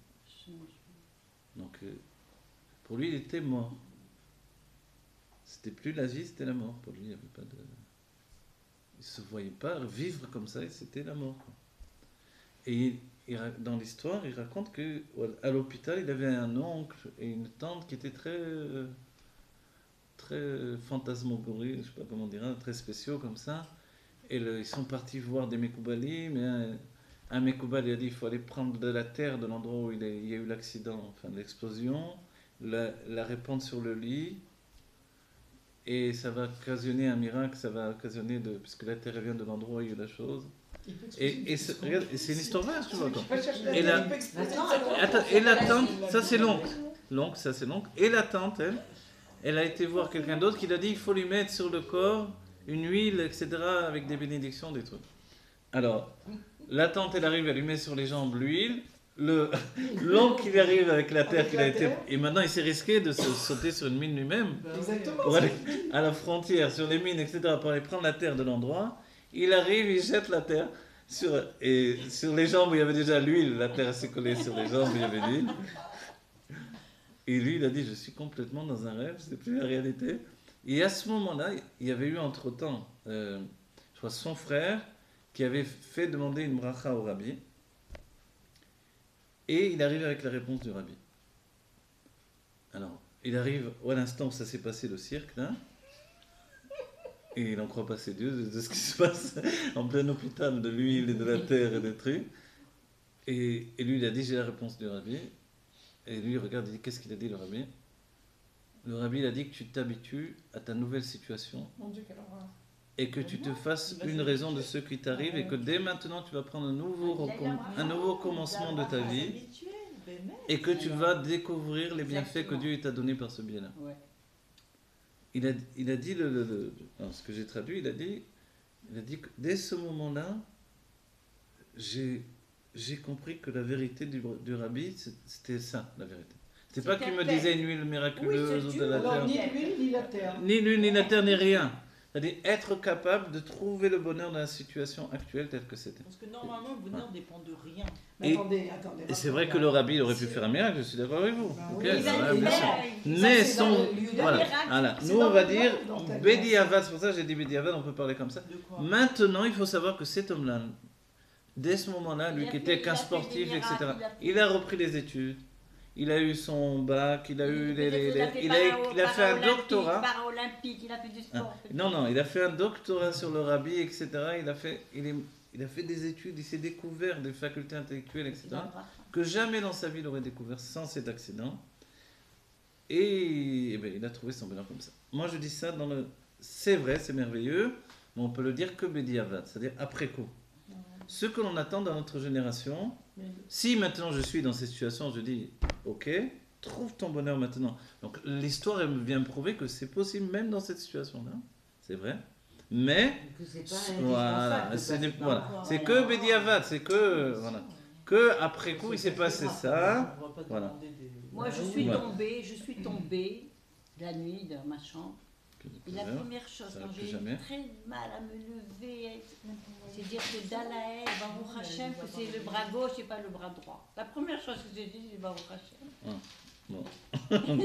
[SPEAKER 1] Donc pour lui, il était mort. C'était plus la vie, c'était la mort. Pour lui, il n'y avait pas de... Il ne se voyait pas vivre comme ça, et c'était la mort. Quoi. Et dans l'histoire, il raconte qu'à l'hôpital, il avait un oncle et une tante qui étaient très fantasmagoriques, je ne sais pas comment dire, très spéciaux comme ça. Et ils sont partis voir des Mekoubali, mais un Mekoubal il a dit qu'il faut aller prendre de la terre de l'endroit où il y a eu l'accident, enfin l'explosion, la répandre sur le lit. Et ça va occasionner un miracle, ça va occasionner puisque la terre vient de l'endroit où il y a eu la chose. Et regarde, c'est une histoire vraie, tu vois. Et la tante, ça c'est l'oncle. L'oncle, ça c'est l'oncle. Et la tante, elle a été voir quelqu'un d'autre qui l'a dit il faut lui mettre sur le corps une huile, etc., avec des bénédictions, des trucs. Alors, la tante, elle arrive, elle lui met sur les jambes l'huile. L'oncle, il arrive avec la terre qu'il a été. Et maintenant, il s'est risqué de se sauter sur une mine lui-même.
[SPEAKER 4] Exactement.
[SPEAKER 1] Pour aller à la frontière, sur les mines, etc., pour aller prendre la terre de l'endroit. Il arrive, il jette la terre sur les jambes où il y avait déjà l'huile. La terre s'est collée sur les jambes où il y avait l'huile. Et lui, il a dit, je suis complètement dans un rêve, c'est plus la réalité. Et à ce moment-là, il y avait eu entre-temps, je crois, son frère qui avait fait demander une bracha au rabbi. Et il arrive avec la réponse du rabbi. Alors, il arrive à l'instant où ça s'est passé le cirque, là. Et il n'en croit pas ses dieux de ce qui se passe en plein hôpital, de l'huile et de la terre et des trucs. Et lui, il a dit, j'ai la réponse du rabbi. Et lui, il regarde, il dit, qu'est-ce qu'il a dit, le rabbi? Le rabbi, il a dit que tu t'habitues à ta nouvelle situation.
[SPEAKER 4] Mon Dieu, quelle horreur.
[SPEAKER 1] Et que tu te fasses une raison de ce qui t'arrive et que dès maintenant, tu vas prendre un nouveau commencement de ta vie et que tu vas découvrir les bienfaits que Dieu t'a donnés par ce biais-là.
[SPEAKER 3] Ouais.
[SPEAKER 1] Il a dit, alors, ce que j'ai traduit, il a dit que dès ce moment-là, j'ai compris que la vérité du rabbi, c'était ça, la vérité. C'est pas qu'il me disait une huile miraculeuse ou de la
[SPEAKER 4] Alors,
[SPEAKER 1] terre.
[SPEAKER 4] ni l'huile, ni la terre.
[SPEAKER 1] Ni l'une, ni la terre, ni rien. C'est-à-dire être capable de trouver le bonheur dans la situation actuelle telle que c'était.
[SPEAKER 2] Parce que normalement, le bonheur dépend de rien.
[SPEAKER 4] Mais
[SPEAKER 1] Et-
[SPEAKER 4] attendez.
[SPEAKER 1] Et c'est vrai que le rabbi il aurait pu faire un miracle, je suis d'accord avec vous.
[SPEAKER 4] Bah
[SPEAKER 1] Ok,
[SPEAKER 4] oui,
[SPEAKER 1] ça
[SPEAKER 4] il a
[SPEAKER 1] va,
[SPEAKER 4] dit,
[SPEAKER 1] bien
[SPEAKER 4] mais-
[SPEAKER 1] sûr.
[SPEAKER 4] Ça,
[SPEAKER 1] Mais
[SPEAKER 4] c'est dans
[SPEAKER 1] son.
[SPEAKER 4] le lieu de
[SPEAKER 1] Voilà,
[SPEAKER 3] miracle.
[SPEAKER 1] voilà.
[SPEAKER 4] C'est
[SPEAKER 1] Nous
[SPEAKER 4] dans
[SPEAKER 1] on va
[SPEAKER 4] le
[SPEAKER 1] dire
[SPEAKER 4] lieu, dans ta
[SPEAKER 1] Bedi
[SPEAKER 4] vie.
[SPEAKER 1] Avad, c'est pour ça que j'ai dit Bedi Avad, on peut parler comme ça.
[SPEAKER 2] De quoi
[SPEAKER 1] Maintenant, il faut savoir que cet homme-là, dès ce moment-là, lui
[SPEAKER 3] Il a
[SPEAKER 1] qui
[SPEAKER 3] fait-
[SPEAKER 1] était
[SPEAKER 3] il
[SPEAKER 1] qu'un
[SPEAKER 3] a fait
[SPEAKER 1] sportif,
[SPEAKER 3] des
[SPEAKER 1] etc.,
[SPEAKER 3] miracles,
[SPEAKER 1] il a repris les études, il a eu son bac, il a eu il a fait un doctorat.
[SPEAKER 3] Paralympique, il a fait du sport.
[SPEAKER 1] Non, il a fait un doctorat sur le rabbi, etc. Il a fait des études, il s'est découvert des facultés intellectuelles, etc. Que jamais dans sa vie il aurait découvert sans cet accident. Et, ben, il a trouvé son bonheur comme ça. Moi je dis ça dans le... C'est vrai, c'est merveilleux, mais on peut le dire que Bediavad, c'est-à-dire après coup. Ce que l'on attend dans notre génération, si maintenant je suis dans cette situation, je dis, ok, trouve ton bonheur maintenant. Donc l'histoire elle vient me prouver que c'est possible même dans cette situation-là, c'est vrai. Mais,
[SPEAKER 5] Que c'est pas
[SPEAKER 1] voilà,
[SPEAKER 5] indispensable de
[SPEAKER 1] ce n'est-
[SPEAKER 5] passer par
[SPEAKER 1] voilà.
[SPEAKER 5] là.
[SPEAKER 1] C'est que Bediavad, c'est que, voilà. Que après coup il s'est passé ça.
[SPEAKER 6] On va pas
[SPEAKER 1] Voilà.
[SPEAKER 6] demander des-
[SPEAKER 3] Moi, je suis tombée la nuit dans ma chambre. Et la première chose,
[SPEAKER 1] Ça
[SPEAKER 3] quand
[SPEAKER 1] va plus
[SPEAKER 3] j'ai
[SPEAKER 1] jamais.
[SPEAKER 3] eu très mal à me lever, c'est dire que Dalaël, Baruch Hashem, que c'est le bras gauche et pas le bras droit. La première chose que j'ai dit, c'est Baruch Hashem.
[SPEAKER 1] Bon.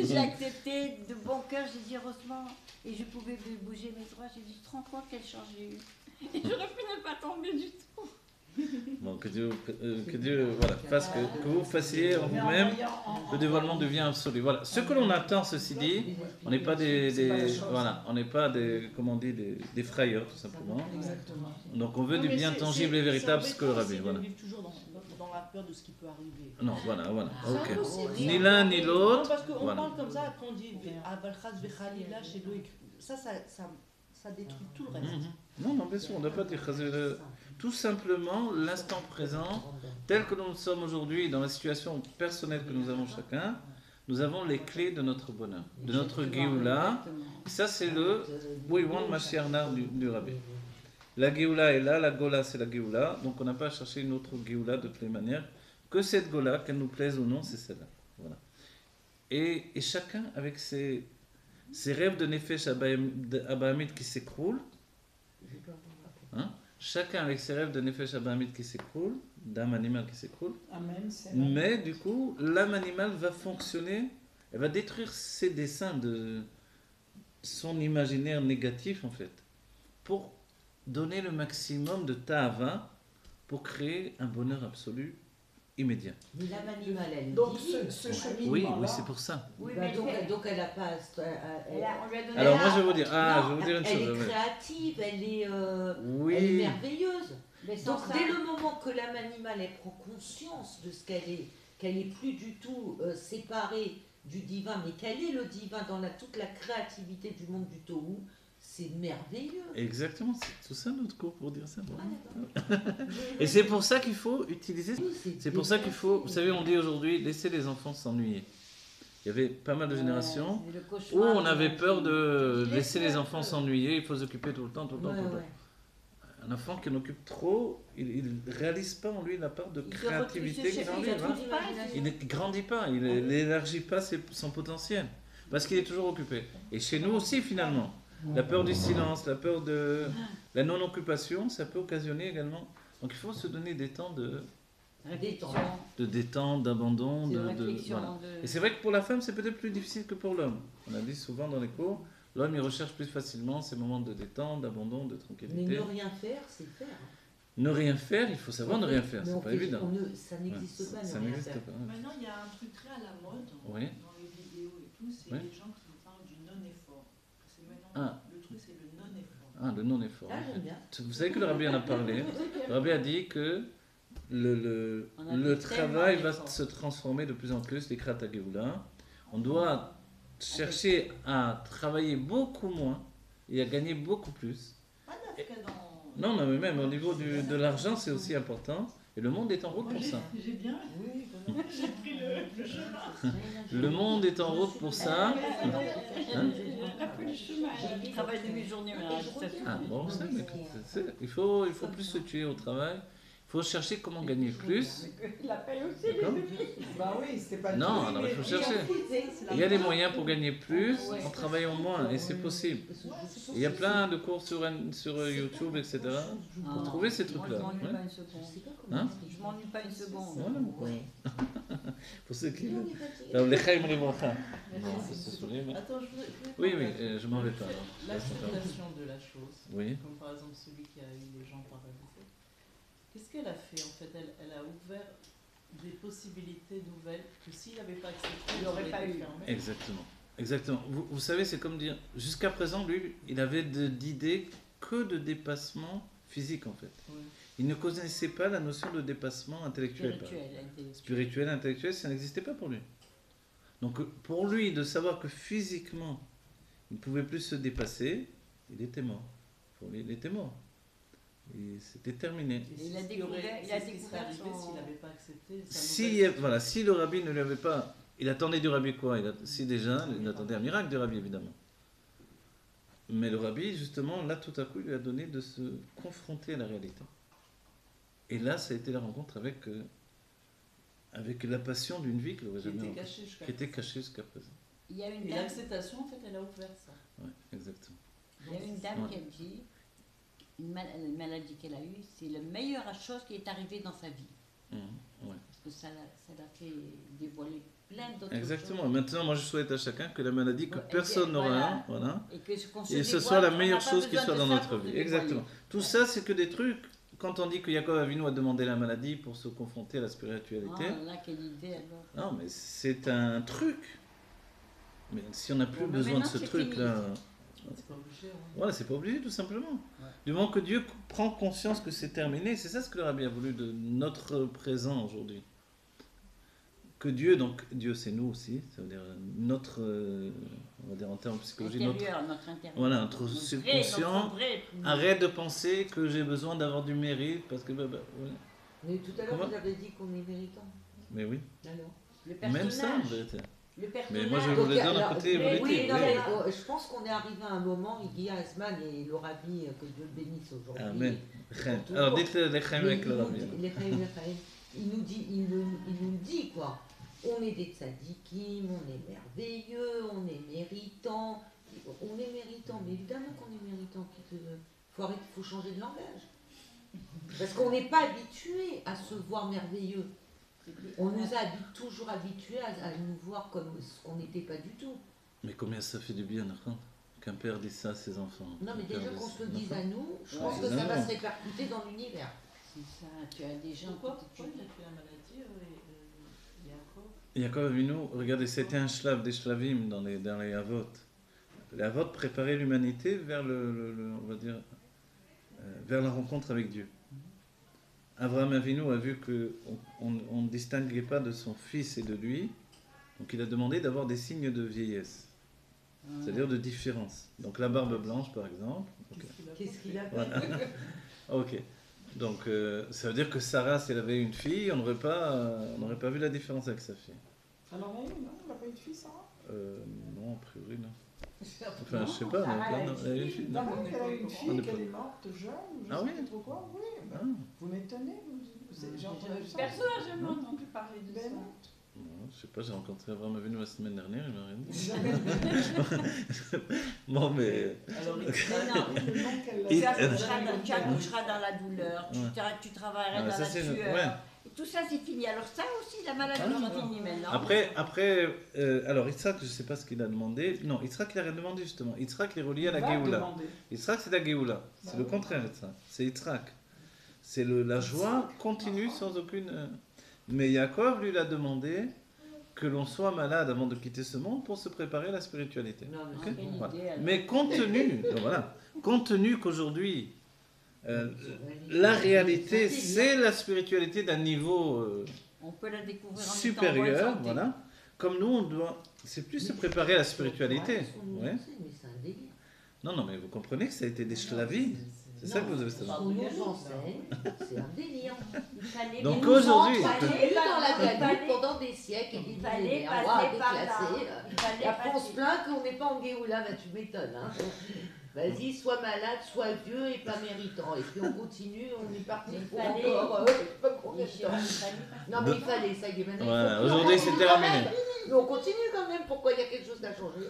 [SPEAKER 3] J'ai accepté de bon cœur, j'ai dit heureusement, et je pouvais bouger mes doigts, j'ai dit, tu te rends compte quelle chance j'ai eu. Et j'aurais pu ne pas tomber du tout.
[SPEAKER 1] Bon, que Dieu voilà, fasse que vous fassiez en vous-même, le dévoilement devient absolu. Voilà. Ce que l'on attend, ceci dit, on n'est pas voilà, on n'est pas des, comment on dit, des frayeurs, tout simplement.
[SPEAKER 4] Exactement.
[SPEAKER 1] Donc on veut
[SPEAKER 2] Non,
[SPEAKER 1] du
[SPEAKER 2] mais
[SPEAKER 1] bien
[SPEAKER 2] c'est-
[SPEAKER 1] tangible
[SPEAKER 2] c'est-
[SPEAKER 1] et véritable,
[SPEAKER 2] c'est
[SPEAKER 1] ce que le
[SPEAKER 2] embêtant,
[SPEAKER 1] rabbi,
[SPEAKER 2] c'est
[SPEAKER 1] voilà.
[SPEAKER 2] de vivre toujours dans la peur de ce qui peut arriver.
[SPEAKER 1] Non, voilà,
[SPEAKER 2] C'est
[SPEAKER 1] ok.
[SPEAKER 2] impossible.
[SPEAKER 1] Ni l'un ni
[SPEAKER 2] Non,
[SPEAKER 1] l'autre.
[SPEAKER 2] parce qu'on
[SPEAKER 1] Voilà.
[SPEAKER 2] parle comme ça, après on dit Avalchaz Vechalila chez Loïc. Ça détruit tout le reste.
[SPEAKER 1] Non, bien sûr, on ne doit pas dire tout simplement l'instant présent, tel que nous sommes aujourd'hui, dans la situation personnelle que nous avons chacun, nous avons les clés de notre bonheur, de notre Géoula. Et ça, c'est le Bouillon Mashiarnar du Rabbi. La Géoula est là, la Gola, c'est la Géoula. Donc on n'a pas à chercher une autre Géoula de toutes les manières. Que cette Gola, qu'elle nous plaise ou non, c'est celle-là. Voilà. Et chacun avec ses rêves de Nefesh Abahamid qui s'écroulent, hein, chacun avec ses rêves de Nefesh Abahamid qui s'écroulent, d'âme animale qui s'écroule,
[SPEAKER 4] Amen. c'est
[SPEAKER 1] mais du coup, l'âme animale va fonctionner, elle va détruire ses dessins de son imaginaire négatif en fait, pour donner le maximum de ta'ava pour créer un bonheur absolu immédiat.
[SPEAKER 5] Mais l'âme animale, elle
[SPEAKER 4] Donc
[SPEAKER 5] dit.
[SPEAKER 4] ce cheminement
[SPEAKER 1] Oui, c'est pour ça.
[SPEAKER 3] Oui,
[SPEAKER 5] Bah,
[SPEAKER 3] mais
[SPEAKER 5] donc elle n'a pas.
[SPEAKER 3] on lui a donné
[SPEAKER 1] Alors
[SPEAKER 3] la-
[SPEAKER 1] moi je vais vous dire, je vais vous dire une
[SPEAKER 5] elle est
[SPEAKER 1] chose.
[SPEAKER 5] créative, elle est
[SPEAKER 1] Oui,
[SPEAKER 5] merveilleuse.
[SPEAKER 3] Mais sans
[SPEAKER 5] Donc
[SPEAKER 3] ça-
[SPEAKER 5] dès le moment que l'âme animale elle prend conscience de ce qu'elle est plus du tout séparée du divin, mais qu'elle est le divin dans toute la créativité du monde du Tohu, c'est merveilleux.
[SPEAKER 1] exactement, c'est tout ça notre cours pour dire ça. Bon.
[SPEAKER 5] Ah, d'accord.
[SPEAKER 1] Et c'est pour ça qu'il faut utiliser.
[SPEAKER 5] Oui,
[SPEAKER 1] C'est pour ça qu'il faut, vous savez, on dit aujourd'hui, laisser les enfants s'ennuyer. Il y avait pas mal de générations
[SPEAKER 3] C'est le
[SPEAKER 1] où
[SPEAKER 3] cauchemar,
[SPEAKER 1] on avait peur de
[SPEAKER 3] Je l'ai
[SPEAKER 1] laisser
[SPEAKER 3] fait
[SPEAKER 1] les
[SPEAKER 3] un
[SPEAKER 1] enfants
[SPEAKER 3] peu.
[SPEAKER 1] s'ennuyer, il faut s'occuper tout le temps, tout le temps,
[SPEAKER 5] Ouais,
[SPEAKER 1] tout le temps.
[SPEAKER 5] ouais.
[SPEAKER 1] Un enfant qui en occupe trop, il ne réalise pas en lui la part de
[SPEAKER 3] Il se
[SPEAKER 1] créativité
[SPEAKER 3] retrouve-
[SPEAKER 1] qu'il a en
[SPEAKER 3] il
[SPEAKER 1] lui.
[SPEAKER 3] se
[SPEAKER 1] Hein.
[SPEAKER 3] retrouve pas,
[SPEAKER 1] Il ne grandit pas, il n'élargit pas son potentiel, parce qu'il est toujours occupé. Et chez nous aussi, finalement, la peur du silence, la peur de la non-occupation, ça peut occasionner également. Donc il faut se donner des temps de
[SPEAKER 3] Réflexion,
[SPEAKER 1] détente, d'abandon,
[SPEAKER 3] de
[SPEAKER 1] de
[SPEAKER 3] réflexion,
[SPEAKER 1] voilà.
[SPEAKER 3] de-
[SPEAKER 1] Et c'est vrai que pour la femme, c'est peut-être plus difficile que pour l'homme. On a dit souvent dans les cours, l'homme il recherche plus facilement ces moments de détente, d'abandon, de
[SPEAKER 5] Mais
[SPEAKER 1] tranquillité.
[SPEAKER 5] ne rien faire, c'est faire.
[SPEAKER 1] Ne rien faire, il faut savoir ne rien faire,
[SPEAKER 5] Mais
[SPEAKER 1] c'est
[SPEAKER 5] on
[SPEAKER 1] pas
[SPEAKER 5] fait-
[SPEAKER 1] évident.
[SPEAKER 5] ça n'existe
[SPEAKER 1] Ouais,
[SPEAKER 5] pas,
[SPEAKER 1] ça
[SPEAKER 5] ne rien
[SPEAKER 1] n'existe
[SPEAKER 5] faire.
[SPEAKER 1] pas.
[SPEAKER 2] Maintenant, il y a un truc très à la mode
[SPEAKER 1] Oui.
[SPEAKER 2] dans les vidéos et tout, c'est
[SPEAKER 1] Oui.
[SPEAKER 2] les gens qui parlent du non-effort. C'est maintenant,
[SPEAKER 1] Ah.
[SPEAKER 2] le truc, c'est le non-effort.
[SPEAKER 1] Ah, le non-effort.
[SPEAKER 5] Ah, j'aime bien.
[SPEAKER 1] Vous savez que le rabbi en a parlé. Le rabbi a dit que
[SPEAKER 3] On a
[SPEAKER 1] le
[SPEAKER 3] fait
[SPEAKER 1] travail
[SPEAKER 3] tellement
[SPEAKER 1] va
[SPEAKER 3] d'efforts.
[SPEAKER 1] se transformer de plus en plus, les Krata Geoula. On doit chercher à travailler beaucoup moins et à gagner beaucoup plus.
[SPEAKER 2] Pas d'Afrique dans.
[SPEAKER 1] Non, mais même au niveau de l'argent, c'est aussi important. Et le monde est en route pour ça.
[SPEAKER 2] J'ai bien.
[SPEAKER 5] Oui,
[SPEAKER 2] J'ai pris le chemin.
[SPEAKER 1] Le monde est en route pour ça. Hein?
[SPEAKER 3] Je travaille demi-journée, mais
[SPEAKER 1] Ah, bon, c'est, mais il faut plus se tuer au travail. faut chercher comment gagner plus.
[SPEAKER 3] Il a payé aussi les
[SPEAKER 1] D'accord.
[SPEAKER 4] Bah oui, c'était pas
[SPEAKER 1] Non,
[SPEAKER 4] tout,
[SPEAKER 1] alors
[SPEAKER 4] mais-
[SPEAKER 1] il faut chercher. Il y a des moyens pour gagner plus en travaillant moins, et c'est possible. Il y a plein de cours sur YouTube, etc. Pour trouver ces trucs-là.
[SPEAKER 3] Moi, je m'ennuie
[SPEAKER 1] Ouais.
[SPEAKER 3] pas une seconde.
[SPEAKER 1] Hein?
[SPEAKER 3] Je m'ennuie pas une seconde.
[SPEAKER 1] Voilà, ouais. Pour ceux qui... Les Chaim Livracha. Bon, ça se souvient, mais-
[SPEAKER 6] Attends, je voulais
[SPEAKER 1] Oui,
[SPEAKER 6] parler
[SPEAKER 1] oui, je m'en vais pas.
[SPEAKER 6] l'acceptation de la chose,
[SPEAKER 1] Oui.
[SPEAKER 6] comme par exemple celui qui a eu les gens paralysés. Qu'est-ce qu'elle a fait en fait? Elle a ouvert des possibilités nouvelles que s'il n'avait pas accepté,
[SPEAKER 3] Il n'aurait
[SPEAKER 6] aurait
[SPEAKER 3] pas
[SPEAKER 6] été
[SPEAKER 3] eu.
[SPEAKER 6] fermé.
[SPEAKER 1] Exactement. Exactement. Vous savez, c'est comme dire, jusqu'à présent, lui, il avait d'idées que de dépassement physique, en fait.
[SPEAKER 6] Ouais.
[SPEAKER 1] Il ne connaissait pas la notion de dépassement intellectuel. par exemple.
[SPEAKER 3] Spirituel, intellectuel.
[SPEAKER 1] Spirituel, intellectuel, ça n'existait pas pour lui. Donc, pour lui, de savoir que physiquement, il ne pouvait plus se dépasser, il était mort. Pour lui, il était mort. Et c'était terminé.
[SPEAKER 6] Et
[SPEAKER 3] Il
[SPEAKER 6] c'est
[SPEAKER 3] a
[SPEAKER 6] ce qui
[SPEAKER 3] découvert-
[SPEAKER 6] aurait-
[SPEAKER 3] il a
[SPEAKER 6] c'est ce qui serait
[SPEAKER 3] découvert
[SPEAKER 6] arrivé
[SPEAKER 3] son-
[SPEAKER 6] s'il n'avait pas accepté sa
[SPEAKER 1] Si,
[SPEAKER 6] nouvelle
[SPEAKER 1] voilà, si le rabbi ne lui avait pas... Il attendait du rabbi quoi? Si déjà, il attendait un miracle du rabbi, évidemment. Mais le rabbi, justement, là, tout à coup, il lui a donné de se confronter à la réalité. Et là, ça a été la rencontre avec la passion d'une vie qu'il n'aurait
[SPEAKER 6] qui
[SPEAKER 1] jamais
[SPEAKER 6] était
[SPEAKER 1] rencontrée,
[SPEAKER 6] cachée jusqu'à
[SPEAKER 1] qui était cachée jusqu'à présent.
[SPEAKER 3] Il y a une
[SPEAKER 6] Et
[SPEAKER 3] dame,
[SPEAKER 6] l'acceptation, en fait, elle a ouvert ça.
[SPEAKER 1] Ouais, exactement.
[SPEAKER 3] il y a une dame
[SPEAKER 1] Ouais.
[SPEAKER 3] qui a dit, une maladie qu'elle a eue, c'est la meilleure chose qui est arrivée dans sa vie.
[SPEAKER 1] Mhm, ouais.
[SPEAKER 3] Parce que ça l'a fait dévoiler plein d'autres
[SPEAKER 1] Exactement.
[SPEAKER 3] choses.
[SPEAKER 1] Maintenant, moi, je souhaite à chacun que la maladie, que
[SPEAKER 3] Ouais,
[SPEAKER 1] personne n'aura,
[SPEAKER 3] voilà.
[SPEAKER 1] voilà,
[SPEAKER 3] Et que qu'on se
[SPEAKER 1] et ce
[SPEAKER 3] dévoile,
[SPEAKER 1] soit la
[SPEAKER 3] on n'a
[SPEAKER 1] meilleure
[SPEAKER 3] pas
[SPEAKER 1] chose qui
[SPEAKER 3] besoin
[SPEAKER 1] soit
[SPEAKER 3] de
[SPEAKER 1] dans
[SPEAKER 3] ça
[SPEAKER 1] notre
[SPEAKER 3] pour se
[SPEAKER 1] vie.
[SPEAKER 3] dévoiler.
[SPEAKER 1] Exactement. Tout ça, c'est que des trucs. Quand on dit que Yaakov Avinu a demandé la maladie pour se confronter à la spiritualité,
[SPEAKER 3] Ah là, quelle idée alors.
[SPEAKER 1] non, mais c'est un truc. Mais si on n'a plus
[SPEAKER 3] Bon, mais
[SPEAKER 1] besoin de
[SPEAKER 3] maintenant,
[SPEAKER 1] ce
[SPEAKER 3] c'est
[SPEAKER 1] truc-là,
[SPEAKER 6] C'est pas obligé. Hein.
[SPEAKER 1] voilà, c'est pas obligé, tout simplement.
[SPEAKER 3] Ouais.
[SPEAKER 1] Du moment que Dieu prend conscience que c'est terminé, c'est ça ce que le rabbi a voulu de notre présent aujourd'hui. Que Dieu, donc Dieu c'est nous aussi, ça veut dire notre, on va dire en termes psychologiques, notre,
[SPEAKER 3] Notre intérieur.
[SPEAKER 1] voilà, notre
[SPEAKER 3] Notre
[SPEAKER 1] subconscient
[SPEAKER 3] notre vrai.
[SPEAKER 1] arrête de penser que j'ai besoin d'avoir du mérite parce que, ouais.
[SPEAKER 5] Mais tout à l'heure,
[SPEAKER 1] Comment
[SPEAKER 5] vous avez dit qu'on est méritant.
[SPEAKER 1] Mais oui,
[SPEAKER 5] Alors
[SPEAKER 3] Le personnage.
[SPEAKER 1] même ça en fait.
[SPEAKER 3] Le personnage.
[SPEAKER 1] Mais moi je voulais dire d'un
[SPEAKER 5] alors,
[SPEAKER 1] côté
[SPEAKER 5] mais
[SPEAKER 1] évolutif.
[SPEAKER 5] oui, non,
[SPEAKER 1] oui.
[SPEAKER 5] mais, oh, je pense qu'on est arrivé à un moment, Iggy Asman et le rabbi, que Dieu le bénisse aujourd'hui.
[SPEAKER 1] Amen.
[SPEAKER 5] Tout
[SPEAKER 1] Alors
[SPEAKER 5] court.
[SPEAKER 1] dites-le les
[SPEAKER 5] Mais
[SPEAKER 1] avec
[SPEAKER 5] il
[SPEAKER 1] le
[SPEAKER 5] nous
[SPEAKER 1] rabbi.
[SPEAKER 5] dit- les Chaim, les Chaim, il nous dit quoi. On est des tzadikim, on est merveilleux, on est méritant. On est méritant, mais évidemment qu'on est méritant. Faut changer de langage. Parce qu'on n'est pas habitué à se voir merveilleux. On nous a toujours habitués à nous voir comme ce qu'on n'était pas du tout.
[SPEAKER 1] Mais combien ça fait du bien, d'accord, qu'un père dise ça à ses enfants.
[SPEAKER 5] Non, mais
[SPEAKER 1] Qu'un père
[SPEAKER 5] déjà
[SPEAKER 1] dise
[SPEAKER 5] qu'on
[SPEAKER 1] ça
[SPEAKER 5] se le
[SPEAKER 1] aux
[SPEAKER 5] dise
[SPEAKER 1] enfants.
[SPEAKER 5] à nous, je
[SPEAKER 1] Ouais,
[SPEAKER 5] pense que ça
[SPEAKER 1] évidemment.
[SPEAKER 5] va se répercuter dans l'univers.
[SPEAKER 3] C'est ça, tu as des gens
[SPEAKER 6] Pourquoi
[SPEAKER 3] qui
[SPEAKER 6] il a fait la maladie Yaakov?
[SPEAKER 1] Yaakov Avinu, regardez, c'était un shlav, des shlavim dans les Avot. Les Avot préparaient l'humanité vers on va dire, vers la rencontre avec Dieu. Abraham Avinu a vu qu'on ne distinguait pas de son fils et de lui, donc il a demandé d'avoir des signes de vieillesse, c'est-à-dire de différence. Donc la barbe blanche, par exemple. Ok.
[SPEAKER 5] Qu'est-ce qu'il a fait?
[SPEAKER 1] Voilà. Ok. Donc ça veut dire que Sarah, si elle avait une fille, on n'aurait pas vu la différence avec sa fille.
[SPEAKER 4] Alors, non, elle n'a pas eu de fille, Sarah?
[SPEAKER 1] Non, a priori, non. Enfin, je sais pas.
[SPEAKER 3] Sarah,
[SPEAKER 1] Non, elle a une fille, non.
[SPEAKER 4] Non, elle a eu une fille,
[SPEAKER 1] On est
[SPEAKER 4] qu'elle
[SPEAKER 1] pas-
[SPEAKER 4] est morte jeune, je
[SPEAKER 1] Ah
[SPEAKER 4] sais
[SPEAKER 1] oui
[SPEAKER 4] pas trop quoi. Oui, ben,
[SPEAKER 1] Ah,
[SPEAKER 4] vous m'étonnez, j'ai entendu ça.
[SPEAKER 3] Personne n'a jamais entendu parler de
[SPEAKER 4] Ben
[SPEAKER 3] ça.
[SPEAKER 4] non.
[SPEAKER 1] non, je sais pas, j'ai rencontré Abraham Avinu la semaine dernière, il m'a rien dit.
[SPEAKER 4] Jamais.
[SPEAKER 1] Bon, mais...
[SPEAKER 6] Alors,
[SPEAKER 3] Non,
[SPEAKER 4] Le nom qu'elle a-
[SPEAKER 1] Et-
[SPEAKER 3] tu accoucheras dans la douleur,
[SPEAKER 1] Ouais.
[SPEAKER 3] tu travailleras
[SPEAKER 1] Ah, mais
[SPEAKER 3] dans
[SPEAKER 1] ça,
[SPEAKER 3] la
[SPEAKER 1] c'est
[SPEAKER 3] sueur.
[SPEAKER 1] ouais.
[SPEAKER 3] Et tout ça, c'est fini. Alors ça aussi, la maladie
[SPEAKER 1] Ah,
[SPEAKER 3] est finie maintenant.
[SPEAKER 1] Après, alors Yitzhak, je ne sais pas ce qu'il a demandé. Non, Yitzhak, il a rien demandé justement. Yitzhak est relié à la
[SPEAKER 4] Va
[SPEAKER 1] Géoula.
[SPEAKER 4] demander.
[SPEAKER 1] Yitzhak, c'est la Géoula. C'est le contraire, Yitzhak. C'est Yitzhak. C'est la joie continue sans aucune... Mais Yaakov, lui, il a demandé que l'on soit malade avant de quitter ce monde pour se préparer à la spiritualité.
[SPEAKER 5] Non, mais
[SPEAKER 3] Ah,
[SPEAKER 5] c'est
[SPEAKER 3] quelle
[SPEAKER 5] bon.
[SPEAKER 1] Voilà.
[SPEAKER 3] idée, alors.
[SPEAKER 1] Mais compte tenu qu'aujourd'hui, la
[SPEAKER 5] C'est
[SPEAKER 1] réalité,
[SPEAKER 5] un délire.
[SPEAKER 1] c'est la spiritualité d'un niveau
[SPEAKER 3] On peut la découvrir en
[SPEAKER 1] supérieur,
[SPEAKER 3] étant en bonne santé.
[SPEAKER 1] voilà. Comme nous, on doit, c'est plus se préparer à la spiritualité.
[SPEAKER 5] Ouais, ce qu'on nous
[SPEAKER 1] Ouais.
[SPEAKER 5] enseigne, mais c'est un délire.
[SPEAKER 1] Non, mais vous comprenez que ça a été des shlavim. C'est ça que vous avez
[SPEAKER 5] Ce
[SPEAKER 1] savoir.
[SPEAKER 5] qu'on nous enseigne, c'est un délire.
[SPEAKER 3] Il fallait
[SPEAKER 1] Donc
[SPEAKER 5] Ils nous
[SPEAKER 1] aujourd'hui,
[SPEAKER 5] ont
[SPEAKER 3] il
[SPEAKER 5] tenu
[SPEAKER 3] fallait-
[SPEAKER 5] dans la
[SPEAKER 3] il fallait-
[SPEAKER 5] galoute pendant des siècles et des
[SPEAKER 3] il fallait
[SPEAKER 5] millénaires.
[SPEAKER 3] passer
[SPEAKER 5] Ouah,
[SPEAKER 3] par là.
[SPEAKER 5] déclassé.
[SPEAKER 3] Il fallait
[SPEAKER 5] Et après, on se
[SPEAKER 3] passer.
[SPEAKER 5] plaint qu'on n'est pas en Géoula, bah, tu m'étonnes. Hein. Vas-y, sois malade, sois vieux et pas méritant. Et puis on continue, on est parti
[SPEAKER 3] Il
[SPEAKER 5] pour
[SPEAKER 3] fallait-
[SPEAKER 5] encore je sais pas combien de temps. Non mais il fallait, ça y est, maintenant. il
[SPEAKER 1] Voilà,
[SPEAKER 5] faut-
[SPEAKER 1] aujourd'hui
[SPEAKER 5] on
[SPEAKER 1] c'est
[SPEAKER 5] continue quand
[SPEAKER 1] terminé.
[SPEAKER 5] même. Mais on continue quand même, pourquoi il y a quelque chose qui a changé?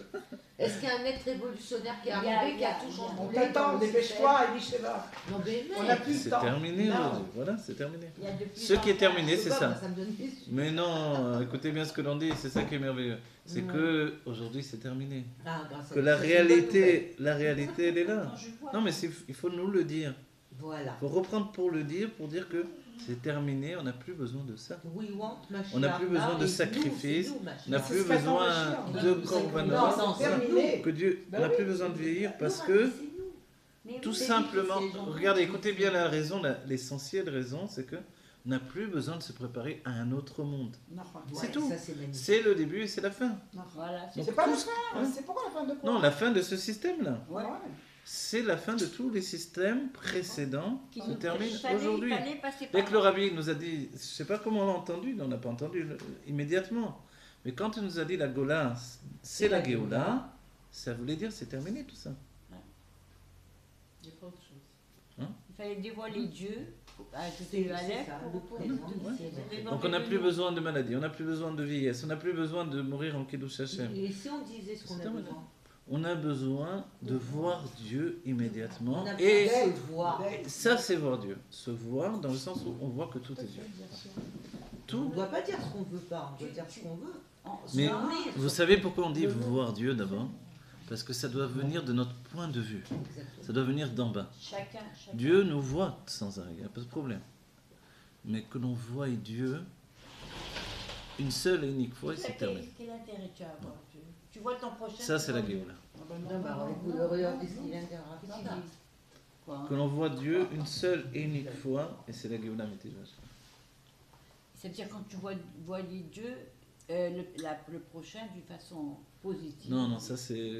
[SPEAKER 5] Est-ce qu'il y a un être révolutionnaire qui est arrivé, qui a tout changé?
[SPEAKER 4] On t'attend, dépêche-toi, Elie-Sheva.
[SPEAKER 5] Non mais
[SPEAKER 4] On n'a
[SPEAKER 5] mec,
[SPEAKER 4] plus le
[SPEAKER 1] C'est
[SPEAKER 4] temps.
[SPEAKER 1] terminé
[SPEAKER 4] Non.
[SPEAKER 1] aujourd'hui. Voilà, c'est terminé.
[SPEAKER 3] Il y a de plus
[SPEAKER 1] Ce
[SPEAKER 3] en
[SPEAKER 1] qui est
[SPEAKER 3] plus-
[SPEAKER 1] terminé,
[SPEAKER 5] je sais
[SPEAKER 1] c'est
[SPEAKER 5] pas,
[SPEAKER 1] ça.
[SPEAKER 5] moi, ça me donne des yeux.
[SPEAKER 1] Mais non, écoutez bien ce que l'on dit, c'est ça qui est merveilleux. C'est que aujourd'hui c'est terminé.
[SPEAKER 5] Ah, grâce à
[SPEAKER 1] Que
[SPEAKER 5] Dieu,
[SPEAKER 1] la
[SPEAKER 5] ça, c'est une bonne nouvelle.
[SPEAKER 1] réalité, elle est là.
[SPEAKER 2] Non, je vois.
[SPEAKER 1] Non, mais il faut nous le dire.
[SPEAKER 5] Voilà.
[SPEAKER 1] Il faut reprendre pour le dire, pour dire que c'est terminé, on n'a plus besoin de ça.
[SPEAKER 5] We want Mashiach.
[SPEAKER 1] On n'a plus besoin de
[SPEAKER 5] Et nous,
[SPEAKER 1] sacrifices,
[SPEAKER 5] c'est nous, Mashiach.
[SPEAKER 1] On n'a
[SPEAKER 4] C'est
[SPEAKER 1] plus
[SPEAKER 4] ce qu'attend
[SPEAKER 1] besoin
[SPEAKER 4] Mashiach.
[SPEAKER 1] de
[SPEAKER 5] Non,
[SPEAKER 1] korbanot.
[SPEAKER 5] non,
[SPEAKER 4] C'est terminé.
[SPEAKER 1] Que Dieu,
[SPEAKER 4] Ben
[SPEAKER 1] on n'a
[SPEAKER 4] oui.
[SPEAKER 1] plus besoin de vieillir parce
[SPEAKER 5] Nous,
[SPEAKER 1] que
[SPEAKER 5] c'est nous.
[SPEAKER 3] Mais
[SPEAKER 1] tout
[SPEAKER 3] oui,
[SPEAKER 1] simplement,
[SPEAKER 3] c'est les gens-
[SPEAKER 1] regardez, écoutez bien la raison, l'essentielle raison, c'est que on n'a plus besoin de se préparer à un autre monde.
[SPEAKER 4] Non,
[SPEAKER 1] C'est
[SPEAKER 5] Ouais,
[SPEAKER 1] tout.
[SPEAKER 5] Ça, c'est magnifique.
[SPEAKER 1] C'est le début et c'est la fin.
[SPEAKER 3] Voilà, c'est
[SPEAKER 1] Donc,
[SPEAKER 4] c'est pas
[SPEAKER 1] tout
[SPEAKER 4] la
[SPEAKER 1] ce-
[SPEAKER 4] fin. C'est pourquoi la fin de quoi?
[SPEAKER 1] Non, la fin de ce système-là.
[SPEAKER 4] Ouais.
[SPEAKER 1] C'est la fin de tous les systèmes précédents
[SPEAKER 3] qui
[SPEAKER 1] se
[SPEAKER 3] nous-
[SPEAKER 1] termine
[SPEAKER 3] il fallait-
[SPEAKER 1] aujourd'hui.
[SPEAKER 3] Il fallait passer par
[SPEAKER 1] Dès que le rabbi nous a dit, je ne sais pas comment on l'a entendu, on n'a pas entendu immédiatement, mais quand il nous a dit la Gola, c'est la Géoula, ça voulait dire c'est terminé tout ça.
[SPEAKER 6] Il n'y a pas autre chose.
[SPEAKER 3] Il fallait dévoiler Dieu, ajouter
[SPEAKER 5] C'est
[SPEAKER 3] le Aleph,
[SPEAKER 5] ça,
[SPEAKER 3] pour
[SPEAKER 5] le
[SPEAKER 3] pour-
[SPEAKER 5] présent,
[SPEAKER 3] pour-
[SPEAKER 5] c'est vrai.
[SPEAKER 3] pour-
[SPEAKER 1] Donc on n'a plus besoin de maladie, on n'a plus besoin de vieillesse, on n'a plus besoin de mourir en Kiddush Hashem.
[SPEAKER 5] Et si on disait ce qu'on
[SPEAKER 1] C'est
[SPEAKER 5] a
[SPEAKER 1] terminé.
[SPEAKER 5] besoin?
[SPEAKER 1] On a besoin de voir Dieu immédiatement.
[SPEAKER 5] On a
[SPEAKER 1] Et
[SPEAKER 5] besoin de se voir.
[SPEAKER 1] ça, c'est voir Dieu. Se voir dans le sens où on voit que tout est Dieu.
[SPEAKER 5] On
[SPEAKER 1] Tout.
[SPEAKER 5] ne doit pas dire ce qu'on veut pas, on doit dire ce qu'on veut.
[SPEAKER 1] Mais
[SPEAKER 5] Oui,
[SPEAKER 1] vous savez pourquoi on dit voir Dieu d'abord? Parce que ça doit venir de notre point de vue.
[SPEAKER 5] exactement.
[SPEAKER 1] Ça doit venir d'en bas.
[SPEAKER 3] Chacun.
[SPEAKER 1] Dieu nous voit sans arrêt, il n'y a pas de problème. Mais que l'on voie Dieu une seule et unique fois, et c'est terminé.
[SPEAKER 3] Quel intérêt tu as à voir Dieu? Tu vois ton prochain.
[SPEAKER 1] Ça,
[SPEAKER 3] tu
[SPEAKER 1] c'est la
[SPEAKER 3] vois Dieu.
[SPEAKER 1] Géoula.
[SPEAKER 5] Non, bah, écoute, regarde ce qu'il vient de dire.
[SPEAKER 3] Qu'est-ce qu'ils disent Quoi, hein?
[SPEAKER 1] Que l'on voit Dieu une seule et unique fois, et c'est la Géoula Métidrash.
[SPEAKER 3] C'est-à-dire quand tu vois Dieu, le prochain d'une façon positive.
[SPEAKER 1] Non, non, ça c'est.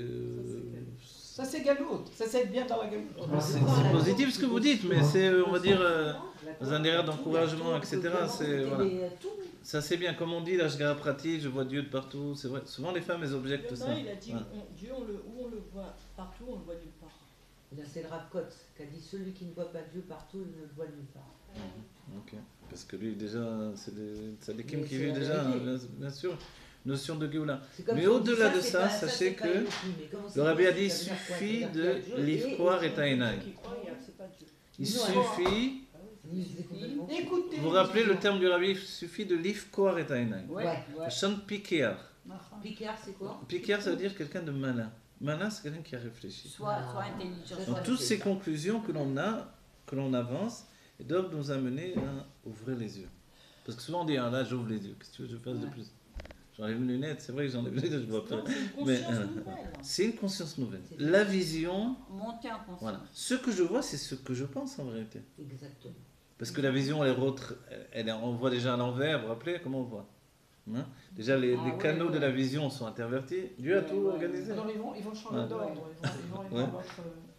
[SPEAKER 4] Ça, c'est galoute. Ça, c'est être bien dans la galoute.
[SPEAKER 1] C'est positif ce que vous dites, mais c'est, on va dire, dans un délire d'encouragement, etc. C'est, voilà. Ça c'est bien, comme on dit, là, je regarde pratique, je vois Dieu de partout, c'est vrai. Souvent les femmes, elles objectent
[SPEAKER 2] Non,
[SPEAKER 1] ça.
[SPEAKER 2] il a dit
[SPEAKER 1] Voilà.
[SPEAKER 2] Dieu, où on le voit partout, on le voit nulle part.
[SPEAKER 5] Là, c'est le Rav Kotz qui a dit celui qui ne voit pas Dieu partout, il ne le voit nulle part.
[SPEAKER 1] Ok. Parce que lui, déjà, c'est des tzadikim
[SPEAKER 5] Mais
[SPEAKER 1] qui
[SPEAKER 5] c'est
[SPEAKER 1] vivent
[SPEAKER 5] la
[SPEAKER 1] déjà,
[SPEAKER 5] vérité.
[SPEAKER 1] bien sûr, notion de Géoula.
[SPEAKER 5] C'est comme
[SPEAKER 1] Mais
[SPEAKER 5] si on
[SPEAKER 1] au-delà
[SPEAKER 5] dit
[SPEAKER 1] de
[SPEAKER 5] c'est
[SPEAKER 1] ça,
[SPEAKER 5] pas-
[SPEAKER 1] sachez
[SPEAKER 5] c'est pas
[SPEAKER 1] que
[SPEAKER 5] Elohim. Mais comment c'est
[SPEAKER 1] Le rabbi a
[SPEAKER 5] possible?
[SPEAKER 1] dit
[SPEAKER 5] Ça veut dire quoi? Ça
[SPEAKER 1] suffit
[SPEAKER 5] veut dire qu'il y a
[SPEAKER 1] de
[SPEAKER 5] Dieu et-
[SPEAKER 1] l'ifkoar et taïnaï.
[SPEAKER 2] Qui croit, c'est pas Dieu.
[SPEAKER 1] Il
[SPEAKER 5] Non,
[SPEAKER 1] suffit,
[SPEAKER 5] Oui, c'est complètement fou.
[SPEAKER 4] Écoutez.
[SPEAKER 1] vous vous rappelez le terme du rabbi, il suffit de l'ifkoar et taïnaï.
[SPEAKER 3] Ouais,
[SPEAKER 5] Ouais.
[SPEAKER 3] ouais.
[SPEAKER 1] Shan pikear.
[SPEAKER 5] Picard, c'est quoi?
[SPEAKER 1] Pikear, ça veut dire quelqu'un de malin. Malin, c'est quelqu'un qui a réfléchi.
[SPEAKER 3] Soit intelligent.
[SPEAKER 5] Donc,
[SPEAKER 1] Donc
[SPEAKER 3] soit
[SPEAKER 1] toutes ces
[SPEAKER 3] intelligent.
[SPEAKER 1] conclusions que l'on a, que l'on avance, elles doivent nous amener à ouvrir les yeux. Parce que souvent on dit, ah là j'ouvre les yeux, qu'est-ce que tu veux que je fasse de
[SPEAKER 3] Ouais.
[SPEAKER 1] plus? J'enlève mes lunettes, c'est vrai que j'enlève mes lunettes, je vois pas.
[SPEAKER 2] Non, c'est une
[SPEAKER 1] Mais,
[SPEAKER 2] conscience nouvelle.
[SPEAKER 1] c'est une conscience nouvelle.
[SPEAKER 5] C'est
[SPEAKER 1] La vision,
[SPEAKER 3] Monter en conscience.
[SPEAKER 1] voilà. Ce que je vois, c'est ce que je pense en vérité.
[SPEAKER 5] Exactement.
[SPEAKER 1] Parce que la vision, on voit déjà à l'envers, vous vous rappelez comment on voit? Hein? Déjà, les
[SPEAKER 3] ouais,
[SPEAKER 1] canaux
[SPEAKER 3] ouais.
[SPEAKER 1] de la vision sont intervertis. Dieu a tout organisé.
[SPEAKER 4] Alors, ils vont changer
[SPEAKER 1] Ouais.
[SPEAKER 4] d'ordre. Ils vont
[SPEAKER 1] Ouais.
[SPEAKER 4] dans l'autre.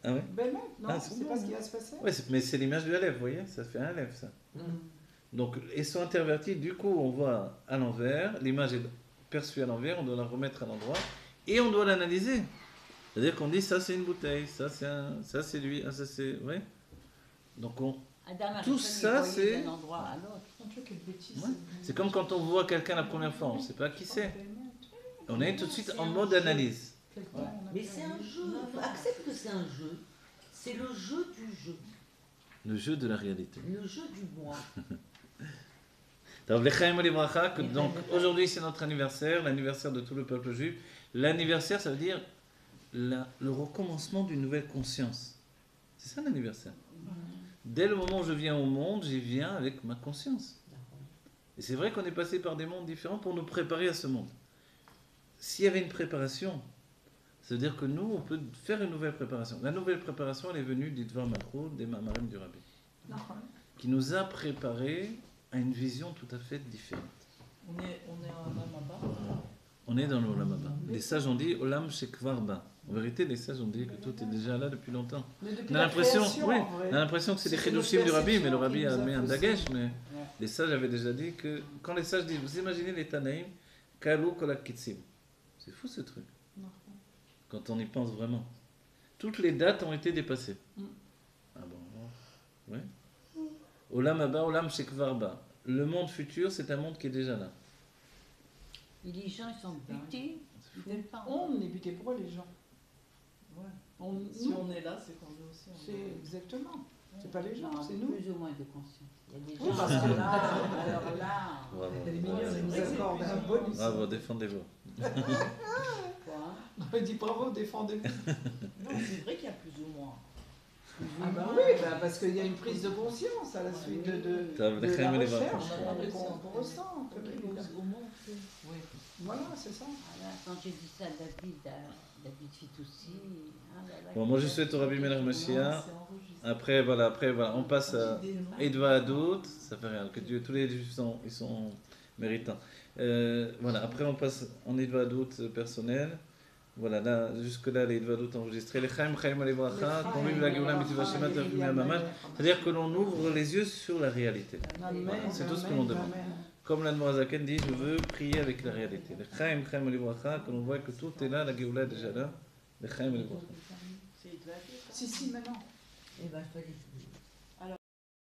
[SPEAKER 1] Ah ouais?
[SPEAKER 4] Ben non, non,
[SPEAKER 1] Ah,
[SPEAKER 4] c'est
[SPEAKER 1] c'est
[SPEAKER 4] pas
[SPEAKER 1] bon.
[SPEAKER 4] ce qui va se passer.
[SPEAKER 1] Ouais, mais c'est l'image du Aleph, vous voyez? Ça fait un Aleph, ça. Donc, ils sont intervertis, du coup, on voit à l'envers, l'image est perçue à l'envers, on doit la remettre à l'endroit, et on doit l'analyser. C'est-à-dire qu'on dit, ça c'est une bouteille, ça c'est lui, ça c'est... Oui. Donc,
[SPEAKER 3] Adam a
[SPEAKER 1] Tout
[SPEAKER 3] réussi
[SPEAKER 1] ça,
[SPEAKER 3] à les voyer
[SPEAKER 1] c'est-
[SPEAKER 3] d'un endroit à l'autre.
[SPEAKER 4] Mon Dieu, quelle bêtise.
[SPEAKER 1] Ouais. C'est comme quand on voit quelqu'un la première fois, on ne sait pas qui c'est. On est tout de suite
[SPEAKER 3] C'est
[SPEAKER 1] en
[SPEAKER 3] un
[SPEAKER 1] mode
[SPEAKER 3] jeu.
[SPEAKER 1] analyse.
[SPEAKER 5] Mais c'est un jeu. Accepte que c'est un jeu. C'est le jeu du jeu.
[SPEAKER 1] Le jeu de la réalité.
[SPEAKER 5] Le jeu du moi.
[SPEAKER 1] Donc, l'Echaim Livracha, que donc aujourd'hui c'est notre anniversaire, l'anniversaire de tout le peuple juif. L'anniversaire, ça veut dire le recommencement d'une nouvelle conscience. C'est ça l'anniversaire. Dès le moment où je viens au monde, j'y viens avec ma conscience. Et c'est vrai qu'on est passé par des mondes différents pour nous préparer à ce monde. S'il y avait une préparation, ça veut dire que nous, on peut faire une nouvelle préparation. La nouvelle préparation, elle est venue d'Idvar Malchut, des Mamarim du Rabbi, qui nous a préparé à une vision tout à fait différente.
[SPEAKER 2] On est en Amaba.
[SPEAKER 1] On est dans l'Olam Haba. Les sages ont dit Olam Shekvar Ba. En vérité, les sages ont dit que tout est déjà là depuis longtemps.
[SPEAKER 4] Mais depuis
[SPEAKER 1] On a
[SPEAKER 4] la
[SPEAKER 1] l'impression,
[SPEAKER 4] création,
[SPEAKER 1] oui,
[SPEAKER 4] en vrai.
[SPEAKER 1] on a l'impression que c'est des
[SPEAKER 4] C'est notre
[SPEAKER 1] chidushim du Rabbi, mais le
[SPEAKER 4] perception
[SPEAKER 1] Rabbi
[SPEAKER 4] qui
[SPEAKER 1] a
[SPEAKER 4] nous a
[SPEAKER 1] mis un
[SPEAKER 4] faussé.
[SPEAKER 1] dagesh, mais les sages avaient déjà dit que quand les sages disent, vous imaginez les Tanaïm, Kalu Kolak Kitsim. C'est fou ce truc. Quand on y pense vraiment. toutes les dates ont été dépassées.
[SPEAKER 4] Mm.
[SPEAKER 1] Ah bon? Oui. Olam Haba, Olam Shekvar Ba. Le monde futur, c'est un monde qui est déjà là.
[SPEAKER 3] Et les gens, ils sont butés. Ils veulent pas.
[SPEAKER 4] On est buté pour eux, les gens.
[SPEAKER 6] Ouais. Si
[SPEAKER 4] Nous,
[SPEAKER 6] on est là, c'est qu'on est aussi.
[SPEAKER 4] c'est exactement. C'est pas les gens,
[SPEAKER 3] Non,
[SPEAKER 4] c'est nous.
[SPEAKER 3] plus ou moins de conscience. Il y a des
[SPEAKER 4] Oui,
[SPEAKER 3] gens.
[SPEAKER 4] parce que là,
[SPEAKER 3] Alors là.
[SPEAKER 1] Bravo.
[SPEAKER 4] elle est mignonne,
[SPEAKER 6] Ouais,
[SPEAKER 4] elle
[SPEAKER 6] c'est
[SPEAKER 4] nous
[SPEAKER 6] vrai que c'est
[SPEAKER 4] accorde un
[SPEAKER 6] plus
[SPEAKER 4] bonus.
[SPEAKER 1] Bravo, défendez-vous.
[SPEAKER 3] Quoi?
[SPEAKER 4] Elle dit bravo, défendez-vous.
[SPEAKER 2] Non, c'est vrai qu'il y a plus ou moins.
[SPEAKER 4] Ah bah oui, bah parce qu'il y a une prise de conscience à la suite de
[SPEAKER 1] T'as
[SPEAKER 4] la
[SPEAKER 1] les crèmes et les
[SPEAKER 4] recherche
[SPEAKER 2] On a pas réussi
[SPEAKER 4] qu'on ressent.
[SPEAKER 2] Ok, au moins, on fait.
[SPEAKER 6] Oui.
[SPEAKER 4] Voilà, c'est ça.
[SPEAKER 3] Voilà, quand j'ai dit ça à David Fitoussi. Ah là là,
[SPEAKER 1] Bon, moi je souhaite au Rabbi Melech
[SPEAKER 6] Non,
[SPEAKER 1] Mashiach.
[SPEAKER 6] c'est enregistré.
[SPEAKER 1] Après, voilà, on passe à
[SPEAKER 2] J'ai des noms.
[SPEAKER 1] Edva Adout, ça fait rien, que Dieu, tous les juifs ils sont méritants. Voilà, après on passe en Edva Adout personnel. Voilà, là, jusque-là, les Edva Adout enregistrés. Les Chaim, Chaim, les Bracha, qu'on vive la Géoula, Mitzvah Shema, Tavim, Mamad. C'est-à-dire que l'on ouvre les yeux sur la réalité. Voilà, c'est tout ce que l'on demande. Comme l'Admorazaken dit, je veux prier avec la réalité. Les Chaim, Chaim, les Bracha, que l'on voit que tout est là, la Géoula est déjà là. Les Chaim, les Bracha.
[SPEAKER 2] C'est Edouard.
[SPEAKER 4] Si, maintenant.
[SPEAKER 5] Eh ben, je te laisse.